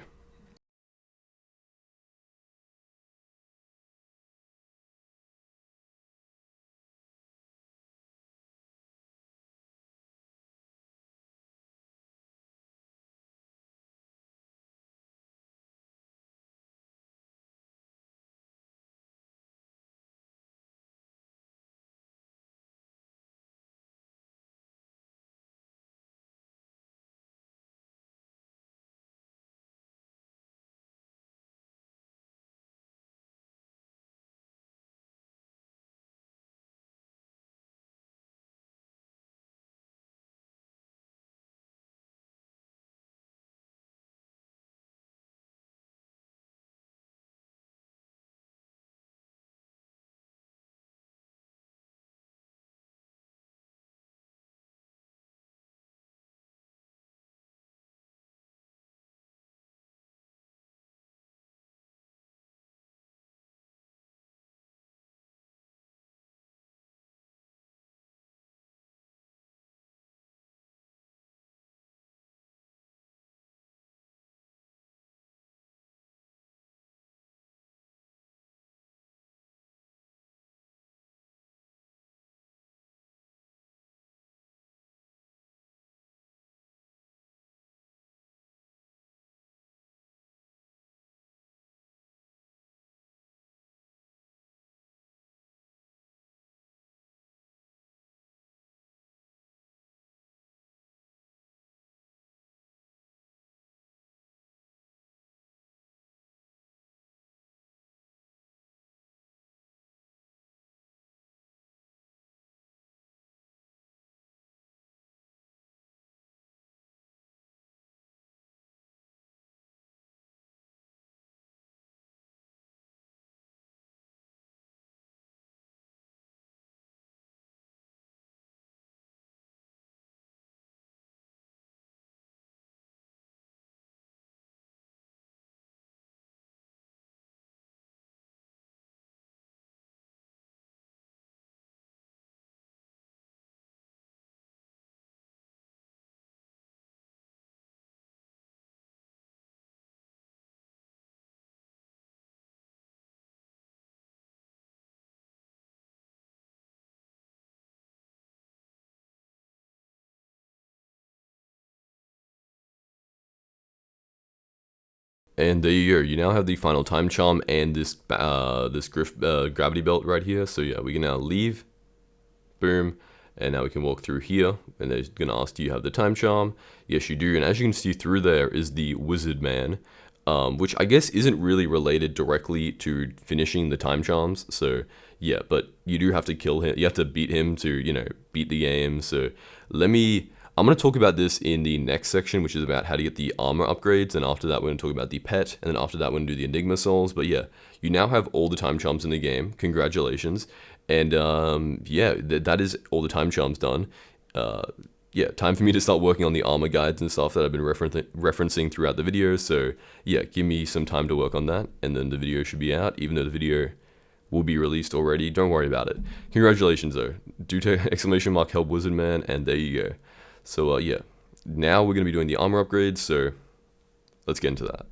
And there you go. You now have the final time charm and this gravity belt right here. So yeah, we can now leave. Boom. And now we can walk through here, and they're going to ask, do you have the time charm? Yes, you do. And as you can see through there is the wizard man, which I guess isn't really related directly to finishing the time charms. So yeah, but you do have to kill him. You have to beat him to, you know, beat the game. So I'm going to talk about this in the next section, which is about how to get the armor upgrades, and after that we're going to talk about the pet, and then after that we're going to do the enigma souls. But yeah, you now have all the time charms in the game. Congratulations. And yeah, that is all the time charms done. Yeah, time for me to start working on the armor guides and stuff that I've been referencing throughout the video. So yeah, give me some time to work on that, and then the video should be out, even though the video will be released already. Don't worry about it. Congratulations though. Do to exclamation mark help wizard man, and there you go. So yeah, now we're going to be doing the armor upgrades, so let's get into that.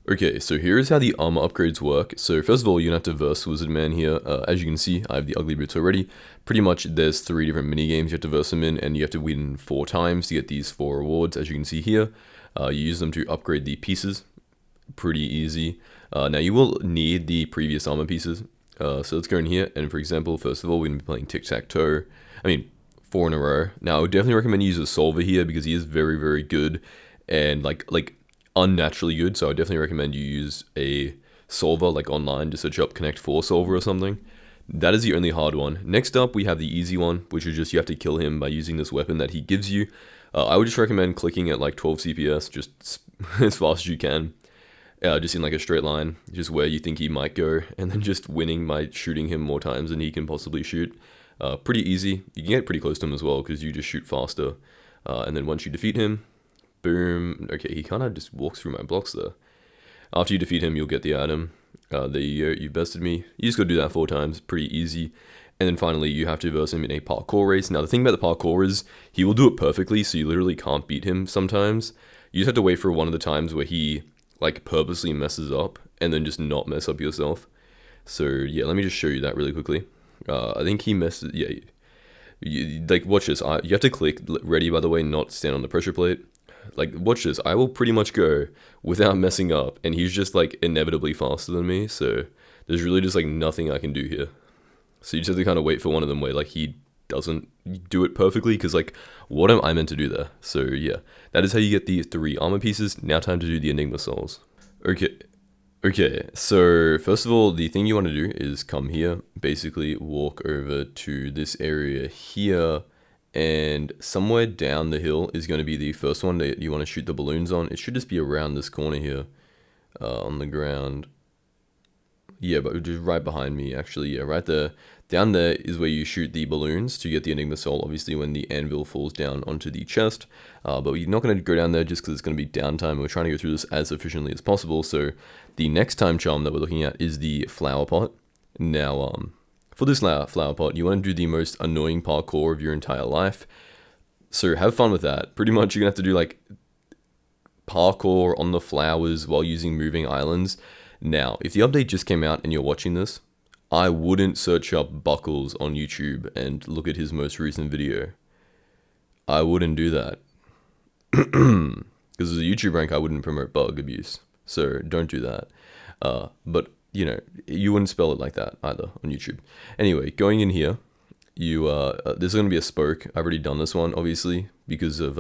Okay, so here's how the armor upgrades work. So first of all, you're going to have to verse Wizard Man here. As you can see, I have the ugly boots already. Pretty much there's 3 different mini games you have to verse them in, and you have to win 4 times to get these 4 rewards, as you can see here. You use them to upgrade the pieces. Pretty easy. Now you will need the previous armor pieces. So let's go in here, and for example, first of all, we're going to be playing tic-tac-toe. 4 in a row. Now, I would definitely recommend you use a solver here, because he is very, very good, and like unnaturally good. So I definitely recommend you use a solver like online. Just search up Connect 4 solver or something. That is the only hard one. Next up, we have the easy one, which is just you have to kill him by using this weapon that he gives you. I would just recommend clicking at like 12 CPS, just as fast as you can. just in like a straight line, just where you think he might go, and then just winning by shooting him more times than he can possibly shoot. Pretty easy. You can get pretty close to him as well because you just shoot faster. And then once you defeat him, boom. Okay, he kind of just walks through my blocks there. After you defeat him, you'll get the item. There you go, you bested me. You just gotta do that 4 times, pretty easy. And then finally, you have to verse him in a parkour race. Now, the thing about the parkour is, he will do it perfectly, so you literally can't beat him sometimes. You just have to wait for one of the times where he, like, purposely messes up, and then just not mess up yourself. So, yeah, let me just show you that really quickly. I think he messes, yeah. Like, watch this. You have to click ready, by the way, not stand on the pressure plate. Like, watch this. I will pretty much go without messing up, and he's just, like, inevitably faster than me, so there's really just, like, nothing I can do here. So you just have to kind of wait for one of them where, like, he doesn't do it perfectly, because, like, what am I meant to do there? So, yeah, that is how you get the 3 armor pieces. Now time to do the Enigma Souls. Okay, so first of all, the thing you want to do is come here, basically walk over to this area here, and somewhere down the hill is going to be the first one that you want to shoot the balloons on. It should just be around this corner here, on the ground. Yeah, but just right behind me, actually. Yeah, right there. Down there is where you shoot the balloons to get the Enigma Soul, obviously, when the anvil falls down onto the chest. But we're not going to go down there just because it's going to be downtime. We're trying to go through this as efficiently as possible. So the next time charm that we're looking at is the flower pot. Now, for this flower pot, you want to do the most annoying parkour of your entire life. So have fun with that. Pretty much, you're going to have to do, like, parkour on the flowers while using moving islands. Now, if the update just came out and you're watching this, I wouldn't search up Buckles on YouTube and look at his most recent video. I wouldn't do that. Because as a YouTube rank, I wouldn't promote bug abuse. So don't do that. But, you know, you wouldn't spell it like that either on YouTube. Anyway, going in here, there's going to be a spoke. I've already done this one, obviously, because of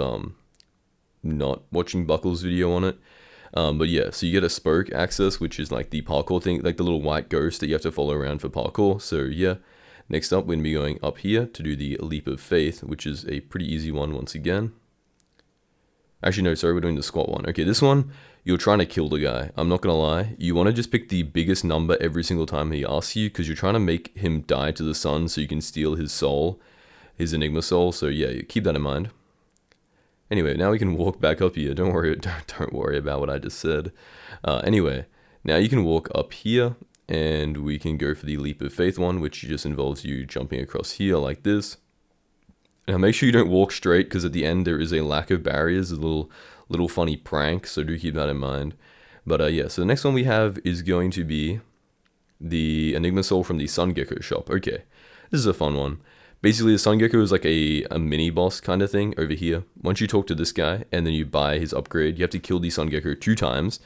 not watching Buckles' video on it. But yeah, so you get a spoke access, which is like the parkour thing, like the little white ghost that you have to follow around for parkour. So yeah, next up, we're going to be going up here to do the leap of faith, which is a pretty easy one once again. Actually, no, sorry, we're doing the squat one. Okay, this one, you're trying to kill the guy. I'm not going to lie. You want to just pick the biggest number every single time he asks you, because you're trying to make him die to the sun so you can steal his soul, his Enigma Soul. So yeah, keep that in mind. Anyway, now we can walk back up here. Don't worry about what I just said. Anyway, now you can walk up here, and we can go for the leap of faith one, which just involves you jumping across here like this. Now make sure you don't walk straight, because at the end there is a lack of barriers, a little funny prank, so do keep that in mind. But yeah, so the next one we have is going to be the Enigma Soul from the Sun Gecko shop. Okay, this is a fun one. Basically, the Sun Gecko is like a mini boss kind of thing over here. Once you talk to this guy and then you buy his upgrade, you have to kill the Sun Gecko 2 times.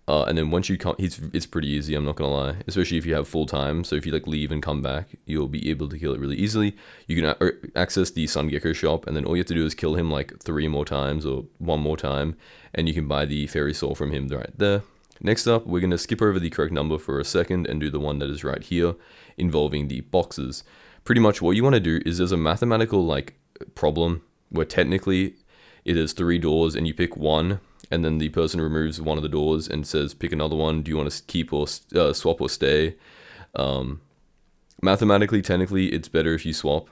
And then once you come, it's pretty easy, I'm not gonna lie. Especially if you have full time. So if you like leave and come back, you'll be able to kill it really easily. You can access the Sun Gecko shop, and then all you have to do is kill him like 3 more times or 1 more time, and you can buy the fairy soul from him right there. Next up, we're gonna skip over the correct number for a second and do the one that is right here, involving the boxes. Pretty much what you want to do is there's a mathematical like problem where technically it is 3 doors and you pick one, and then the person removes one of the doors and says pick another one. Do you want to keep or swap or stay? Mathematically, technically, it's better if you swap.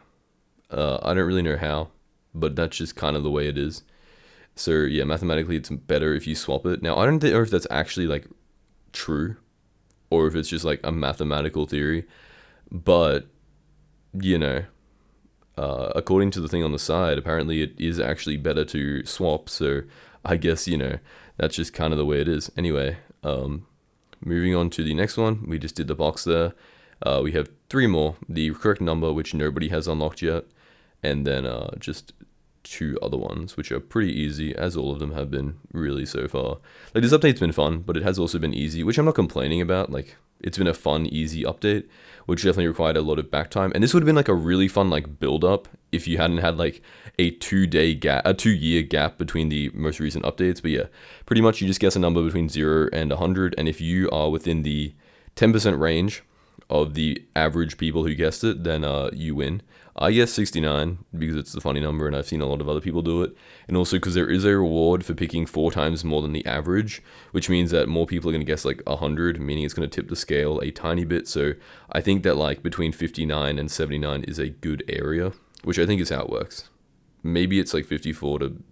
I don't really know how, but that's just kind of the way it is. So yeah, mathematically, it's better if you swap it. Now I don't know if that's actually like true, or if it's just like a mathematical theory, but you know, according to the thing on the side, apparently it is actually better to swap, so I guess, you know, that's just kind of the way it is. Anyway, moving on to the next one, we just did the box there. We have 3 more, the correct number, which nobody has unlocked yet, and then just 2 other ones, which are pretty easy, as all of them have been really so far. Like, this update's been fun, but it has also been easy, which I'm not complaining about. Like, it's been a fun, easy update, which definitely required a lot of back time. And this would have been like a really fun like build up if you hadn't had like a 2-year gap between the most recent updates. But yeah, pretty much you just guess a number between 0 and 100, and if you are within the 10% range of the average people who guessed it, then you win. I guess 69 because it's the funny number and I've seen a lot of other people do it. And also because there is a reward for picking 4 times more than the average, which means that more people are going to guess like 100, meaning it's going to tip the scale a tiny bit. So I think that like between 59 and 79 is a good area, which I think is how it works. Maybe it's like 54 to,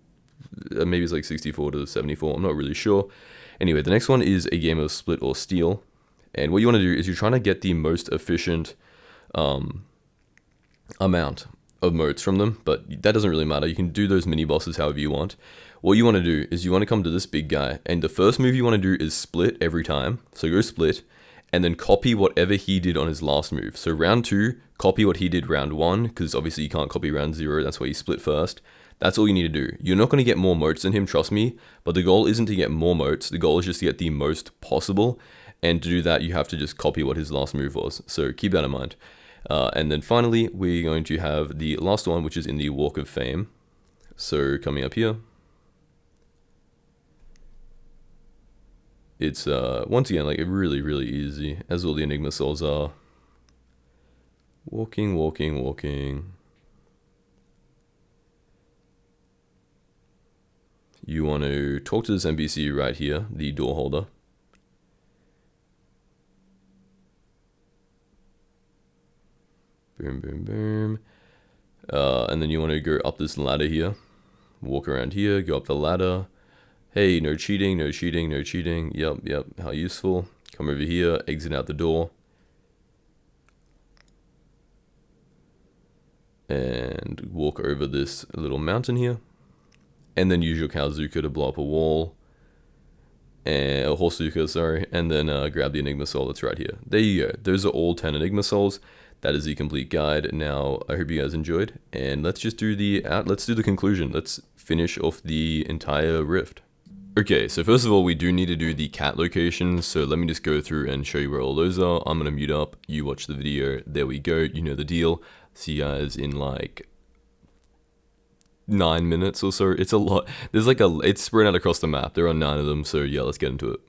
maybe it's like 64 to 74, I'm not really sure. Anyway, the next one is a game of split or steal. And what you want to do is you're trying to get the most efficient amount of motes from them, but that doesn't really matter. You can do those mini bosses however you want. What you want to do is you want to come to this big guy, and the first move you want to do is split every time. So go split, and then copy whatever he did on his last move. So round 2, copy what he did round 1, because obviously you can't copy round 0, that's why you split first. That's all you need to do. You're not going to get more motes than him, trust me, but the goal isn't to get more motes, the goal is just to get the most possible, and to do that you have to just copy what his last move was. So keep that in mind. And then finally, we're going to have the last one, which is in the Walk of Fame. So coming up here, it's once again like really easy, as all the Enigma souls are. Walking. You want to talk to this NPC right here, the door holder. Boom. And then you want to go up this ladder here. Walk around here, go up the ladder. Hey, no cheating. Yep, how useful. Come over here, exit out the door. And walk over this little mountain here. And then use your Kazuka to blow up a wall. And a Horsuka, sorry. And then grab the Enigma Soul that's right here. There you go. Those are all 10 Enigma Souls. That is the complete guide. Now, I hope you guys enjoyed. And let's just do the conclusion. Let's finish off the entire rift. Okay, so first of all, we do need to do the cat locations. So let me just go through and show you where all those are. I'm going to mute up. You watch the video. There we go. You know the deal. See you guys in like 9 minutes or so. It's a lot. There's like it's spread out across the map. There are 9 of them. So yeah, let's get into it.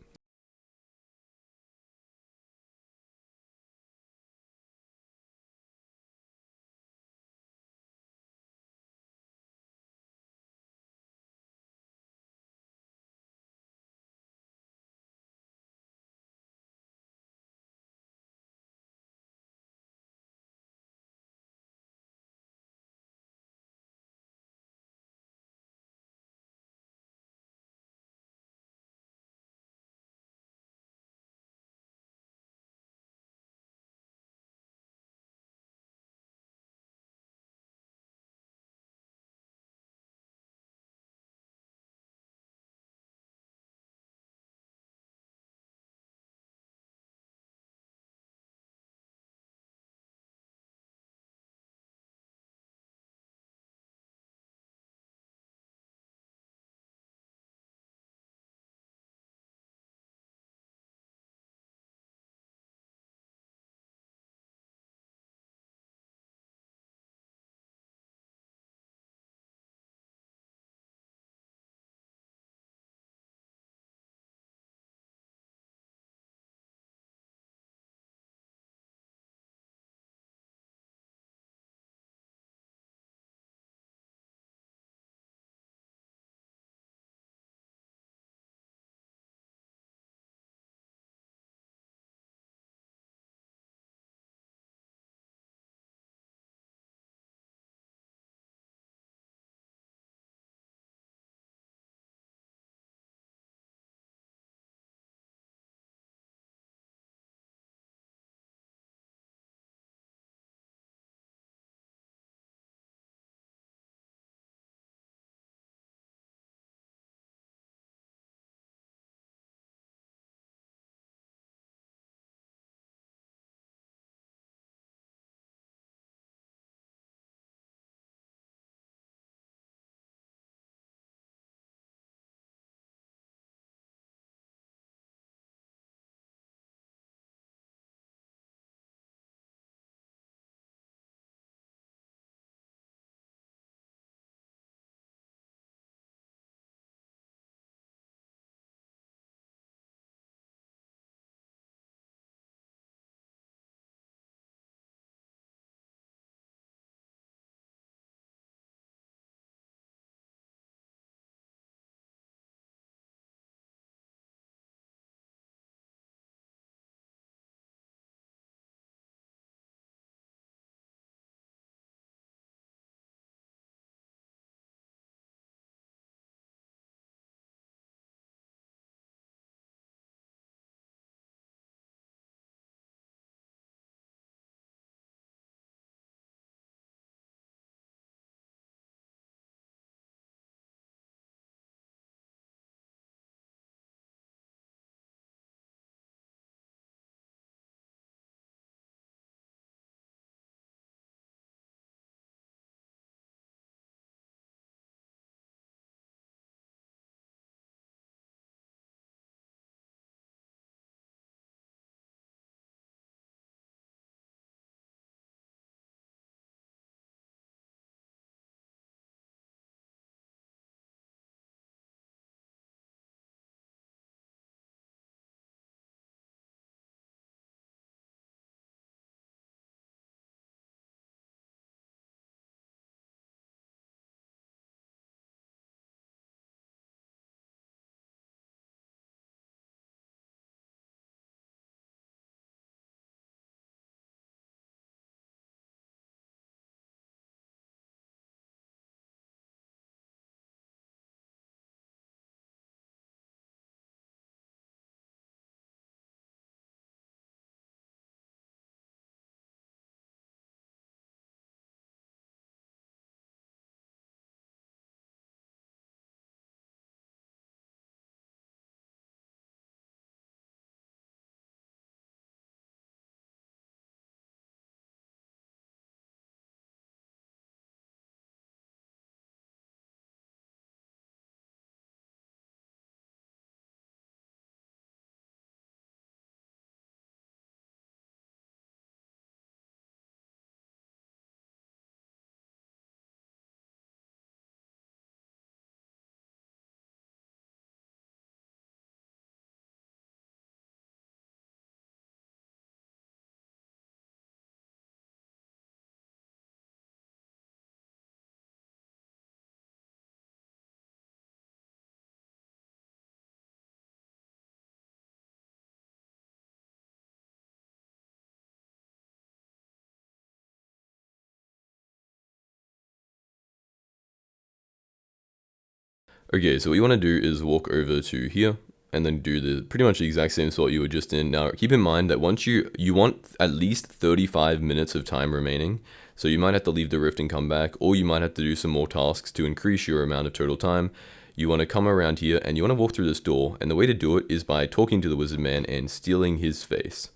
Okay, so what you want to do is walk over to here and then do the pretty much the exact same spot you were just in. Now, keep in mind that once you want at least 35 minutes of time remaining. So you might have to leave the rift and come back, or you might have to do some more tasks to increase your amount of total time. You want to come around here and you want to walk through this door, and the way to do it is by talking to the wizard man and stealing his face.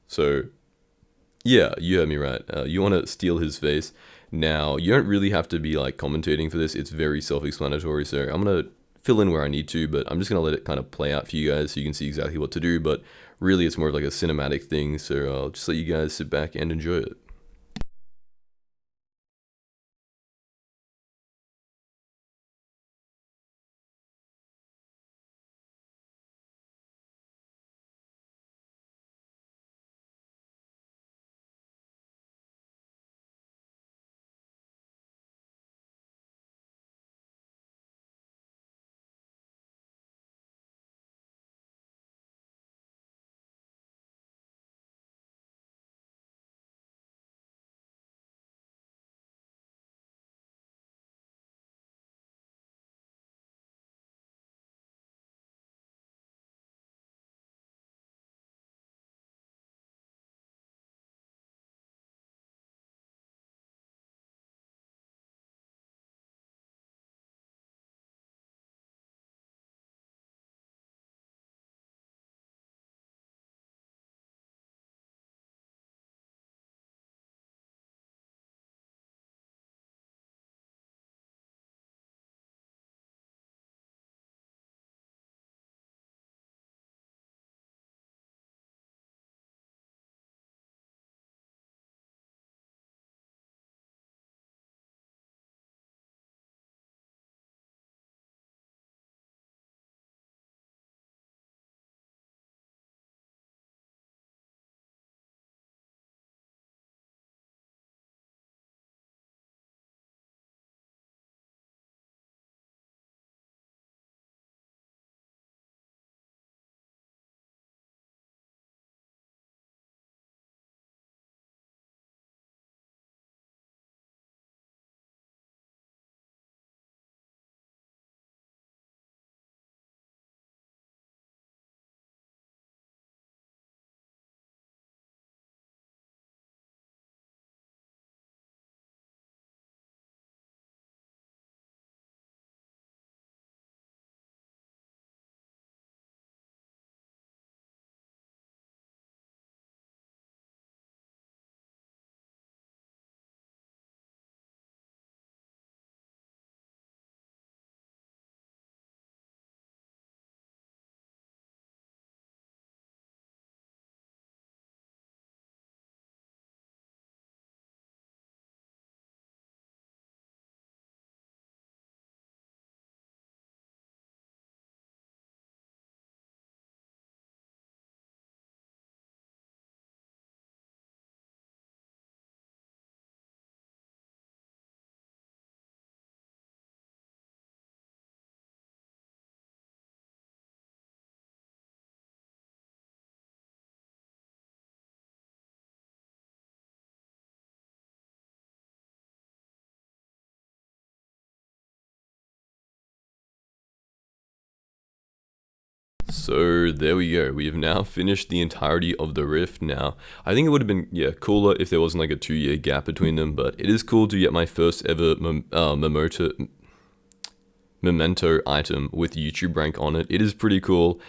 So yeah, you heard me right. You want to steal his face. Now, you don't really have to be like commentating for this. It's very self-explanatory, so I'm going to fill in where I need to, but I'm just going to let it kind of play out for you guys so you can see exactly what to do. But really, it's more of like a cinematic thing, so I'll just let you guys sit back and enjoy it. So there we go. We have now finished the entirety of the rift. Now, I think it would have been cooler if there wasn't like a 2-year gap between them, but it is cool to get my first ever memento item with YouTube rank on it. It is pretty cool.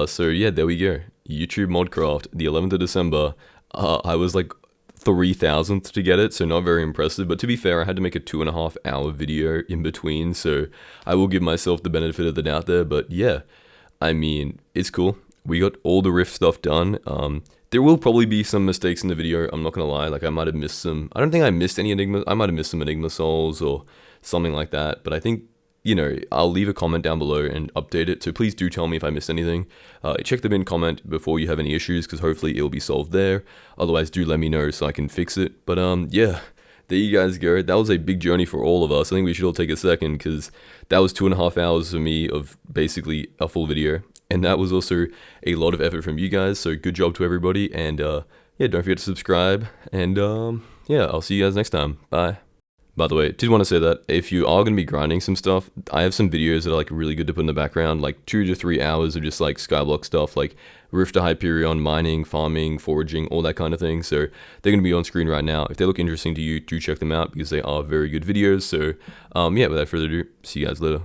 So yeah, there we go. YouTube Modcraft, the 11th of December. I was like 3,000th to get it, so not very impressive, but to be fair, I had to make a 2.5 hour video in between, so I will give myself the benefit of the doubt there. But yeah, I mean, it's cool. We got all the rift stuff done. There will probably be some mistakes in the video, I'm not gonna lie. Like, I might have missed some. I don't think I missed any enigma. I might have missed some enigma souls or something like that, but I think, you know, I'll leave a comment down below and update it, so please do tell me if I missed anything. Check the bin comment before you have any issues, because hopefully it will be solved there. Otherwise, do let me know so I can fix it. But yeah, there you guys go. That was a big journey for all of us. I think we should all take a second, because that was 2.5 hours for me of basically a full video, and that was also a lot of effort from you guys, so good job to everybody. And yeah, don't forget to subscribe, and yeah, I'll see you guys next time. Bye. By the way, did want to say that if you are going to be grinding some stuff, I have some videos that are like really good to put in the background, like 2 to 3 hours of just like Skyblock stuff, like Rift to Hyperion, mining, farming, foraging, all that kind of thing. So they're going to be on screen right now. If they look interesting to you, do check them out because they are very good videos. So yeah, without further ado, see you guys later.